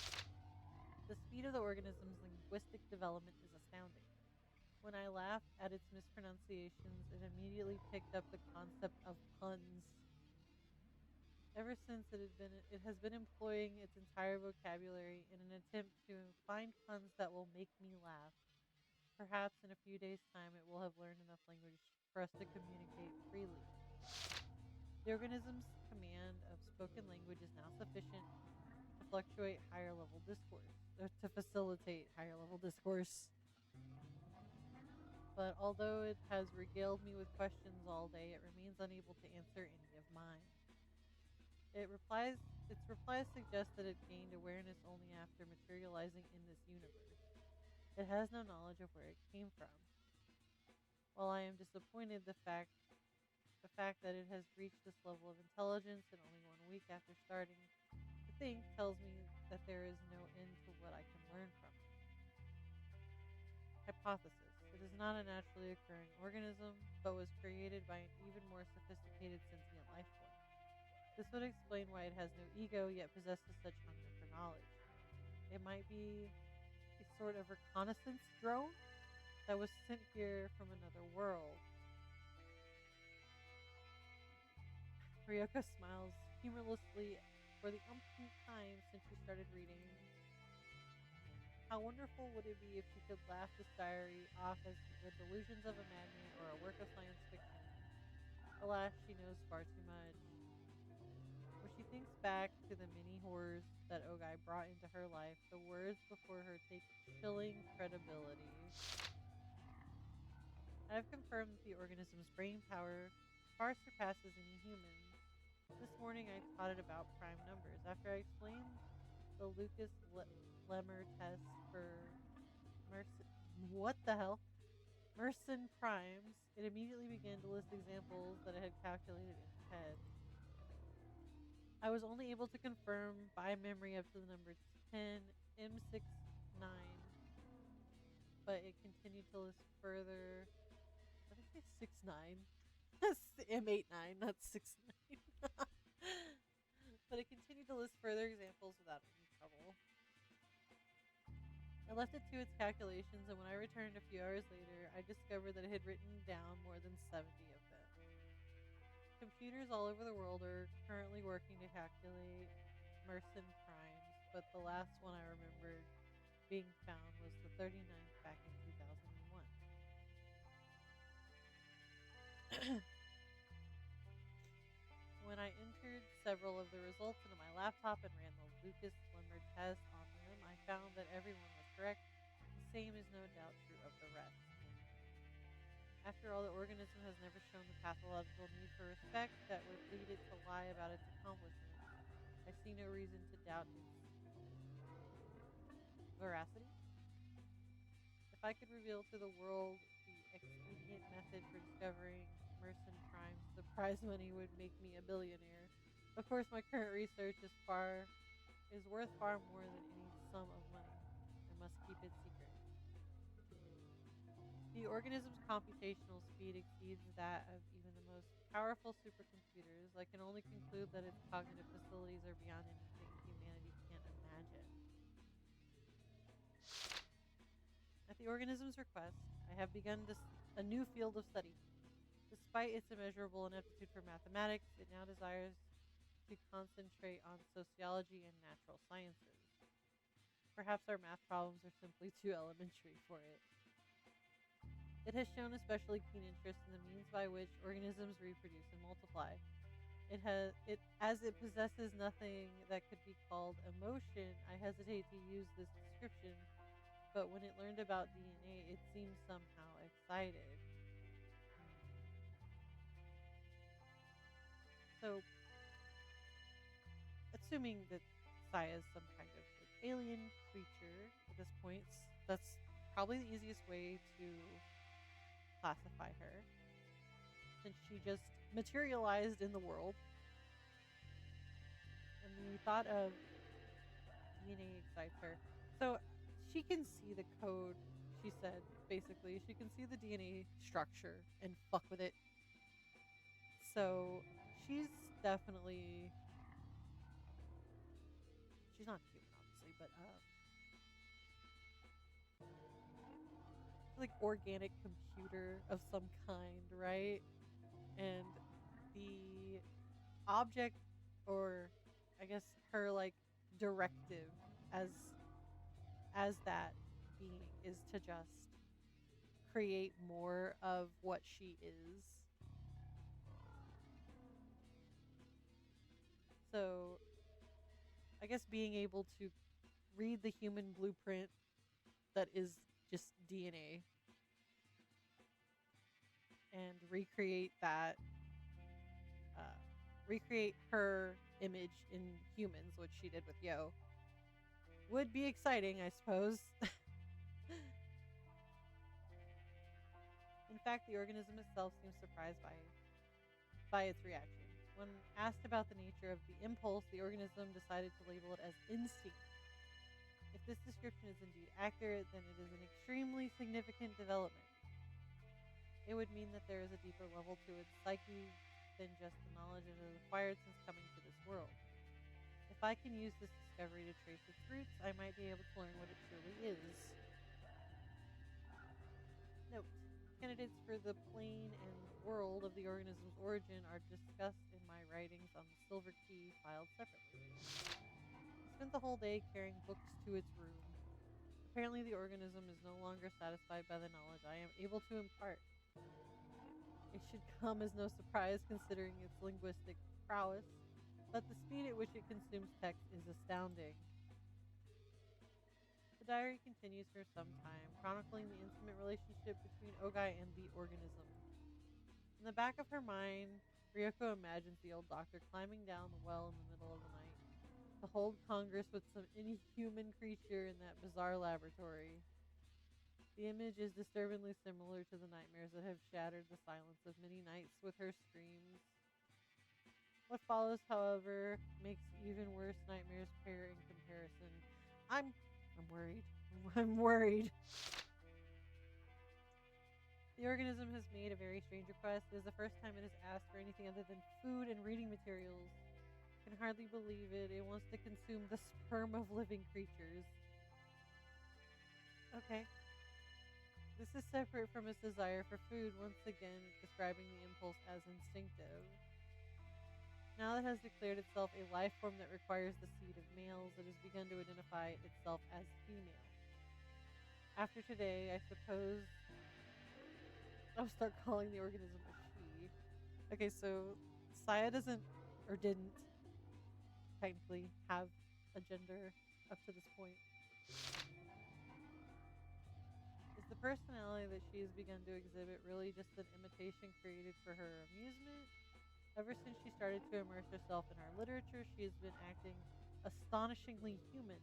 The speed of the organism's linguistic development is astounding. When I laughed at its mispronunciations, it immediately picked up the concept of puns. Ever since it has been employing its entire vocabulary in an attempt to find puns that will make me laugh. Perhaps in a few days' time it will have learned enough language for us to communicate freely. The organism's command of spoken language is now sufficient to fluctuate higher level discourse, or to facilitate higher level discourse. But although it has regaled me with questions all day, it remains unable to answer any of mine. Its replies suggest that it gained awareness only after materializing in this universe. It has no knowledge of where it came from. While I am disappointed, the fact that it has reached this level of intelligence in only 1 week after starting to think tells me that there is no end to what I can learn from it. Hypothesis. It is not a naturally occurring organism, but was created by an even more sophisticated sentient life form. This would explain why it has no ego, yet possesses such hunger for knowledge. It might be a sort of reconnaissance drone that was sent here from another world. Ryoka smiles humorlessly for the umpteenth time since she started reading. How wonderful would it be if she could laugh this diary off as the delusions of a madman or a work of science fiction? Alas, she knows far too much. When she thinks back to the many horrors that Ogai brought into her life, the words before her take chilling credibility. I have confirmed that the organism's brain power far surpasses any human. This morning I taught it about prime numbers. After I explained the Lucas-Lemmer test for Mersenne primes, it immediately began to list examples that it had calculated in its head. I was only able to confirm by memory up to the number 10 M69, but it continued to list further. What did I say? 69? That's M89, not 69. But it continued to list further examples without any trouble. I left it to its calculations, and when I returned a few hours later, I discovered that it had written down more than 70 of them. Computers all over the world are currently working to calculate Mersenne primes, but the last one I remembered being found was the 39th back in 2001. When I entered several of the results into my laptop and ran the Lucas-Lemmer test on them, I found that everyone was correct. The same is no doubt true of the rest. After all, the organism has never shown the pathological need for respect that would lead it to lie about its accomplishments. I see no reason to doubt its veracity. If I could reveal to the world the expedient method for discovering Mersenne primes, the prize money would make me a billionaire. Of course, my current research is worth far more than any sum of money. I must keep it secret. The organism's computational speed exceeds that of even the most powerful supercomputers. I can only conclude that its cognitive facilities are beyond anything humanity can imagine. At the organism's request, I have begun a new field of study. Despite its immeasurable ineptitude for mathematics, it now desires to concentrate on sociology and natural sciences. Perhaps our math problems are simply too elementary for it. It has shown especially keen interest in the means by which organisms reproduce and multiply. As it possesses nothing that could be called emotion, I hesitate to use this description, but when it learned about DNA, it seemed somehow excited. So, assuming that Saya is some kind of alien creature at this point, that's probably the easiest way to classify her, since she just materialized in the world. And the thought of DNA excites her. So she can see the code, she said, basically. She can see the DNA structure and fuck with it. So she's definitely... She's not human, obviously, but like organic computer of some kind, right? And the object, or I guess her like directive as that being, is to just create more of what she is. So, I guess being able to read the human blueprint that is just DNA and recreate that, recreate her image in humans, which she did with Yo, would be exciting, I suppose. In fact, the organism itself seems surprised by its reaction. When asked about the nature of the impulse, the organism decided to label it as instinct. If this description is indeed accurate, then it is an extremely significant development. It would mean that there is a deeper level to its psyche than just the knowledge it has acquired since coming to this world. If I can use this discovery to trace its roots, I might be able to learn what it truly is. Note: candidates for the plane and world of the organism's origin are discussed in my writings on the Silver Key, filed separately. I spent the whole day carrying books to its room. Apparently the organism is no longer satisfied by the knowledge I am able to impart. It should come as no surprise considering its linguistic prowess, but the speed at which it consumes text is astounding. The diary continues for some time, chronicling the intimate relationship between Ogai and the organism. In the back of her mind, Ryoko imagines the old doctor climbing down the well in the middle of the night to hold congress with some inhuman creature in that bizarre laboratory. The image is disturbingly similar to the nightmares that have shattered the silence of many nights with her screams. What follows, however, makes even worse nightmares pair in comparison. I'm worried. I'm worried. The organism has made a very strange request. It is the first time it has asked for anything other than food and reading materials. I can hardly believe it. It wants to consume the sperm of living creatures. Okay. This is separate from its desire for food, once again describing the impulse as instinctive. Now that it has declared itself a life form that requires the seed of males, it has begun to identify itself as female. After today, I suppose I'll start calling the organism a she. Okay, so Saya doesn't, or didn't, technically have a gender up to this point. Is the personality that she has begun to exhibit really just an imitation created for her amusement? Ever since she started to immerse herself in our literature, she has been acting astonishingly human.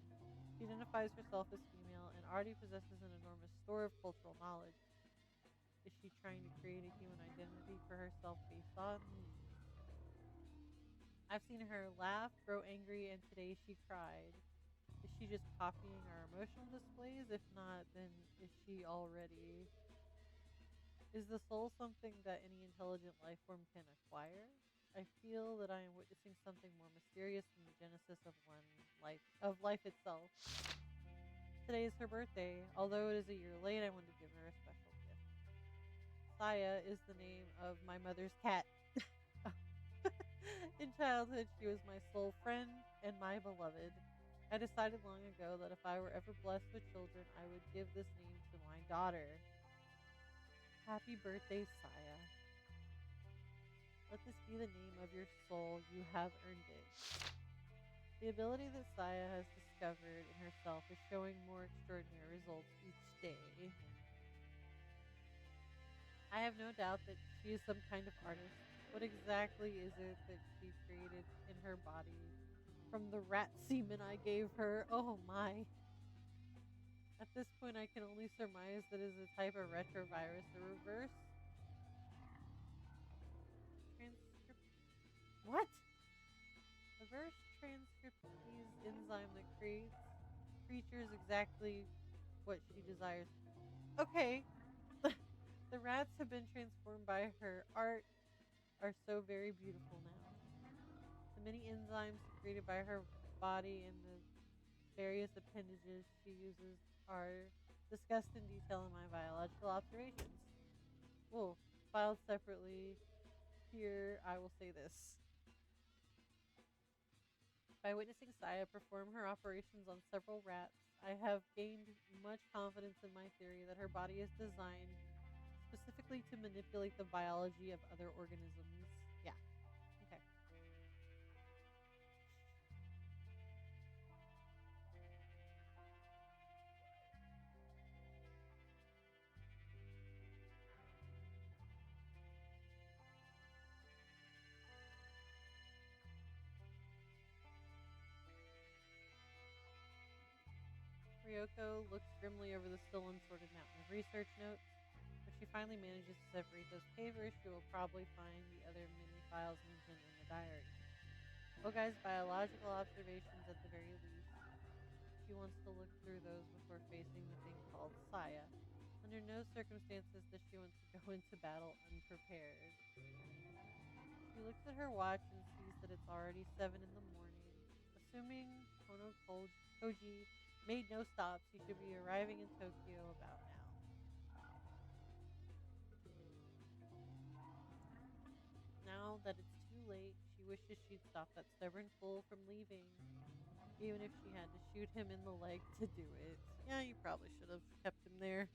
She identifies herself as female and already possesses an enormous store of cultural knowledge. Is she trying to create a human identity for herself based on these? I've seen her laugh, grow angry, and today she cried. Is she just copying our emotional displays? If not, then is she already? Is the soul something that any intelligent life form can acquire? I feel that I am witnessing something more mysterious than the genesis of life itself. Today is her birthday. Although it is a year late, I want to give her a special gift. Saya is the name of my mother's cat. In childhood, she was my soul friend and my beloved. I decided long ago that if I were ever blessed with children, I would give this name to my daughter. Happy birthday, Saya. Let this be the name of your soul. You have earned it. The ability that Saya has discovered in herself is showing more extraordinary results each day. I have no doubt that she is some kind of artist. What exactly is it that she created in her body from the rat semen I gave her? Oh my. At this point, I can only surmise that it is a type of retrovirus. The reverse What? Reverse transcriptase enzyme that creates creatures exactly what she desires. Okay. The rats have been transformed by her art are so very beautiful now. The many enzymes secreted by her body and the various appendages she uses are discussed in detail in my biological observations. Well, filed separately, here I will say this. By witnessing Saya perform her operations on several rats, I have gained much confidence in my theory that her body is designed specifically to manipulate the biology of other organisms. Yeah. Okay. Ryoko looks grimly over the still unsorted mountain of research notes. When she finally manages to separate those papers, she will probably find the other mini files mentioned in the diary. Ogai's biological observations at the very least. She wants to look through those before facing the thing called Saya. Under no circumstances does she want to go into battle unprepared. She looks at her watch and sees that it's already 7 in the morning. Assuming Koji made no stops, he should be arriving in Tokyo about now. Now that it's too late, she wishes she'd stopped that stubborn fool from leaving, even if she had to shoot him in the leg to do it. Yeah, you probably should have kept him there.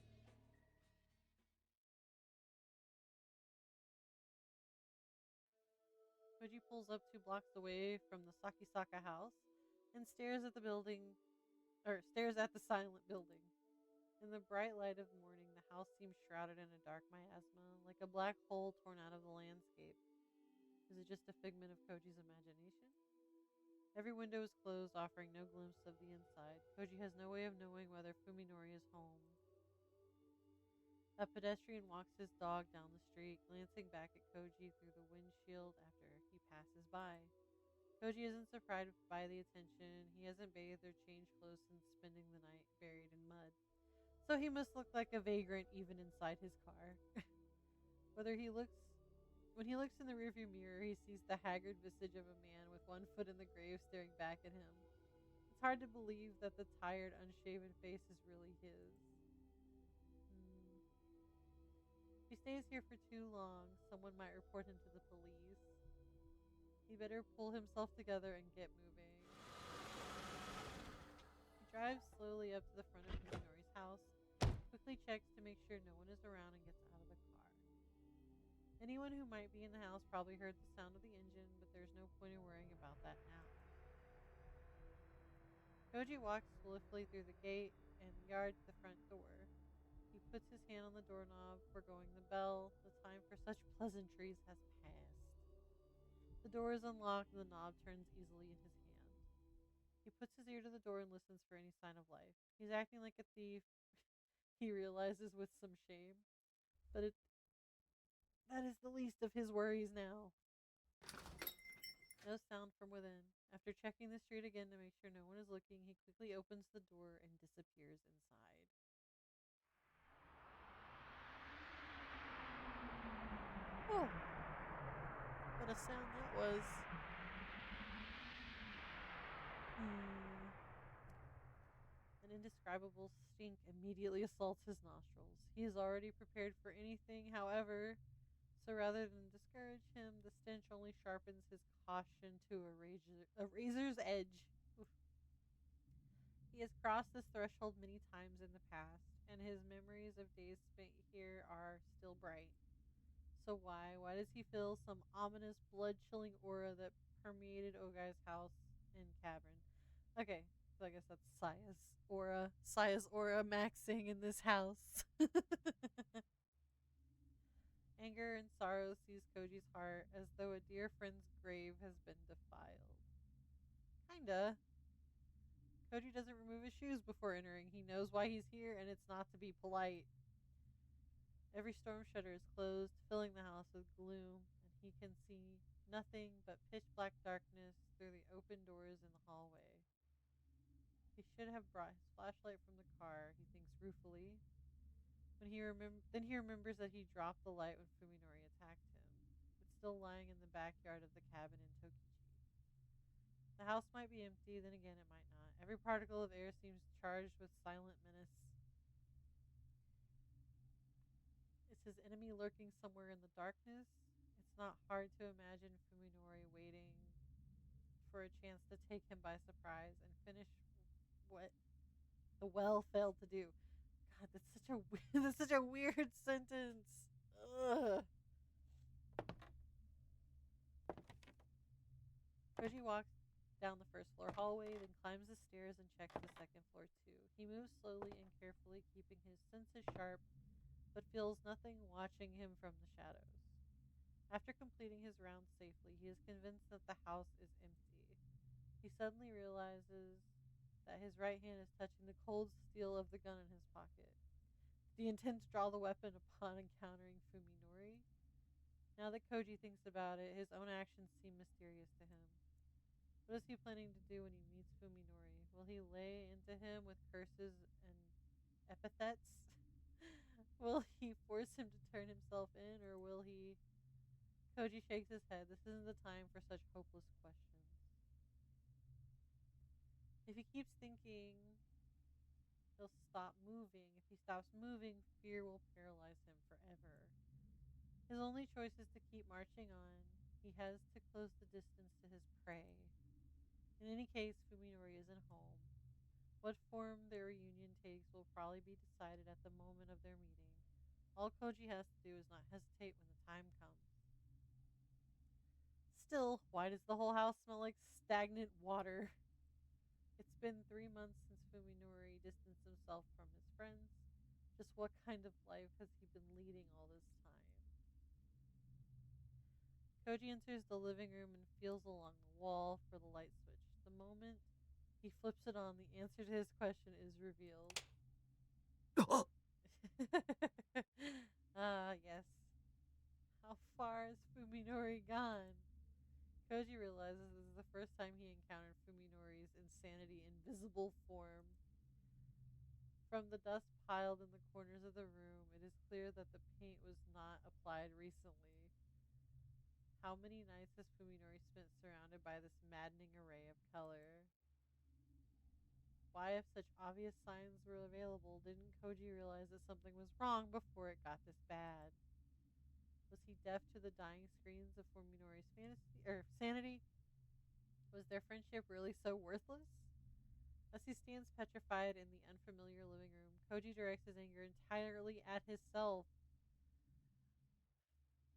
Koji pulls up 2 blocks away from the Sakisaka house and stares at the silent building. In the bright light of morning, the house seems shrouded in a dark miasma, like a black hole torn out of the landscape. Is it just a figment of Koji's imagination? Every window is closed, offering no glimpse of the inside. Koji has no way of knowing whether Fuminori is home. A pedestrian walks his dog down the street, glancing back at Koji through the windshield after he passes by. Koji isn't surprised by the attention. He hasn't bathed or changed clothes since spending the night buried in mud. So he must look like a vagrant even inside his car. When he looks in the rearview mirror, he sees the haggard visage of a man with one foot in the grave staring back at him. It's hard to believe that the tired, unshaven face is really his. If he stays here for too long, someone might report him to the police. He better pull himself together and get moving. He drives slowly up to the front of Fuminori's house, quickly checks to make sure no one is around, and gets out of the car. Anyone who might be in the house probably heard the sound of the engine, but there's no point in worrying about that now. Koji walks swiftly through the gate and the yard to the front door. He puts his hand on the doorknob, foregoing the bell. The time for such pleasantries has passed. The door is unlocked and the knob turns easily in his hand. He puts his ear to the door and listens for any sign of life. He's acting like a thief, he realizes with some shame. But that is the least of his worries now. No sound from within. After checking the street again to make sure no one is looking, he quickly opens the door and disappears inside. Oh, what a sound that was. An indescribable stink immediately assaults his nostrils. He is already prepared for anything, however, so rather than discourage him, the stench only sharpens his caution to a razor's edge. Oof. He has crossed this threshold many times in the past, and his memories of days spent here are still bright. So why does he feel some ominous, blood-chilling aura that permeated Ogai's house and cavern? Okay, so I guess that's Saya's aura. Saya's aura maxing in this house. Anger and sorrow seize Koji's heart as though a dear friend's grave has been defiled. Kinda. Koji doesn't remove his shoes before entering. He knows why he's here, and it's not to be polite. Every storm shutter is closed, filling the house with gloom, and he can see nothing but pitch-black darkness through the open doors in the hallway. He should have brought his flashlight from the car, he thinks ruefully. Then he remembers that he dropped the light when Fuminori attacked him. It's still lying in the backyard of the cabin in Tokichi. The house might be empty, then again it might not. Every particle of air seems charged with silent menace. Is his enemy lurking somewhere in the darkness? It's not hard to imagine Fuminori waiting for a chance to take him by surprise and finish what the well failed to do. God, that's such a weird sentence. Ugh. Koji walks down the first floor hallway, then climbs the stairs and checks the second floor too. He moves slowly and carefully, keeping his senses sharp, but feels nothing watching him from the shadows. After completing his round safely, he is convinced that the house is empty. He suddenly realizes that his right hand is touching the cold steel of the gun in his pocket. The intent to draw the weapon upon encountering Fuminori? Now that Koji thinks about it, his own actions seem mysterious to him. What is he planning to do when he meets Fuminori? Will he lay into him with curses and epithets? Will he force him to turn himself in, or will he... Koji shakes his head. This isn't the time for such hopeless questions. If he keeps thinking, he'll stop moving. If he stops moving, fear will paralyze him forever. His only choice is to keep marching on. He has to close the distance to his prey. In any case, Fuminori isn't home. What form their reunion takes will probably be decided at the moment of their meeting. All Koji has to do is not hesitate when the time comes. Still, why does the whole house smell like stagnant water? It's been 3 months since Fuminori distanced himself from his friends. Just what kind of life has he been leading all this time? Koji enters the living room and feels along the wall for the light switch. The moment he flips it on, the answer to his question is revealed. Yes. How far has Fuminori gone? Koji realizes this is the first time he encountered Fuminori's insanity in visible form. From the dust piled in the corners of the room, it is clear that the paint was not applied recently. How many nights has Fuminori spent surrounded by this maddening array of color? Why, if such obvious signs were available, didn't Koji realize that something was wrong before it got this bad? Was he deaf to the dying screams of Fuminori's sanity? Was their friendship really so worthless? As he stands petrified in the unfamiliar living room, Koji directs his anger entirely at himself.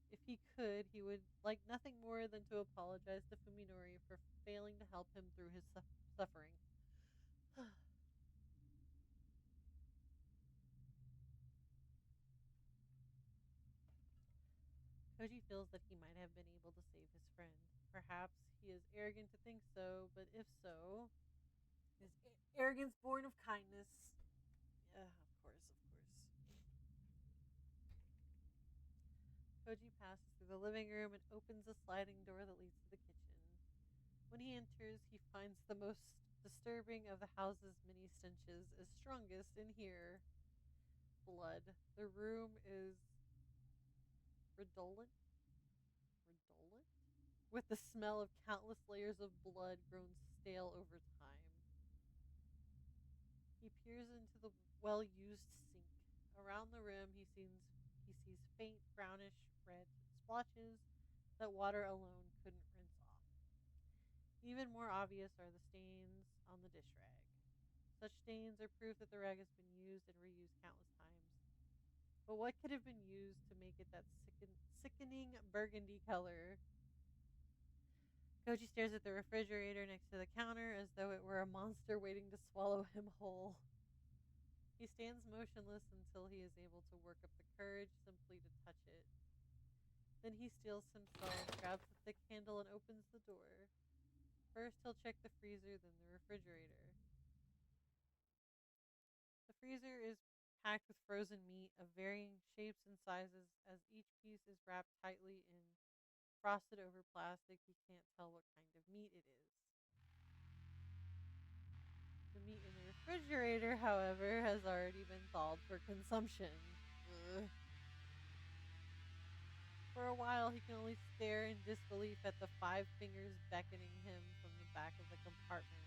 If he could, he would like nothing more than to apologize to Fuminori for failing to help him through his suffering. Koji feels that he might have been able to save his friend. Perhaps he is arrogant to think so, but if so, is arrogance born of kindness? Yeah, of course. Koji passes through the living room and opens a sliding door that leads to the kitchen. When he enters, he finds the most disturbing of the house's many stenches is strongest in here. Blood. The room is redolent with the smell of countless layers of blood grown stale over time. He peers into the well-used sink. Around the rim, he sees faint brownish red splotches that water alone couldn't rinse off. Even more obvious are the stains on the dish rag. Such stains are proof that the rag has been used and reused countless times. But what could have been used to make it that sickening burgundy color? Koji stares at the refrigerator next to the counter as though it were a monster waiting to swallow him whole. He stands motionless until he is able to work up the courage simply to touch it. Then he steels himself, grabs the thick handle, and opens the door. First, he'll check the freezer, then the refrigerator. The freezer is packed with frozen meat of varying shapes and sizes. As each piece is wrapped tightly in frosted over plastic, he can't tell what kind of meat it is. The meat in the refrigerator, however, has already been thawed for consumption. Ugh. For a while, he can only stare in disbelief at the 5 fingers beckoning him from the back of the compartment.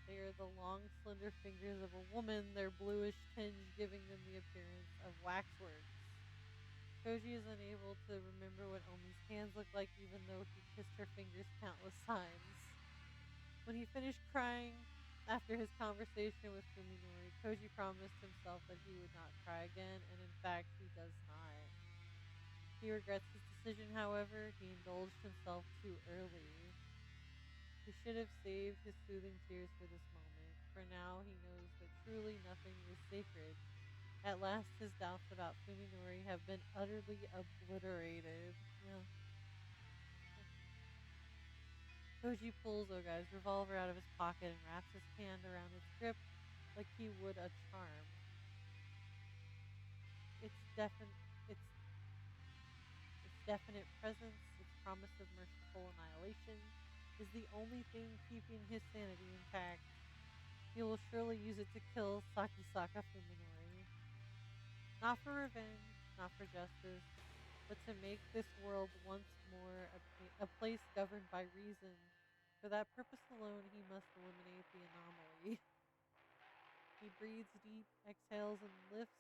They are the long, slender fingers of a woman, their bluish tinge giving them the appearance of waxworks. Koji is unable to remember what Omi's hands looked like, even though he kissed her fingers countless times. When he finished crying after his conversation with Fuminori, Koji promised himself that he would not cry again, and in fact, he does not. He regrets his decision, however. He indulged himself too early. He should have saved his soothing tears for this moment. For now, he knows that truly nothing is sacred. At last, his doubts about Fuminori have been utterly obliterated. Koji pulls Ogai's revolver out of his pocket and wraps his hand around its grip like he would a charm. Its definite presence, its promise of merciful annihilation, is the only thing keeping his sanity intact. He will surely use it to kill Sakisaka Fuminori. Not for revenge, not for justice, but to make this world once more a place governed by reason. For that purpose alone, he must eliminate the anomaly. He breathes deep, exhales, and lifts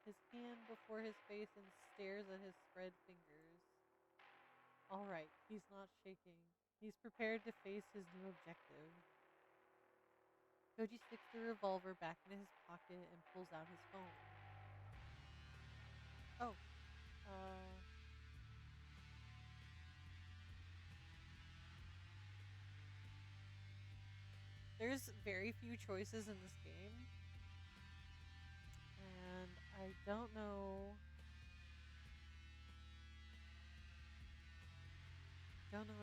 his hand before his face and stares at his spread fingers. All right, he's not shaking. He's prepared to face his new objective. Koji sticks the revolver back into his pocket and pulls out his phone. Oh, there's very few choices in this game. And I don't know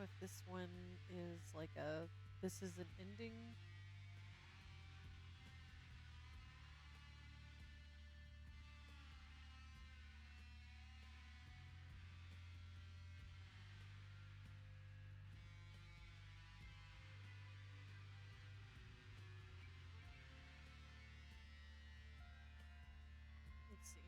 if this one is like this is an ending. Let's see.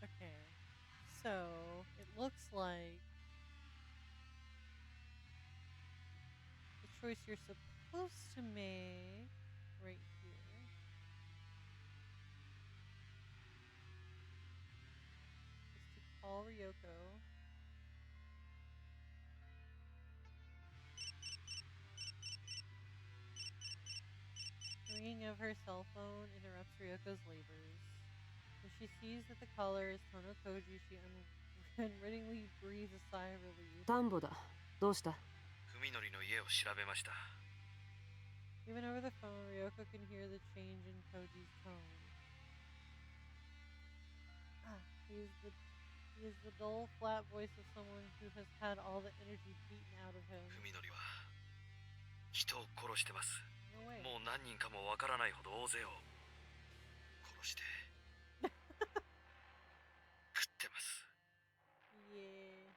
Okay, so it looks like the choice you're supposed to make right here is to call Ryoko. The ringing of her cell phone interrupts Ryoko's labors. When she sees that the caller is Tono Koji, she unwittingly breathes a sigh of relief. 田んぼだ。どうした？文則の家を調べました。 Even over the phone, Ryoko can hear the change in Koji's tone. He is the dull, flat voice of someone who has had all the energy beaten out of him. 文則は人を殺してます。 No way. もう何人かもわからないほど大勢を殺して食ってます。 Yeah.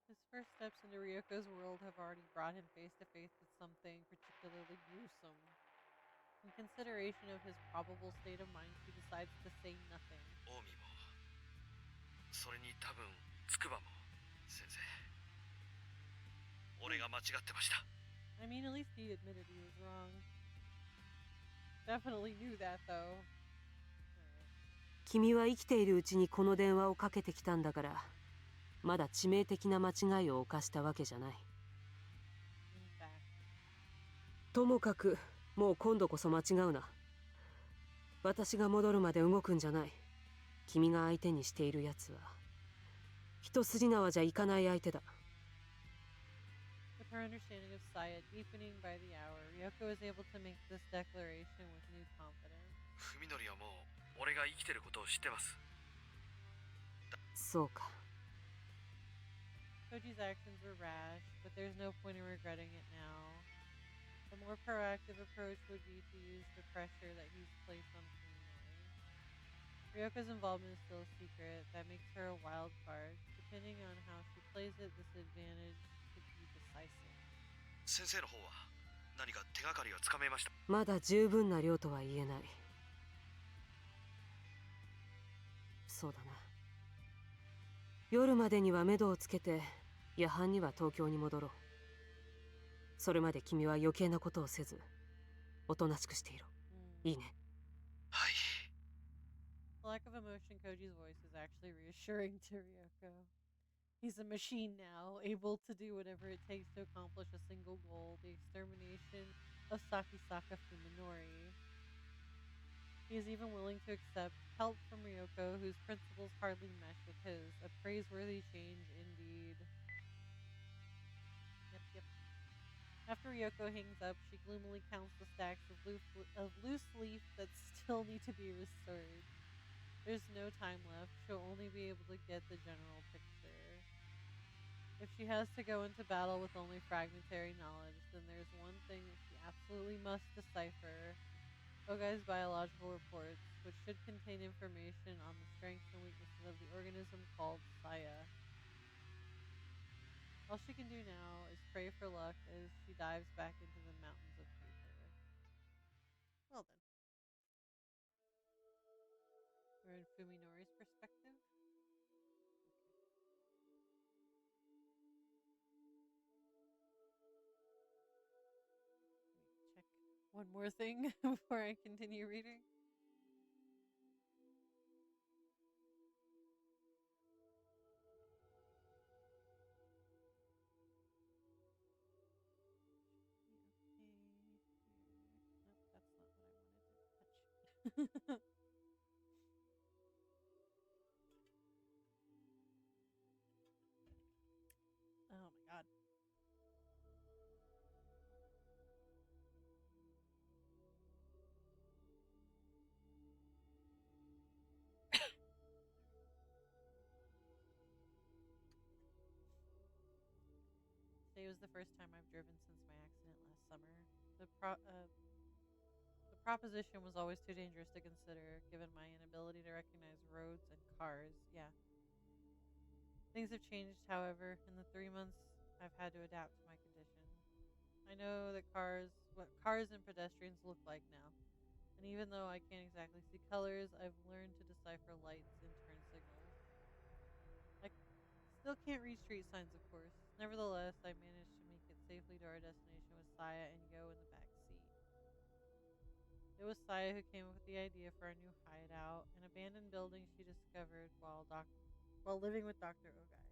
His first steps into Ryoko's world have already brought him face to face with something particularly gruesome. In consideration of his probable state of mind, she decides to say nothing. 近江もそれに多分筑波も先生俺が間違ってました。 I mean, at least he admitted he was wrong. Definitely knew that, though. 君は生きているうちにこの電話をかけてきたんだから、まだ致命的な間違いを犯したわけじゃない。In fact. ともかく、もう今度こそ間違うな。私が戻るまで動くんじゃない。君が相手にしているやつは、一筋縄じゃいかない相手だ。Her understanding of Saya deepening by the hour, Ryoko is able to make this declaration with new confidence. 文則はもう俺が生きてることを知ってます。そうか。Koji's actions were rash, but there's no point in regretting it now. The more proactive approach would be to use the pressure that he's placed on Fuminori. Ryoko's involvement is still a secret. That makes her a wild card. Depending on how she plays it, this advantage could be decisive. 先生の方は何か手がかりをつかめました。まだ十分な量とは言えない。そうだな。夜までには目処をつけて、夜半には東京に戻ろう。それまで君は余計なことをせず、おとなしくしていろ。いいね。はい。The lack of emotion in Koji's voice is actually reassuring to Ryoko. He's a machine now, able to do whatever it takes to accomplish a single goal, the extermination of Sakisaka Fuminori. He is even willing to accept help from Ryoko, whose principles hardly mesh with his. A praiseworthy change indeed. Yep. After Ryoko hangs up, she gloomily counts the stacks of loose leaf that still need to be restored. There's no time left. She'll only be able to get the general picture. If she has to go into battle with only fragmentary knowledge, then there's one thing that she absolutely must decipher. Ogai's biological reports, which should contain information on the strengths and weaknesses of the organism called Saya. All she can do now is pray for luck as she dives back into the mountains of paper. Well then. We're in Fuminori's perspective. Check one more thing before I continue reading. Nope, that's not what I wanted to touch. Oh my god. Today was the first time I've driven since my accident last summer. The proposition was always too dangerous to consider, given my inability to recognize roads and cars. Yeah. Things have changed, however, in the 3 months I've had to adapt to my condition. I know that what cars and pedestrians look like now. And even though I can't exactly see colors, I've learned to decipher lights and turn signals. I still can't read street signs, of course. Nevertheless, I managed to make it safely to our destination with Saya and Yo in the back seat. It was Saya who came up with the idea for our new hideout, an abandoned building she discovered while living with Dr. Ogai.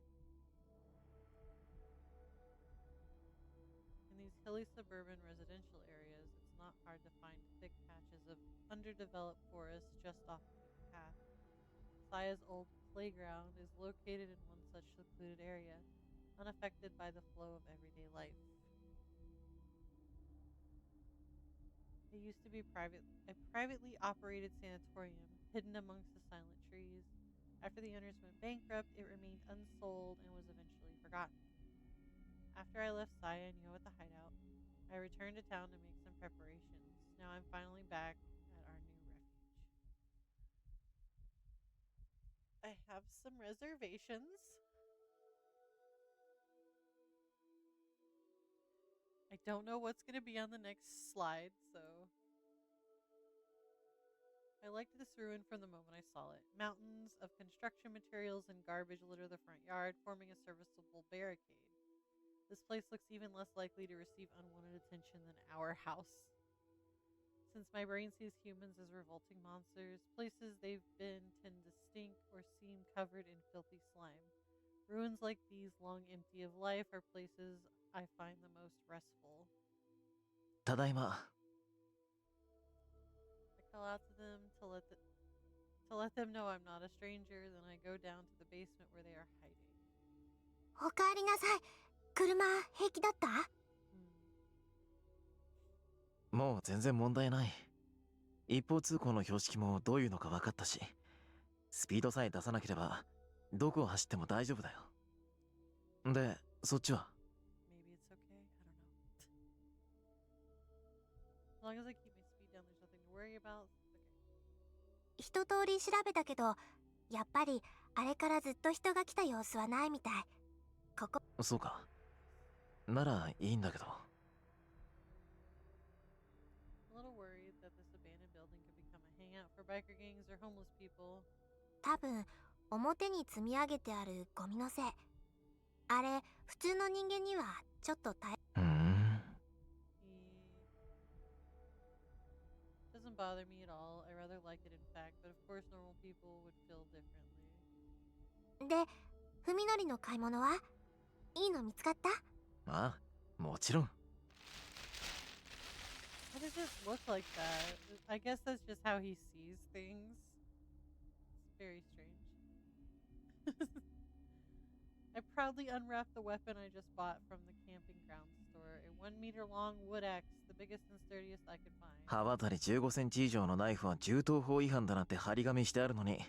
In these hilly suburban residential areas, it's not hard to find thick patches of underdeveloped forest just off the beaten path. Saya's old playground is located in one such secluded area, unaffected by the flow of everyday life. It used to be a privately operated sanatorium, hidden amongst the silent trees. After the owners went bankrupt, it remained unsold and was eventually forgotten. After I left Saya and Yo at the hideout, I returned to town to make some preparations. Now I'm finally back at our new refuge. I have some reservations. I don't know what's going to be on the next slide, so... I liked this ruin from the moment I saw it. Mountains of construction materials and garbage litter the front yard, forming a serviceable barricade. This place looks even less likely to receive unwanted attention than our house. Since my brain sees humans as revolting monsters, places they've been tend to stink or seem covered in filthy slime. Ruins like these, long empty of life, are places I find the most restful. ただいま。 I call out to them to let them know I'm not a stranger. Then I go down to the basement where they are hiding. おかえりなさい。車平気だった？もう全然問題ない。一方通行の標識もどういうのか分かったし、スピードさえ出さなければどこを走っても大丈夫だよ。で、そっちは？ Maybe it's okay. I don't know. As long as I keep my speed down, there's nothing to worry about. Okay. 一通り調べたけど、やっぱりあれからずっと人が来た様子はないみたい。ここ。そうか。ならいいんだけど。A little worried that this abandoned building could become a hangout for biker gangs or homeless people. 多分表に積み上げてあるゴミのせい。あれ普通の人間にはちょっとDoesn't bother me at all. I rather like it in fact, but of course normal people would feel differently. で、文則の買い物はいいの見つかった？ああ、もちろん。How does it look like that? I guess that's just how he sees things. It's very strange. I proudly unwrapped the weapon I just bought from the camping ground store. A 1 meter long wood axe, the biggest and sturdiest I could find. 刃渡り15センチ以上のナイフは銃刀法違反だなって張り紙してあるのに、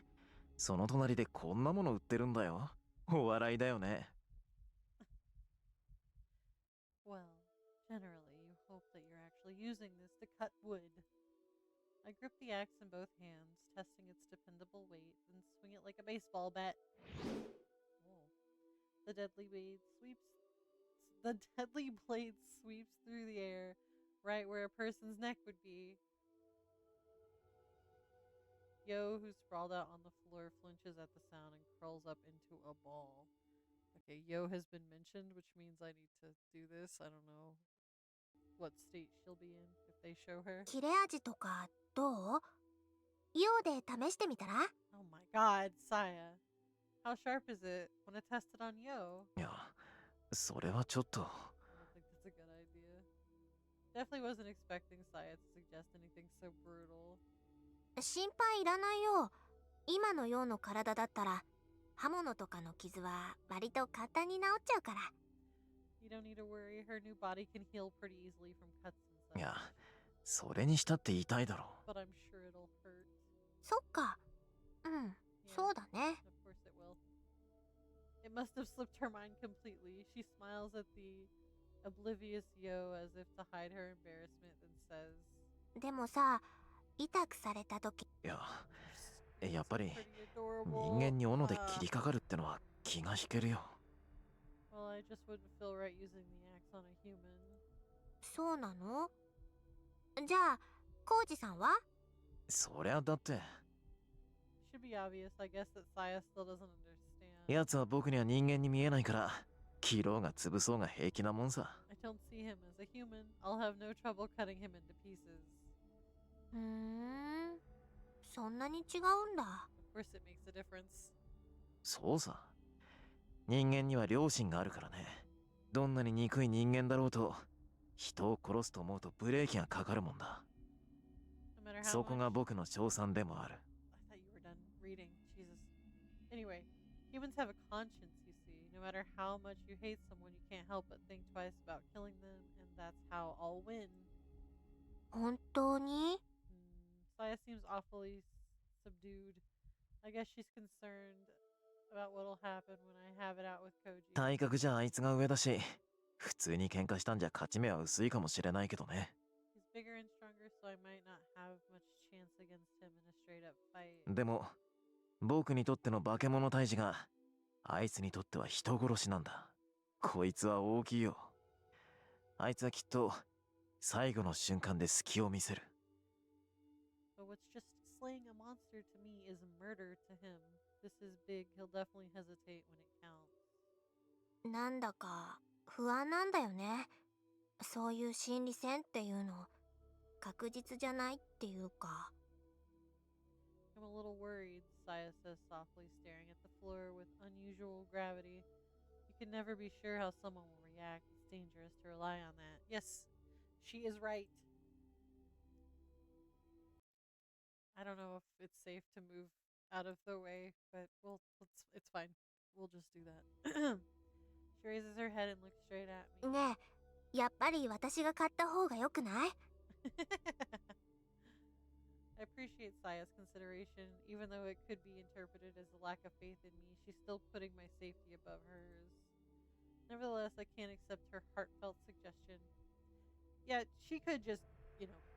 その隣でこんなもの売ってるんだよ。お笑いだよね。Well, generally, you hope that you're actually using this to cut wood. I grip the axe in both hands, testing its dependable weight, and swing it like a baseball bat. Whoa. The deadly blade sweeps through the air, right where a person's neck would be. Yo, who sprawled out on the floor, flinches at the sound and curls up into a ball. Okay, Yo has been mentioned, which means I need to do this. I don't know what state she'll be in if they show her. 切れ味とかどう？イオで試してみたら？ Oh my god, Saya. How sharp is it? Want to test it on Yo? いや、それはちょっと。I don't think that's a good idea. Definitely wasn't expecting Saya to suggest anything so brutal. 心配いらないよ。今のようの体だったら刃物とかの傷は割と簡単に治っちゃうから。You don't need to worry. Her new body can heal pretty easily from cuts and い such. や、それにしたって痛いだろ。But I'm sure it'll hurt. そっか。うん、そうだね。 Of course it will. It must have slipped her mind completely. She smiles at the oblivious Yo as if to hide her embarrassment, then says, でもさ、痛くされた時。いや、やっぱり pretty adorable. 人間に斧で切りかかるってのは気が引けるよ。Well, I just wouldn't feel right using the axe on a human. そうなの？じゃあ、コウジさんは？そりゃだって。Should be obvious, I guess, that Saya still doesn't understand. やつは僕には人間に見えないから、切ろうが潰そうが平気なもんさ。I don't see him as a human. I'll have no trouble cutting him into pieces. そんなに違うんだ。Of course it makes a difference. そうさ。人間には良心があるからね。どんなに憎い人間だろうと、人を殺すと思うとブレーキがかかるもんだ。No matter how そこ much... が僕の称賛でもある。I thought you were done reading. Jesus. Anyway, humans have a conscience, you see. No matter how much you hate someone, you can't help but think twice about killing them, and that's how I'll win. 本当に？ Saya seems awfully subdued. I guess she's concerned about what'll happen when I have it out with Koji. 体格じゃあいつが上だし、普通に喧嘩したんじゃ勝ち目は薄いかもしれないけどね。He's bigger and stronger, so I might not have much chance against him in a straight up fight. でも、僕にとっての化け物退治が、あいつにとっては人殺しなんだ。こいつは大きいよ。あいつはきっと、最後の瞬間で隙を見せる。But what's just slaying a monster to me is murder to him. This is big. He'll definitely hesitate when it counts. なんだか不安なんだよね。そういう心理戦っていうの確実じゃないっていうか。I'm a little worried, Saya says softly, staring at the floor with unusual gravity. You can never be sure how someone will react. It's dangerous to rely on that. Yes, she is right. I don't know if it's safe to move out of the way, but it's fine. We'll just do that. She raises her head and looks straight at me. ねえ、やっぱり私が買った方が良くない？ I appreciate Saya's consideration, even though it could be interpreted as a lack of faith in me. She's still putting my safety above hers. Nevertheless, I can't accept her heartfelt suggestion. Yeah, she could just,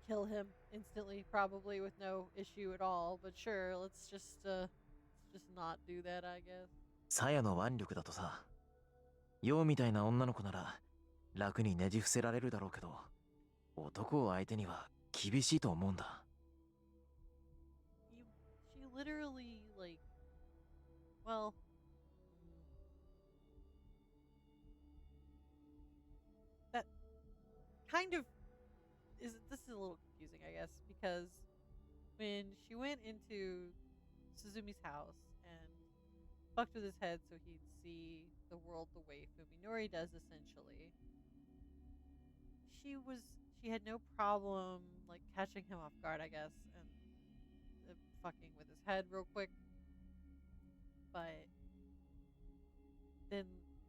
kill him instantly, probably with no issue at all. But sure, let's just not do that, I guess. サヤの腕力だとさ、ヨウみたいな女の子なら楽にねじ伏せられるだろうけど、男を相手には厳しいと思うんだ。She literally, well, that kind of this is a little confusing, I guess, because when she went into Suzumi's house and fucked with his head so he'd see the world the way Fuminori does, essentially, she had no problem catching him off guard, I guess, and fucking with his head real quick. But then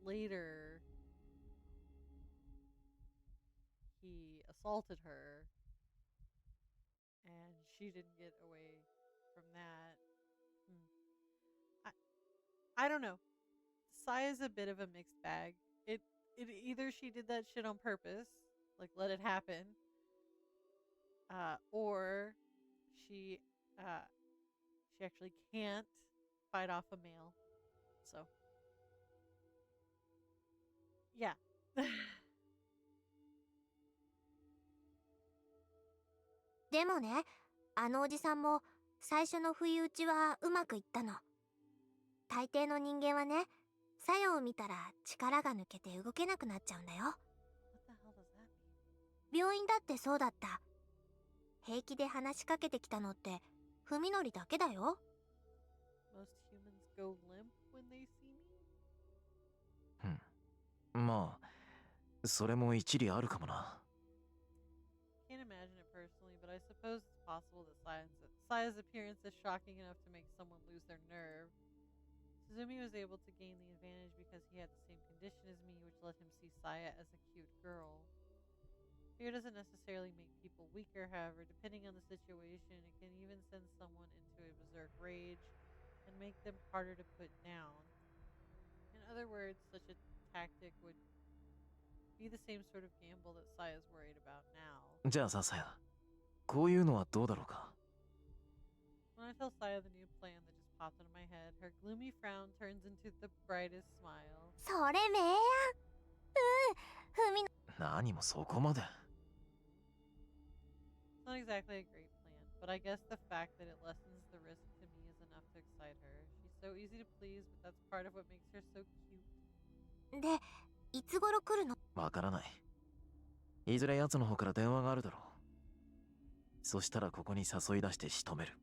later he assaulted her and she didn't get away from that. I don't know. Saya's a bit of a mixed bag. It either she did that shit on purpose, let it happen, or she actually can't fight off a male. So yeah. でもね、あのおじさんも最初の不意打ちはうまくいったの。大抵の人間はね、サヤを見たら力が抜けて動けなくなっちゃうんだよ。What the hell does that mean? 病院だってそうだった。平気で話しかけてきたのって文則だけだよ。Most humans go limp when they see me? まあ、それも一理あるかもな。Can't imagine it personally, but I suppose it's possible that Saya's appearance is shocking enough to make someone lose their nerve. Suzumi was able to gain the advantage because he had the same condition as me, which let him see Saya as a cute girl. Fear doesn't necessarily make people weaker, however. Depending on the situation, it can even send someone into a berserk rage and make them harder to put down. In other words, such a tactic would be the same sort of gamble that Saya's worried about now. じゃあさ、サヤ、こういうのはどうだろうか。When I tell Saya the new plan that just popped into my head, her gloomy frown turns into the brightest smile. それ名案。文何もそこまで。It's not exactly a great plan, but I guess the fact that it lessens the risk to me is enough to excite her. She's so easy to please, but that's part of what makes her so cute. で、いつ頃来るの？わからない。いずれ奴の方から電話があるだろう。そしたらここに誘い出して仕留める。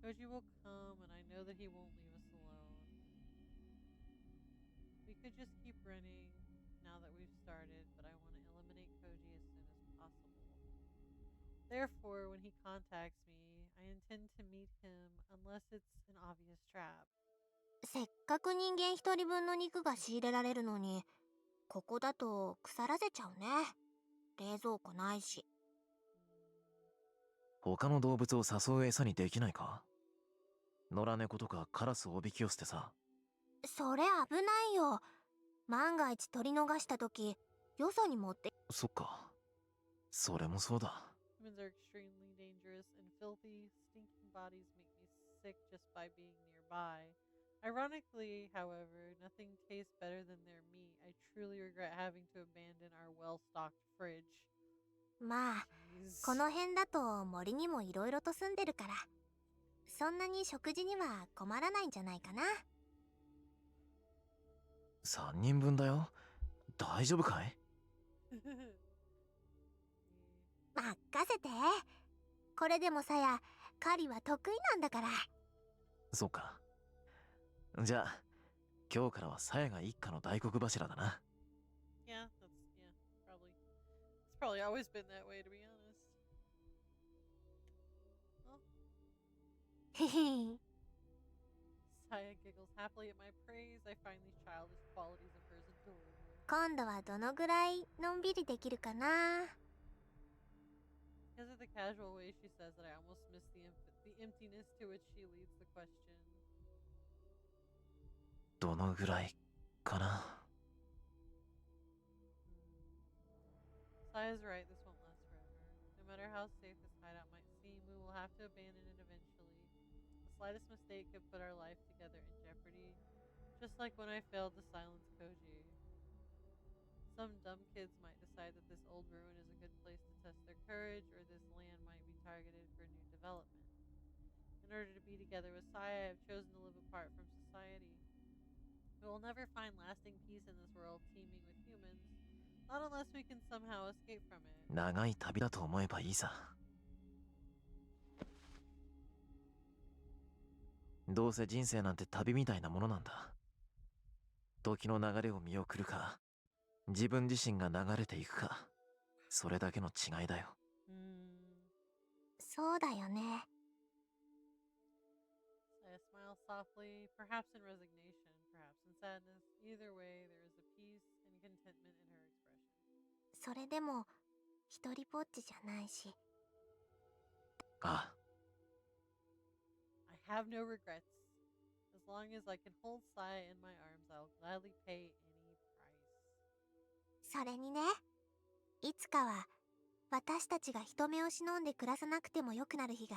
Koji will come, and I know that he won't leave us alone. We could just keep running now that we've started, but I want to eliminate Koji as soon as possible. Therefore, when he contacts me, I intend to meet him unless it's an obvious trap. せっかく人間一人分の肉が仕入れられるのに、ここだと腐らせちゃうね。冷蔵庫ないし。他の動物を誘う餌にできないか？野良猫とかカラスをおびき寄せてさ。それ危ないよ。万が一取り逃した時、よそに持って。そっか。それもそうだ。Humans are extremely dangerous, and filthy, stinking bodies make me sick just by being nearby. Ironically, however, nothing tastes better than their meat. I truly regret having to abandon our well-stocked fridge. まあ、この辺だと森にもいろいろと住んでるから、そんなに食事には困らないんじゃないかな。3人分だよ。大丈夫かい？任せて。これでもさや、狩りは得意なんだから。そうか。じゃあ、今日からはサヤが一家の大黒柱だな。Yeah, probably. It's probably always been that way, to be honest. へへ。Saya giggles happily at my praise. I find these childish qualities of hers adorable. 今度はどのぐらいのんびりできるかな。 Because of the casual way she says it, I almost miss the emptiness to which she leads the question. どのぐらいかな。Saya's right, this won't last forever. No matter how safe this hideout might seem, we will have to abandon it eventually. The slightest mistake could put our life together in jeopardy, just like when I failed to silence Koji. Some dumb kids might decide that this old ruin is a good place to test their courage, or this land might be targeted for new development. In order to be together with Saya, I have chosen to live apart from society. We will never find lasting peace in this world teeming with humans, not unless we can somehow escape from it. 長い旅だと思えばいいさ。どうせ人生なんて旅みたいなものなんだ。時の流れを見送るか、自分自身が流れていくか、それだけの違いだよ。そうだよね。Saya smiles softly, perhaps in resignation, perhaps in sadness. Either way, there is a peace and contentment in her expression. それでも一人ぼっちじゃないし。ああ。I have no regrets. As long as I can hold Saya in my arms, I will gladly pay any price. それにね、いつかは私たちが人目を忍んで暮らさなくてもよくなる日が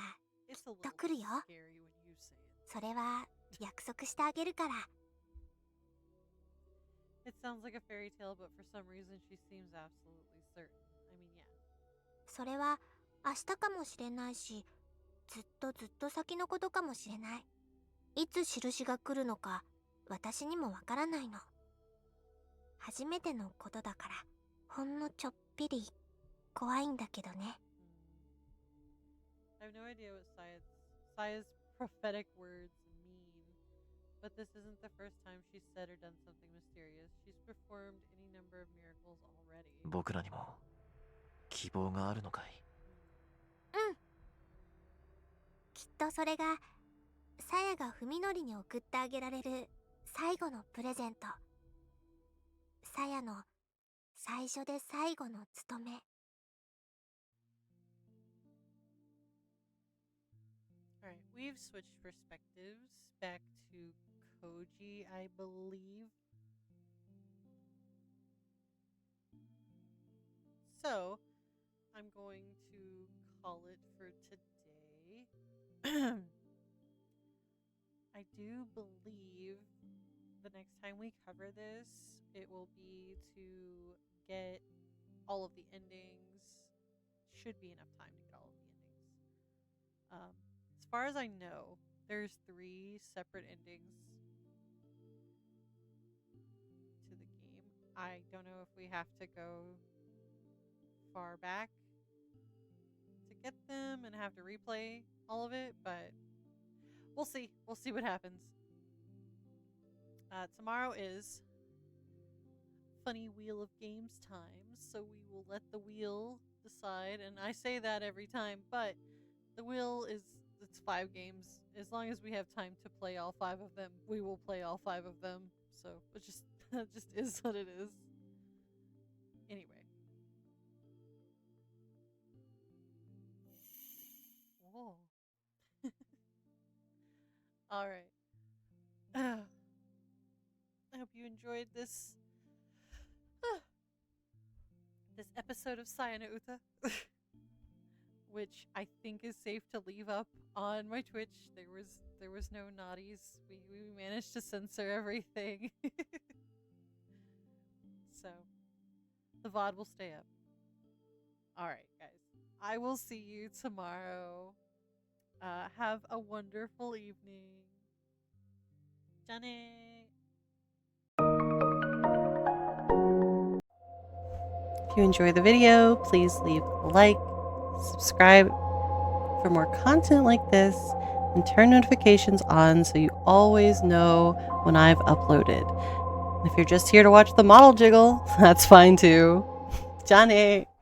It's き a っと little 来るよ。 scary when you say it. それは約束してあげるから。 It sounds like a fairy tale, but for some reason she seems absolutely certain. I mean, yeah. それは明日かもしれないし、ずっと先のことかもしれない。いつ印が来るのか私にもわからないの。初めてのことだからほんのちょっぴり怖いんだけどね。I have no idea what Saya's prophetic words mean, but this isn't the first time she's said or done something mysterious. She's performed any number of miracles already. 僕らにも希望があるのかい。うん。きっとそれがさやが文則に送ってあげられる最後のプレゼント。さやの最初で最後の務め。Alright, we've switched perspectives back to Koji, I believe. So, I'm going to call it for today. I do believe the next time we cover this, it will be to get all of the endings. Should be enough time to get all of the endings. As far as I know, there's 3 separate endings to the game. I don't know if we have to go far back to get them and have to replay all of it, but we'll see. We'll see what happens. Tomorrow is funny Wheel of Games time, so we will let the wheel decide, and I say that every time, but the wheel is, it's 5 games. As long as we have time to play all 5 of them, we will play all 5 of them. So it just that just is what it is. Anyway. Whoa. All right. I hope you enjoyed this this episode of Sayana Uta, which I think is safe to leave up on my Twitch. There was no naughties. We managed to censor everything. So the VOD will stay up. Alright, guys. I will see you tomorrow. Have a wonderful evening.じゃあね. If you enjoy the video, please leave a like, subscribe for more content like this, and turn notifications on so you always know when I've uploaded. And if you're just here to watch the model jiggle, that's fine too. じゃあね.